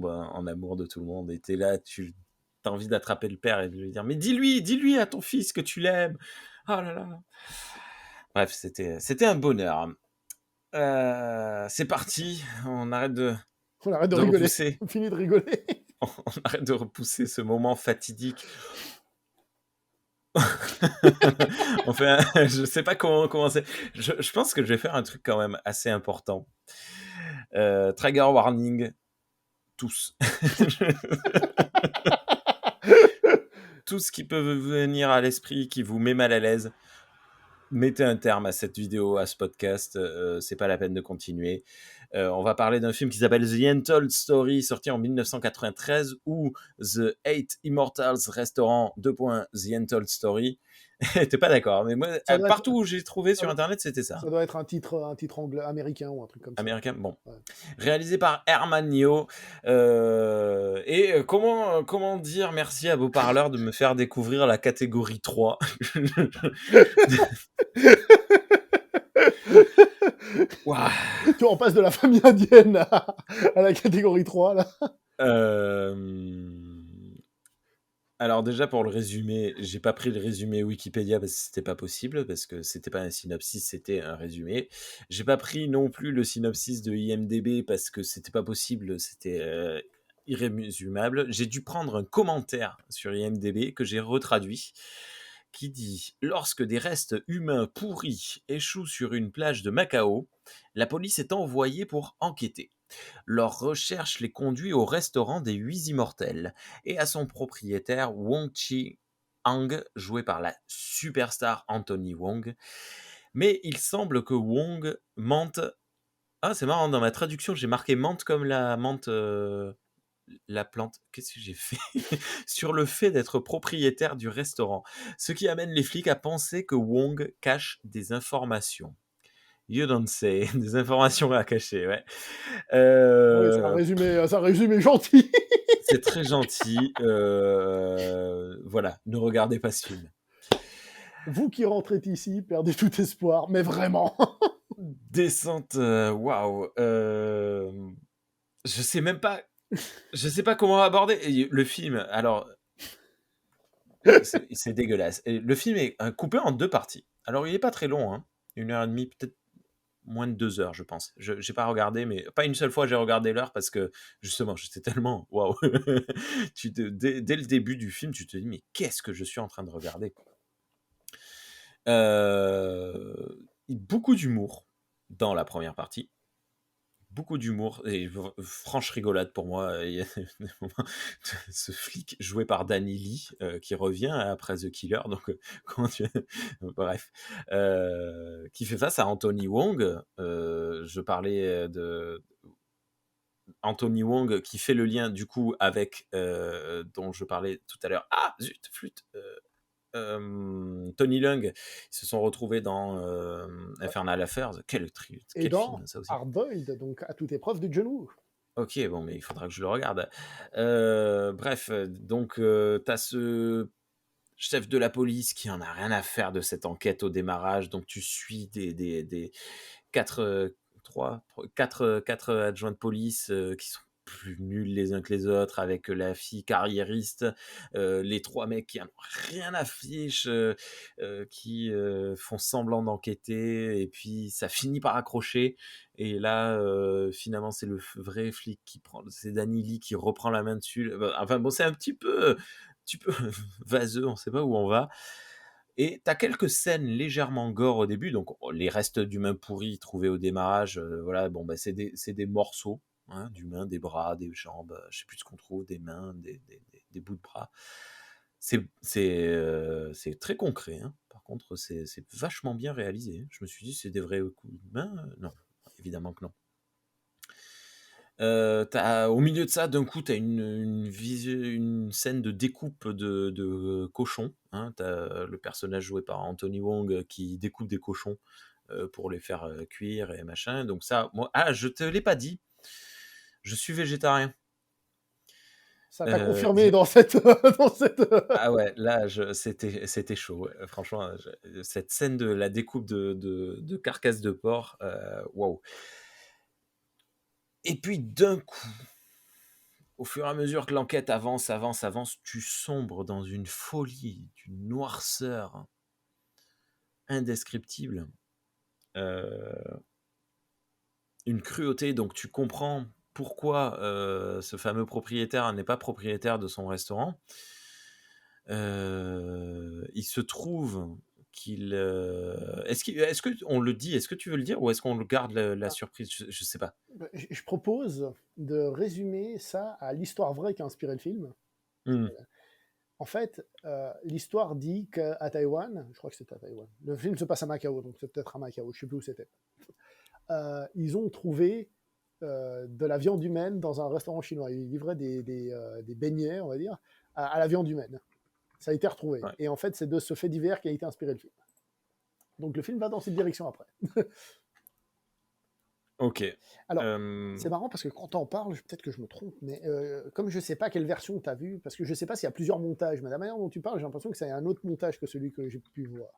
en amour de tout le monde et tu es là, tu as envie d'attraper le père et de lui dire: «Mais dis-lui à ton fils que tu l'aimes!» Oh là là! Bref, c'était un bonheur. C'est parti, on arrête de On arrête de de rigoler, repousser on finit de rigoler. on arrête de repousser ce moment fatidique. On fait un je sais pas comment commencer. Je pense que je vais faire un truc quand même assez important. Trigger warning, tous. Tout ce qui peut vous venir à l'esprit qui vous met mal à l'aise, mettez un terme à cette vidéo, à ce podcast, c'est pas la peine de continuer. On va parler d'un film qui s'appelle The Untold Story, sorti en 1993, ou The Eight Immortals Restaurant, The Untold Story. T'es pas d'accord, mais moi, Ça doit être, partout où j'ai trouvé ça sur doit, internet, c'était ça. ça doit être un titre anglais, américain ou un truc comme ça. Américain, bon. Ouais. Réalisé par Herman Yo. Et comment dire merci à Beau Parleur de me faire découvrir la catégorie 3. Waouh. Tu en passes de la famille indienne à la catégorie 3 là. Alors déjà pour le résumé, j'ai pas pris le résumé Wikipédia parce que c'était pas possible, parce que c'était pas un synopsis, c'était un résumé. J'ai pas pris non plus le synopsis de IMDb parce que c'était pas possible, c'était irrésumable. J'ai dû prendre un commentaire sur IMDb que j'ai retraduit qui dit: Lorsque des restes humains pourris échouent sur une plage de Macao, la police est envoyée pour enquêter. Leur recherche les conduit au restaurant des Huit Immortels et à son propriétaire Wong Chi-Hang, joué par la superstar Anthony Wong. Mais il semble que Wong mente. Ah, c'est marrant, dans ma traduction, j'ai marqué menthe comme la menthe, la plante. Qu'est-ce que j'ai fait? Sur le fait d'être propriétaire du restaurant, ce qui amène les flics à penser que Wong cache des informations. You don't say, des informations à cacher, ouais. Oui, c'est un résumé gentil. C'est très gentil. Voilà, ne regardez pas ce film. Vous qui rentrez ici, perdez tout espoir, mais vraiment. Descente, waouh. Je sais même pas. Je sais pas comment aborder le film. Alors, c'est dégueulasse. Et le film est coupé en deux parties. Alors, il est pas très long, hein. 1 heure et demie, peut-être moins de 2 heures, je pense. Je j'ai pas regardé, mais pas une seule fois j'ai regardé l'heure parce que justement, j'étais tellement waouh. Dès le début du film, tu te dis mais qu'est-ce que je suis en train de regarder? Beaucoup d'humour dans la première partie. Beaucoup d'humour et franche rigolade pour moi. Il y a des moments, ce flic joué par Danny Lee qui revient après The Killer, donc comment tu... Bref, qui fait face à Anthony Wong. Je parlais de Anthony Wong qui fait le lien du coup avec dont je parlais tout à l'heure. Ah zut, flûte. Tony Leung, ils se sont retrouvés dans Infernal Affairs. Et Quel dans film ça aussi. Hard Boiled, donc à toute épreuve de John Woo. Ok, bon, mais il faudra que je le regarde. Bref, donc t'as ce chef de la police qui en a rien à faire de cette enquête au démarrage, donc tu suis des quatre, quatre adjoints de police qui sont plus nuls les uns que les autres, avec la fille carriériste, les trois mecs qui en ont rien à fiche, qui font semblant d'enquêter, et puis ça finit par accrocher. Et là, finalement, c'est le vrai flic qui prend, c'est Danny Lee qui reprend la main dessus. Enfin bon, c'est un petit peu vaseux, on sait pas où on va. Et tu as quelques scènes légèrement gore au début, donc les restes d'humains pourris trouvés au démarrage, voilà, bon, bah, c'est des morceaux, hein, d'humains, des bras, des jambes, je sais plus ce qu'on trouve, des mains, des bouts de bras. C'est très concret, hein. Par contre, c'est vachement bien réalisé, hein. Je me suis dit: «C'est des vrais coups de main?» Non, évidemment que non. Au milieu de ça, d'un coup, tu as une scène de découpe de cochons, hein. Tu as le personnage joué par Anthony Wong qui découpe des cochons pour les faire cuire et machin. Donc ça, moi, ah, je te l'ai pas dit, je suis végétarien. Ça t'a confirmé J'ai dans cette, dans cette. Ah ouais, là, c'était chaud, ouais. Franchement, cette scène de la découpe de carcasse de porc, waouh. Et puis d'un coup, au fur et à mesure que l'enquête avance, avance, avance, tu sombres dans une folie, une noirceur indescriptible, heu, une cruauté. Donc tu comprends pourquoi, ce fameux propriétaire n'est pas propriétaire de son restaurant. Il se trouve qu'il, est-ce qu'on le dit? Est-ce que tu veux le dire ou est-ce qu'on le garde la surprise? Je sais pas. Bah, je propose de résumer ça à l'histoire vraie qui a inspiré le film. Mmh. En fait, l'histoire dit qu'à Taïwan, je crois que c'était à Taïwan, le film se passe à Macao, donc c'est peut-être à Macao, je sais plus où c'était. Ils ont trouvé de la viande humaine dans un restaurant chinois. Ils livraient des beignets, on va dire, à la viande humaine. Ça a été retrouvé. Ouais. Et en fait, c'est de ce fait divers qui a été inspiré le film. Donc le film va dans cette direction après. OK. Alors, c'est marrant parce que quand on parle, peut-être que je me trompe, mais comme je ne sais pas quelle version tu as vue, parce que je ne sais pas s'il y a plusieurs montages, mais la manière dont tu parles, j'ai l'impression que c'est un autre montage que celui que j'ai pu voir.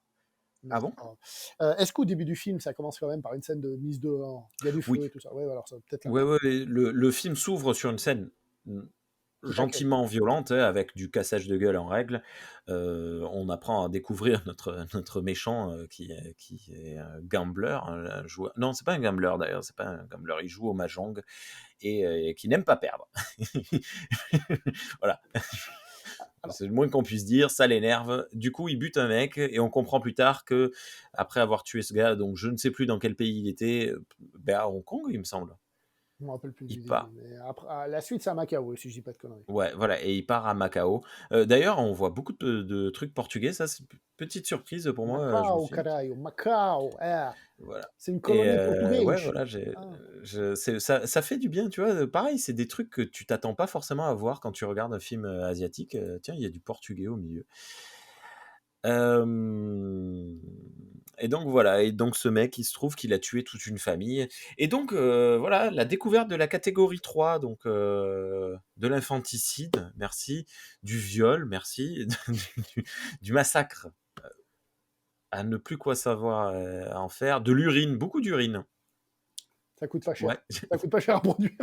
Mais Ah c'est bon? pas grave. Est-ce qu'au début du film, ça commence quand même par une scène de mise dehors? Il y a du feu et Oui. tout ça. Ouais, alors ça va peut-être la Ouais, même. ouais, le film s'ouvre sur une scène, Qui t'inquiète. gentiment violente, hein, avec du cassage de gueule en règle. On apprend à découvrir notre méchant, qui est un gambler, un joueur non, c'est pas un gambler d'ailleurs, c'est pas un gambler, il joue au mahjong et qui n'aime pas perdre. Voilà, Alors, c'est le moins qu'on puisse dire, ça l'énerve. Du coup, il bute un mec et on comprend plus tard qu'après avoir tué ce gars, donc je ne sais plus dans quel pays il était, à Hong Kong, il me semble. Je me rappelle plus Il du début, part mais après, la suite, c'est à Macao, si je dis pas de conneries. ouais, voilà et il part à Macao. D'ailleurs, on voit beaucoup de trucs portugais, ça, c'est p petite surprise pour moi, je me Macao, suis dit: «Tiens» caralho, Macao, voilà c'est une et colonie ouais, portugaise. voilà, Ah. ça fait du bien, tu vois? Pareil, c'est des trucs que tu t'attends pas forcément à voir quand tu regardes un film, asiatique, tiens, il y a du portugais au milieu. Hem et donc voilà et donc ce mec, il se trouve qu'il a tué toute une famille et donc voilà, la découverte de la catégorie 3 donc de l'infanticide, merci, du viol, merci, du du massacre à ne plus quoi savoir, en faire, de l'urine, beaucoup d'urine. Ça coûte pas cher. Ouais. Ça coûte pas cher à produire.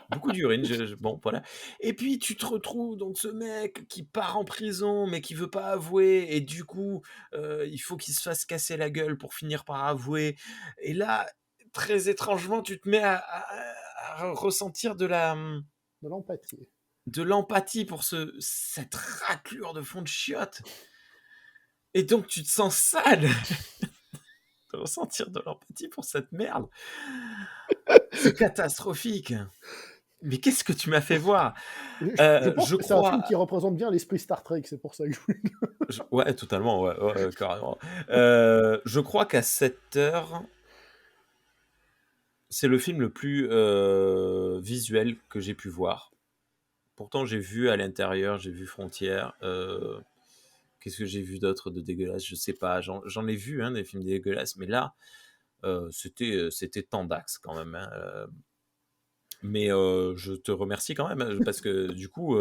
Beaucoup d'urine, je bon, voilà et puis tu te retrouves donc ce mec qui part en prison, mais qui veut pas avouer et du coup, il faut qu'il se fasse casser la gueule pour finir par avouer et là, très étrangement, tu te mets à ressentir De l'empathie. de l'empathie pour cette raclure de fond de chiottes et donc tu te sens sale de ressentir de l'empathie pour cette merde. C'est catastrophique. Mais qu'est-ce que tu m'as fait voir? Je pense Je que c'est un film crois qui représente bien l'esprit Star Trek, c'est pour ça que je voulais Ouais, totalement, ouais, ouais, ouais, carrément. Je crois qu'à cette heure, c'est le film le plus, visuel que j'ai pu voir. Pourtant, j'ai vu À l'intérieur, j'ai vu Frontières, qu'est-ce que j'ai vu d'autre de dégueulasse? Je sais pas, j'en ai vu, hein, des films dégueulasses, mais là, c'était tendax quand même, hein, mais je te remercie quand même, hein, parce que du coup,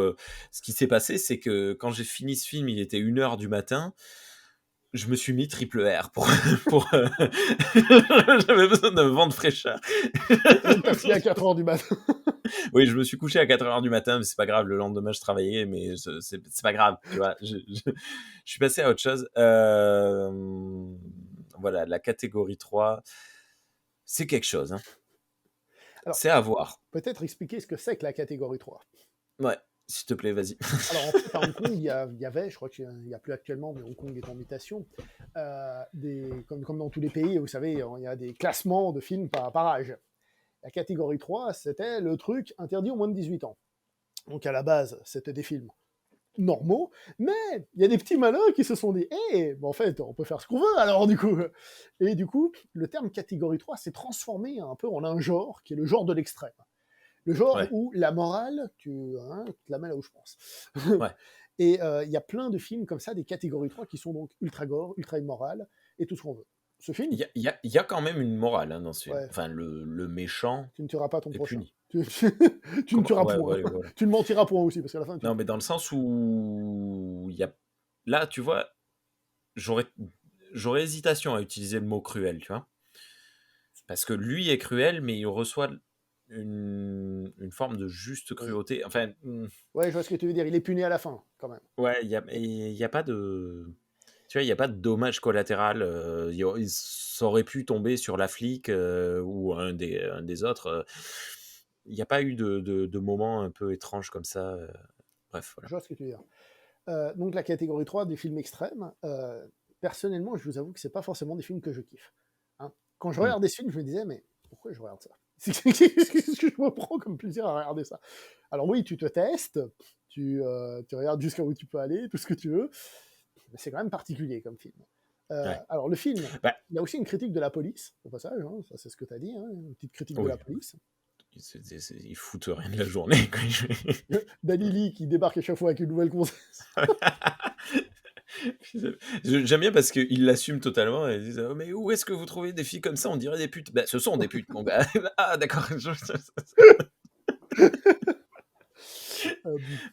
ce qui s'est passé, c'est que quand j'ai fini ce film, il était 1 heure du matin. Je me suis mis triple R pour j'avais besoin d'un vent de fraîcheur. donc tu fini à 4 heures du matin. Oui, je me suis couché à 4 heures du matin, mais c'est pas grave, le lendemain je travaillais, mais c'est pas grave, tu vois? Je suis passé à autre chose. Voilà, la catégorie 3, c'est quelque chose, hein. Alors, C'est à voir. peut-être expliquer ce que c'est que la catégorie 3. Ouais, s'il te plaît, vas-y. Alors, en fait, à Hong Kong, il y avait, je crois qu'il n'y a plus actuellement, mais Hong Kong est en mutation, comme dans tous les pays, vous savez, il y a des classements de films par âge. La catégorie 3, c'était le truc interdit aux moins de 18 ans. Donc, à la base, c'était des films normaux, mais il y a des petits malins qui se sont dit hey, en fait, on peut faire ce qu'on veut alors du coup. Et du coup, le terme catégorie 3 s'est transformé un peu en un genre qui est le genre de l'extrême. Le genre Ouais, où la morale, tu te la mets là où je pense. ouais. Et il y a plein de films comme ça, des catégories 3 qui sont donc ultra gore, ultra immoral et tout ce qu'on veut. Ce film, Il y a quand même une morale, hein, dans ce film. ouais, Enfin, le méchant tu ne tueras pas ton est prochain. puni. Tu ne Comment tueras ouais, point. ouais, voilà. Tu ne mentiras point aussi, parce qu'à la fin, tu Non, le mais fais. dans le sens où il y a là, tu vois, j'aurais j'aurais hésitation à utiliser le mot cruel, tu vois? Parce que lui est cruel, mais il reçoit une forme de juste Oui. cruauté. Enfin, Ouais, je vois ce que tu veux dire. Il est puni à la fin, quand même. ouais, il y a pas de tu vois, il y a pas de dommage collatéral, ça aurait pu tomber sur la flic, ou un des autres, il y a pas eu de moment un peu étrange comme ça, bref, Je voilà. vois ce que tu veux dire. Donc la catégorie 3 des films extrêmes, personnellement, je vous avoue que c'est pas forcément des films que je kiffe. Hein. Quand je Mmh. regarde des films, je me disais, mais pourquoi je regarde ça? Qu'est-ce que je me prends comme plaisir à regarder ça? Alors oui, tu te testes, tu regardes jusqu'à où tu peux aller, tout ce que tu veux, mais c'est quand même particulier comme film. Ouais. Alors le film, Bah, il y a aussi une critique de la police, au passage, hein, ça c'est ce que tu as dit, hein, une petite critique de oui, la police. ils foutent rien de la journée, quoi. Dalili qui débarque à chaque fois avec une nouvelle conscience. J'aime bien parce qu'ils l'assument totalement et ils disent: «Oh mais où est-ce que vous trouvez des filles comme ça? On dirait des putes». Bah, ce sont des putes, mon gars. Ah d'accord.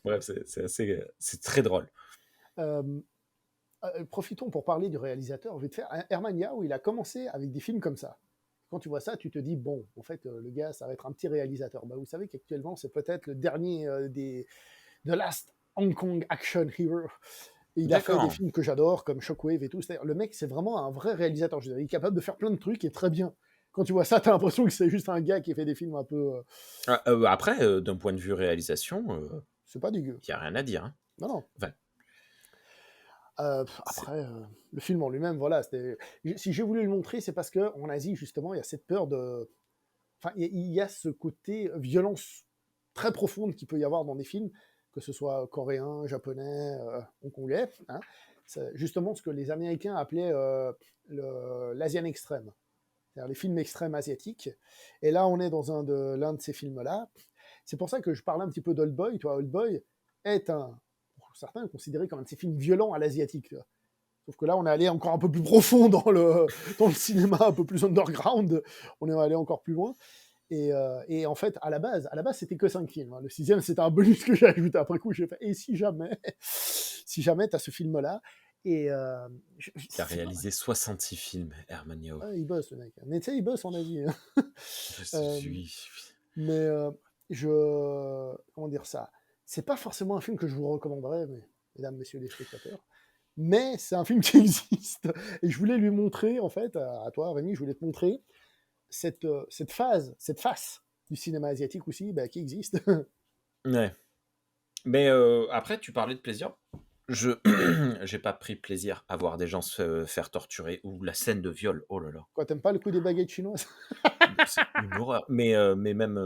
Bref, c'est assez, c'est très drôle. Euh, profitons pour parler du réalisateur vite fait. Herman Yao, il a commencé avec des films comme ça. Quand tu vois ça, tu te dis, bon, en fait, le gars, ça va être un petit réalisateur. Bah, vous savez qu'actuellement, c'est peut-être le dernier The Last Hong Kong Action Hero. Et il a fait des D'accord. films que j'adore, comme Shockwave et tout. C'est-à-dire, le mec, c'est vraiment un vrai réalisateur. Je veux dire, il est capable de faire plein de trucs et très bien. Quand tu vois ça, t'as l'impression que c'est juste un gars qui fait des films un peu. Ah, après, d'un point de vue réalisation, C'est pas dégueu. il y a rien à dire, hein. Non, non. Enfin, c'est Après, le film en lui-même, voilà. Si j'ai voulu le montrer, c'est parce qu'en Asie, justement, il y a cette peur de enfin, il y a ce côté violence très profonde qu'il peut y avoir dans des films, que ce soit coréen, japonais, hongkongais, hein. C'est justement ce que les Américains appelaient l'Asian extrême, c'est-à-dire les films extrêmes asiatiques. Et là, on est dans l'un de ces films-là. C'est pour ça que je parlais un petit peu d'Old Boy. Tu vois, Old Boy est pour certains, considéré comme un de ces films violents à l'asiatique. Tu vois. Sauf que là, on est allé encore un peu plus profond dans le cinéma, un peu plus underground. On est allé encore plus loin. Et en fait, à la base, c'était que 5 films, hein. Le sixième, c'était un bonus que j'ai ajouté après coup. J'ai fait, et si jamais, si jamais, t'as ce film-là. Et Il a réalisé 66 films, Herman Yao. il bosse, le mec. Mais tu sais, il bosse en Asie, hein. Je Euh, suis... mais comment dire ça? C'est pas forcément un film que je vous recommanderais, mesdames, messieurs les spectateurs. Mais c'est un film qui existe. Et je voulais lui montrer, en fait, à toi, Rémi, je voulais te montrer cette face du cinéma asiatique aussi, bah, qui existe. Ouais. Mais après, tu parlais de plaisir. Je j'ai pas pris plaisir à voir des gens se faire torturer ou la scène de viol. Oh là là, Quoi, t'aimes pas le coup des baguettes chinoises? c'est une horreur. Mais même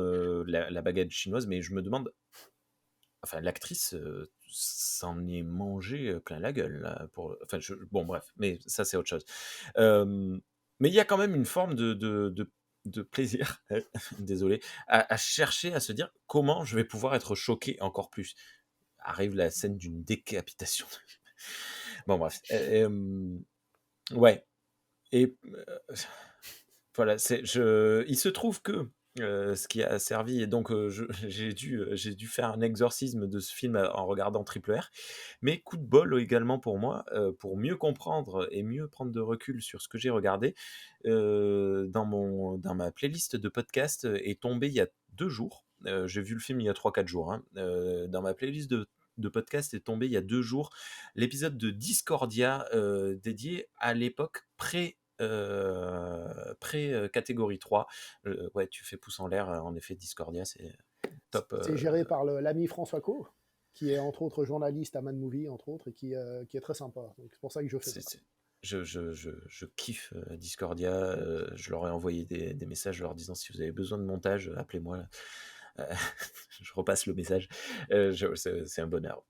la baguette chinoise. Mais je me demande, enfin l'actrice s'en est mangé plein la gueule là, enfin bon bref, mais ça c'est autre chose. Mais il y a quand même une forme de plaisir, désolé, à chercher à se dire comment je vais pouvoir être choqué encore plus. Arrive la scène d'une décapitation. Bon bref, ouais. Et voilà, il se trouve que ce qui a servi, et donc j'ai dû faire un exorcisme de ce film en regardant Triple R. Mais coup de bol également pour moi, pour mieux comprendre et mieux prendre de recul sur ce que j'ai regardé, dans ma playlist de podcast est tombé il y a 2 jours, j'ai vu le film il y a 3-4 jours, hein, dans ma playlist de podcast est tombé il y a 2 jours l'épisode de Discordia, dédié à l'époque catégorie 3. Ouais, tu fais pouce en l'air, en effet, Discordia, c'est top. C'est géré par l'ami François Co, qui est entre autres journaliste à Mad Movie, entre autres, et qui est très sympa. Donc c'est pour ça que je fais ça. Je kiffe Discordia. Je leur ai envoyé des messages leur disant si vous avez besoin de montage, appelez-moi. Euh, je repasse le message. C'est un bonheur.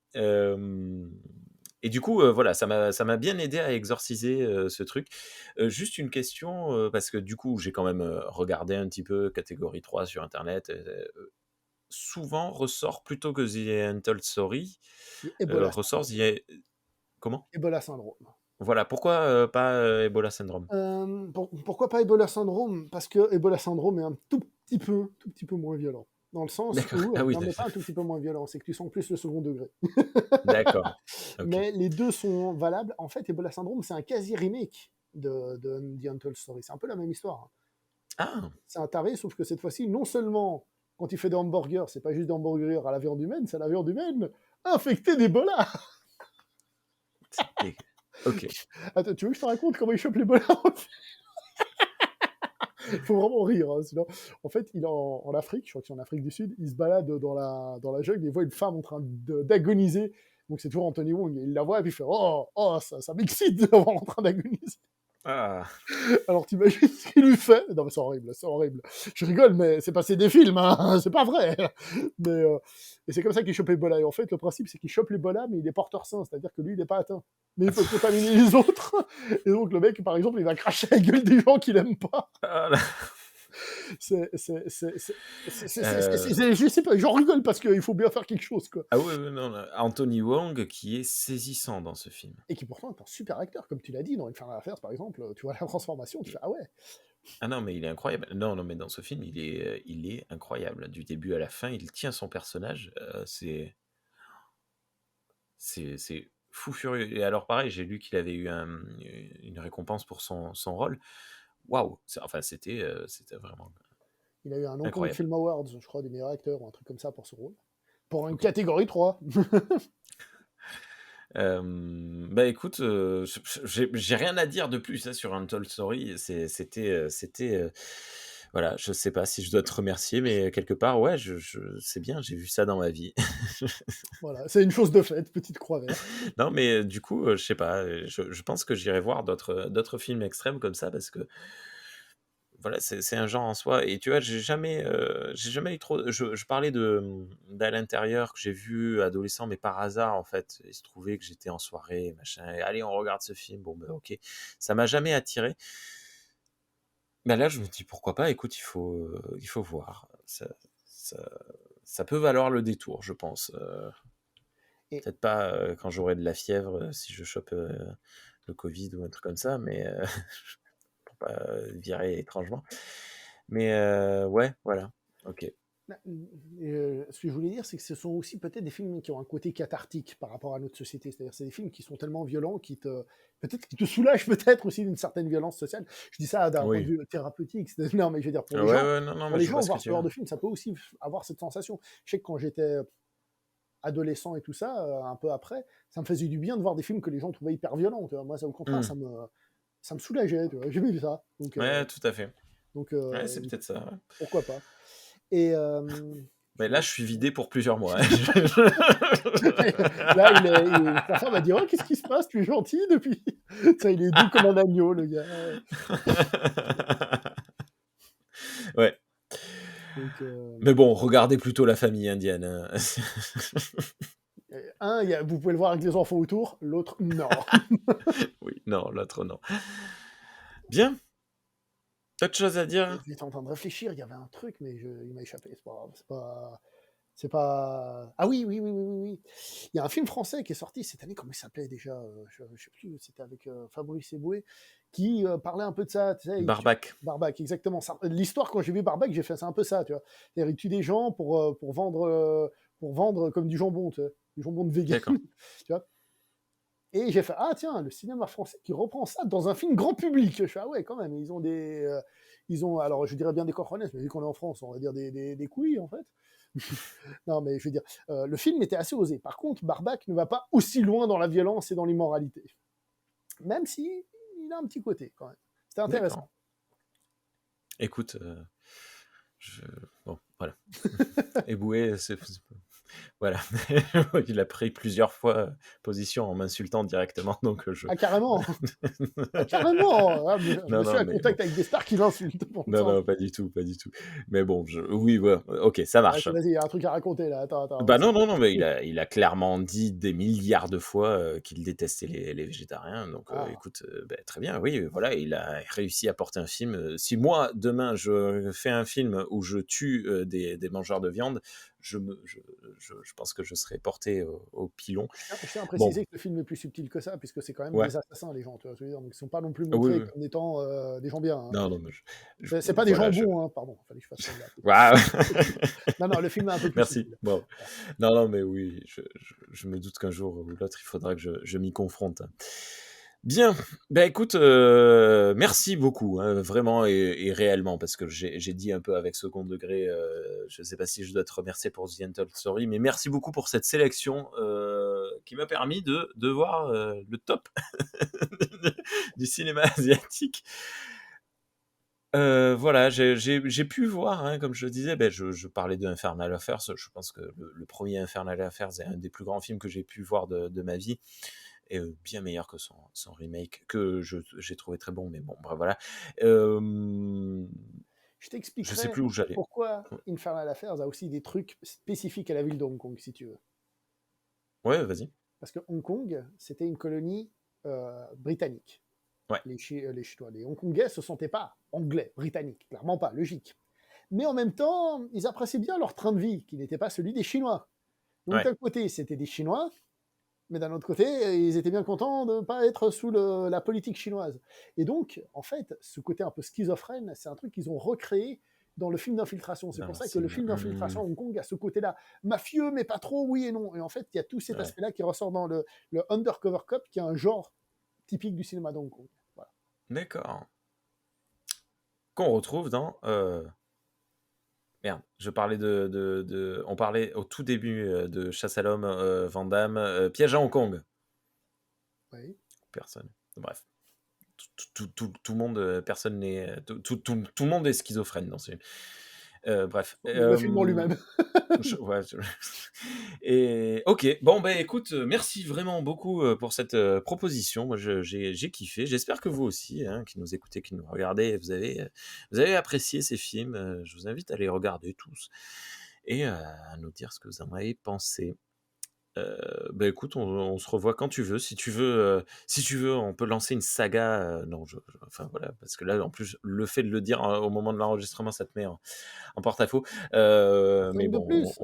Et du coup, voilà, ça m'a bien aidé à exorciser ce truc. Juste une question, parce que du coup, j'ai quand même regardé un petit peu catégorie 3 sur Internet. Souvent ressort plutôt que The Untold Story, Ebola ressort syndrome. Comment? Ebola syndrome. Voilà, pourquoi pas Ebola Syndrome? Pourquoi pas Ebola syndrome? Parce que Ebola syndrome est un tout petit peu moins violent. Dans le sens D'accord. où, Ah oui, non, mais pas un tout petit peu moins violent, c'est que tu sens plus le second degré. d'accord. Ok. Mais les deux sont valables. En fait, Ebola syndrome, c'est un quasi-remake de The Untold Story. C'est un peu la même histoire, hein. Ah, C'est un taré, sauf que cette fois-ci, non seulement quand il fait des hamburgers, c'est pas juste des hamburgers à la viande humaine, c'est à la viande humaine infectée d'Ebola. c'est ok. Attends, tu veux que je te raconte comment il chope l'Ebola? Il faut vraiment rire, hein, sinon. En fait, il est en Afrique, je crois que c'est en Afrique du Sud, il se balade dans la jungle, il voit une femme en train d'agoniser. Donc c'est toujours Anthony Wong, il la voit et puis il fait oh, ça m'excite de la voir en train d'agoniser. Ah, Alors t'imagines ce qu'il lui fait? Non mais c'est horrible, c'est horrible. Je rigole, mais c'est passé des films, hein, c'est pas vrai. Mais et c'est comme ça qu'il chope Ebola. Et en fait, le principe, c'est qu'il chope l'Ebola, mais il est porteur sain, c'est-à-dire que lui, il n'est pas atteint. Mais il peut contaminer les autres. Et donc le mec, par exemple, il va cracher la gueule des gens qu'il aime pas. ah là. Je sais pas, j'en rigole parce qu'il faut bien faire quelque chose, quoi. Ah oui, oui, non, là, Anthony Wong qui est saisissant dans ce film. Et qui pourtant est un super acteur, comme tu l'as dit, dans Infernal Affairs, par exemple, tu vois la transformation, tu fais ah ouais. Ah non, mais il est incroyable. Non, non, mais dans ce film, il est incroyable. Du début à la fin, il tient son personnage. C'est fou furieux. Et alors, pareil, j'ai lu qu'il avait eu une récompense pour son rôle. Waouh! Enfin, c'était vraiment Il a eu un Hong Kong incroyable. Film Awards, je crois, des meilleurs acteurs ou un truc comme ça pour ce rôle. Pour une Ok. catégorie 3. Bah écoute, j'ai rien à dire de plus hein, sur Untold Story. Voilà, je sais pas si je dois te remercier, mais quelque part, ouais, c'est bien, j'ai vu ça dans ma vie. Voilà, c'est une chose de faite, petite croix verte. Non, mais du coup, je sais pas, je pense que j'irai voir d'autres films extrêmes comme ça parce que voilà, c'est un genre en soi et tu vois, j'ai jamais eu trop je parlais de, d'À l'intérieur que j'ai vu adolescent, mais par hasard, en fait. Il se trouvait que j'étais en soirée, machin et: «Allez, on regarde ce film». Bon, ben, OK. Ça m'a jamais attiré. Mais là, je me dis: «Pourquoi pas? Écoute, il faut voir». Ça ça peut valoir le détour, je pense, Et peut-être pas, quand j'aurai de la fièvre, si je chope, le covid ou un truc comme ça, mais pour pas, virer étrangement. Mais ouais, voilà. OK. bah, ce que je voulais dire, c'est que ce sont aussi peut-être des films qui ont un côté cathartique par rapport à notre société. C'est-à-dire, c'est des films qui sont tellement violents, peut-être qui te soulagent peut-être aussi d'une certaine violence sociale. Je dis ça d'un point de Oui. vue thérapeutique. Non, mais je veux dire, Ouais, ouais, non, non, pour mais les je vois gens, ce que voir tu ce veux genre dire. de film, ça peut aussi avoir cette sensation. Je sais que quand j'étais adolescent et tout ça, un peu après, ça me faisait du bien de voir des films que les gens trouvaient hyper violents. Tu vois. Moi, ça, au contraire, Mmh. ça me soulageait. Tu vois. J'aimais ça. Ouais, tout à fait. Donc Ouais, c'est peut-être ça, ouais. pourquoi pas. Et Mais je là, voulais je suis vidé pour plusieurs mois, hein. Là, sa femme a dit: «Oh, qu'est-ce qui se passe? Tu es gentil depuis?» Ça, il est doux comme un agneau, le gars. Ouais. Donc, Mais bon, regardez plutôt La Famille indienne, hein. un, vous pouvez le voir avec les enfants autour, l'autre, non. Oui, non, l'autre non. Bien, autre chose à dire? J'étais en train de réfléchir, il y avait un truc, mais il m'a échappé. C'est pas grave, c'est pas. Ah oui, oui, oui, oui, oui, oui. Il y a un film français qui est sorti cette année, comment il s'appelait déjà? Je sais plus, c'était avec Fabrice Eboué, qui parlait un peu de ça, tu sais, Barbac. Barbac, exactement. L'histoire, quand j'ai vu Barbac, j'ai fait c'est un peu ça, tu vois. C'est-à-dire, il tue des gens pour vendre comme du jambon, tu sais, du jambon de vegan, D'accord. tu vois. Et j'ai fait, ah tiens, le cinéma français qui reprend ça dans un film grand public. Je fais, ah ouais, quand même, ils ont, alors je dirais bien des cojones, mais vu qu'on est en France, on va dire des couilles, en fait. Non, mais je veux dire, le film était assez osé. Par contre, Barbac ne va pas aussi loin dans la violence et dans l'immoralité. Même si il a un petit côté, quand même. C'était D'accord. intéressant. Écoute, je bon, voilà. Eboué, voilà. Il a pris plusieurs fois, position en m'insultant directement, donc je Ah, carrément. Ah, carrément. Ah, non, monsieur non, a mais contact bon. avec des stars qui l'insultent, pour Non, ça. non, pas du tout, pas du tout. Mais bon, oui, voilà, OK, ça marche. Vas-y, il y a un truc à raconter, là. Attends, Bah, c'est non, non, quoi? non, mais il a clairement dit des milliards de fois, qu'il détestait les végétariens, donc Ah. écoute, bah, très bien, oui, voilà, il a réussi à porter un film, si moi, demain, je fais un film où je tue, des mangeurs de viande, je pense que je serai porté au pilon. Je tiens à Bon, préciser que le film est plus subtil que ça, puisque c'est quand même ouais, des assassins, les gens, tu vois ce que je veux dire? Donc ils sont pas non plus oui, montrés oui, comme étant, des gens bien, hein. non, non, mais C'est pas des gens voilà, bons, hein, pardon, fallait que je fasse celle-là. waouh! Non, non, le film est un peu plus Merci, subtil. bon. Non, non, mais oui, je me doute qu'un jour ou l'autre, il faudra que je m'y confronte. Bien, bah, écoute, merci beaucoup, hein, vraiment et réellement parce que j'ai dit un peu avec second degré, je sais pas si je dois te remercier pour The Untold Story, mais merci beaucoup pour cette sélection, qui m'a permis de voir, le top du cinéma asiatique. Voilà, j'ai pu voir, hein, comme je le disais, je parlais de Infernal Affairs, je pense que le 1er Infernal Affairs est un des plus grands films que j'ai pu voir de ma vie et bien meilleur que son remake que j'ai trouvé très bon, mais bon, bref, voilà. Hem, Je je sais t'expliquerai plus où j'allais. pourquoi Infernal Affairs a aussi des trucs spécifiques à la ville de Hong Kong, si tu veux. Ouais, vas-y. Parce que Hong Kong, c'était une colonie britannique. Ouais, Les Hongkongais se sentaient pas anglais, britanniques, clairement pas, logique. Mais en même temps, ils appréciaient bien leur train de vie, qui n'était pas celui des Chinois. Donc ouais. d'un côté, c'était des Chinois, mais d'un autre côté, ils étaient bien contents de ne pas être sous la politique chinoise. Et donc, en fait, ce côté un peu schizophrène, c'est un truc qu'ils ont recréé dans le film d'infiltration. C'est Dans pour le ça que le film. film d'infiltration à Hong Kong a ce côté-là, mafieux, mais pas trop, oui et non. Et en fait, il y a tout cet Ouais, aspect-là qui ressort dans le Undercover Cop, qui est un genre typique du cinéma de Hong Kong. Voilà. d'accord. Qu'on retrouve dans, merde, je parlais on parlait au tout début, de Chasse à l'homme, Van Damme, Piège à Hong Kong. Oui. Personne. Bref. Tout le monde, personne n'est, tout le monde est schizophrène dans ce film. Bref, Le film en lui-même. ouais, et OK. Bon, ben, écoute, merci vraiment beaucoup, pour cette, proposition. Moi, j'ai kiffé. J'espère que vous aussi, hein, qui nous écoutez, qui nous regardez, vous avez apprécié ces films. Je vous invite à les regarder tous et à nous dire ce que vous en avez pensé. Bah, écoute, on se revoit quand tu veux. Si tu veux, on peut lancer une saga, non, enfin, voilà, parce que là, en plus, le fait de le dire, au moment de l'enregistrement, ça te met en porte-à-faux. Mais 5 de bon, plus,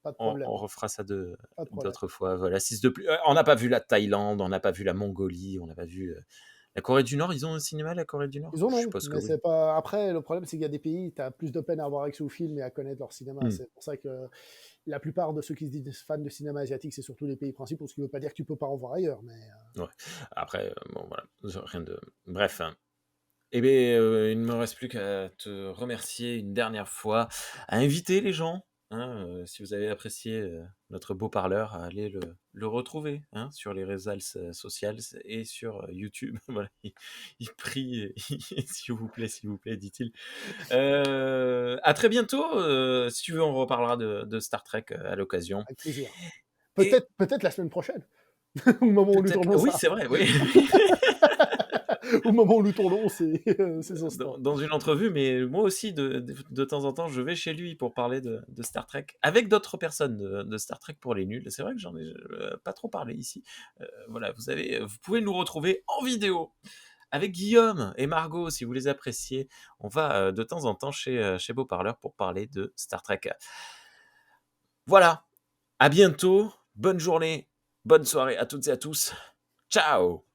pas de on problème, refera ça pas de problème. d'autres fois. Voilà, 6 de plus. On n'a pas vu la Thaïlande, on n'a pas vu la Mongolie, on n'a pas vu, la Corée du Nord. Ils ont un cinéma, la Corée du Nord? Ils en Je ont, suppose que mais oui. c'est pas après le problème, c'est qu'il y a des pays, tu as plus de peine à avoir accès aux films et à connaître leur cinéma. Mmh. C'est pour ça que la plupart de ceux qui se disent fans de cinéma asiatique, c'est surtout les pays principaux, ce qui veut pas dire que tu peux pas en voir ailleurs, mais Ouais. Après, bon, voilà, rien de bref, hein. Eh beh, il ne me reste plus qu'à te remercier une dernière fois, à inviter les gens, hein, si vous avez apprécié, notre beau parleur, à aller le retrouver, hein, sur les réseaux sociales et sur, YouTube. Voilà, il prie, s'il vous plaît», dit-il. À très bientôt, si tu veux, on reparlera de Star Trek, à l'occasion avec plaisir. et Peut-être la semaine prochaine, au moment où nous peut-être tournons oui, ça. c'est vrai, oui. Au moment où nous tournons, c'est c'est son stand. Dans une entrevue, mais moi aussi, de temps en temps, je vais chez lui pour parler de Star Trek, avec d'autres personnes de Star Trek pour les nuls. C'est vrai que j'en ai pas trop parlé ici. Voilà, vous pouvez nous retrouver en vidéo avec Guillaume et Margot, si vous les appréciez. On va de temps en temps chez Beau Parleur pour parler de Star Trek. Voilà, à bientôt, bonne journée, bonne soirée à toutes et à tous. Ciao!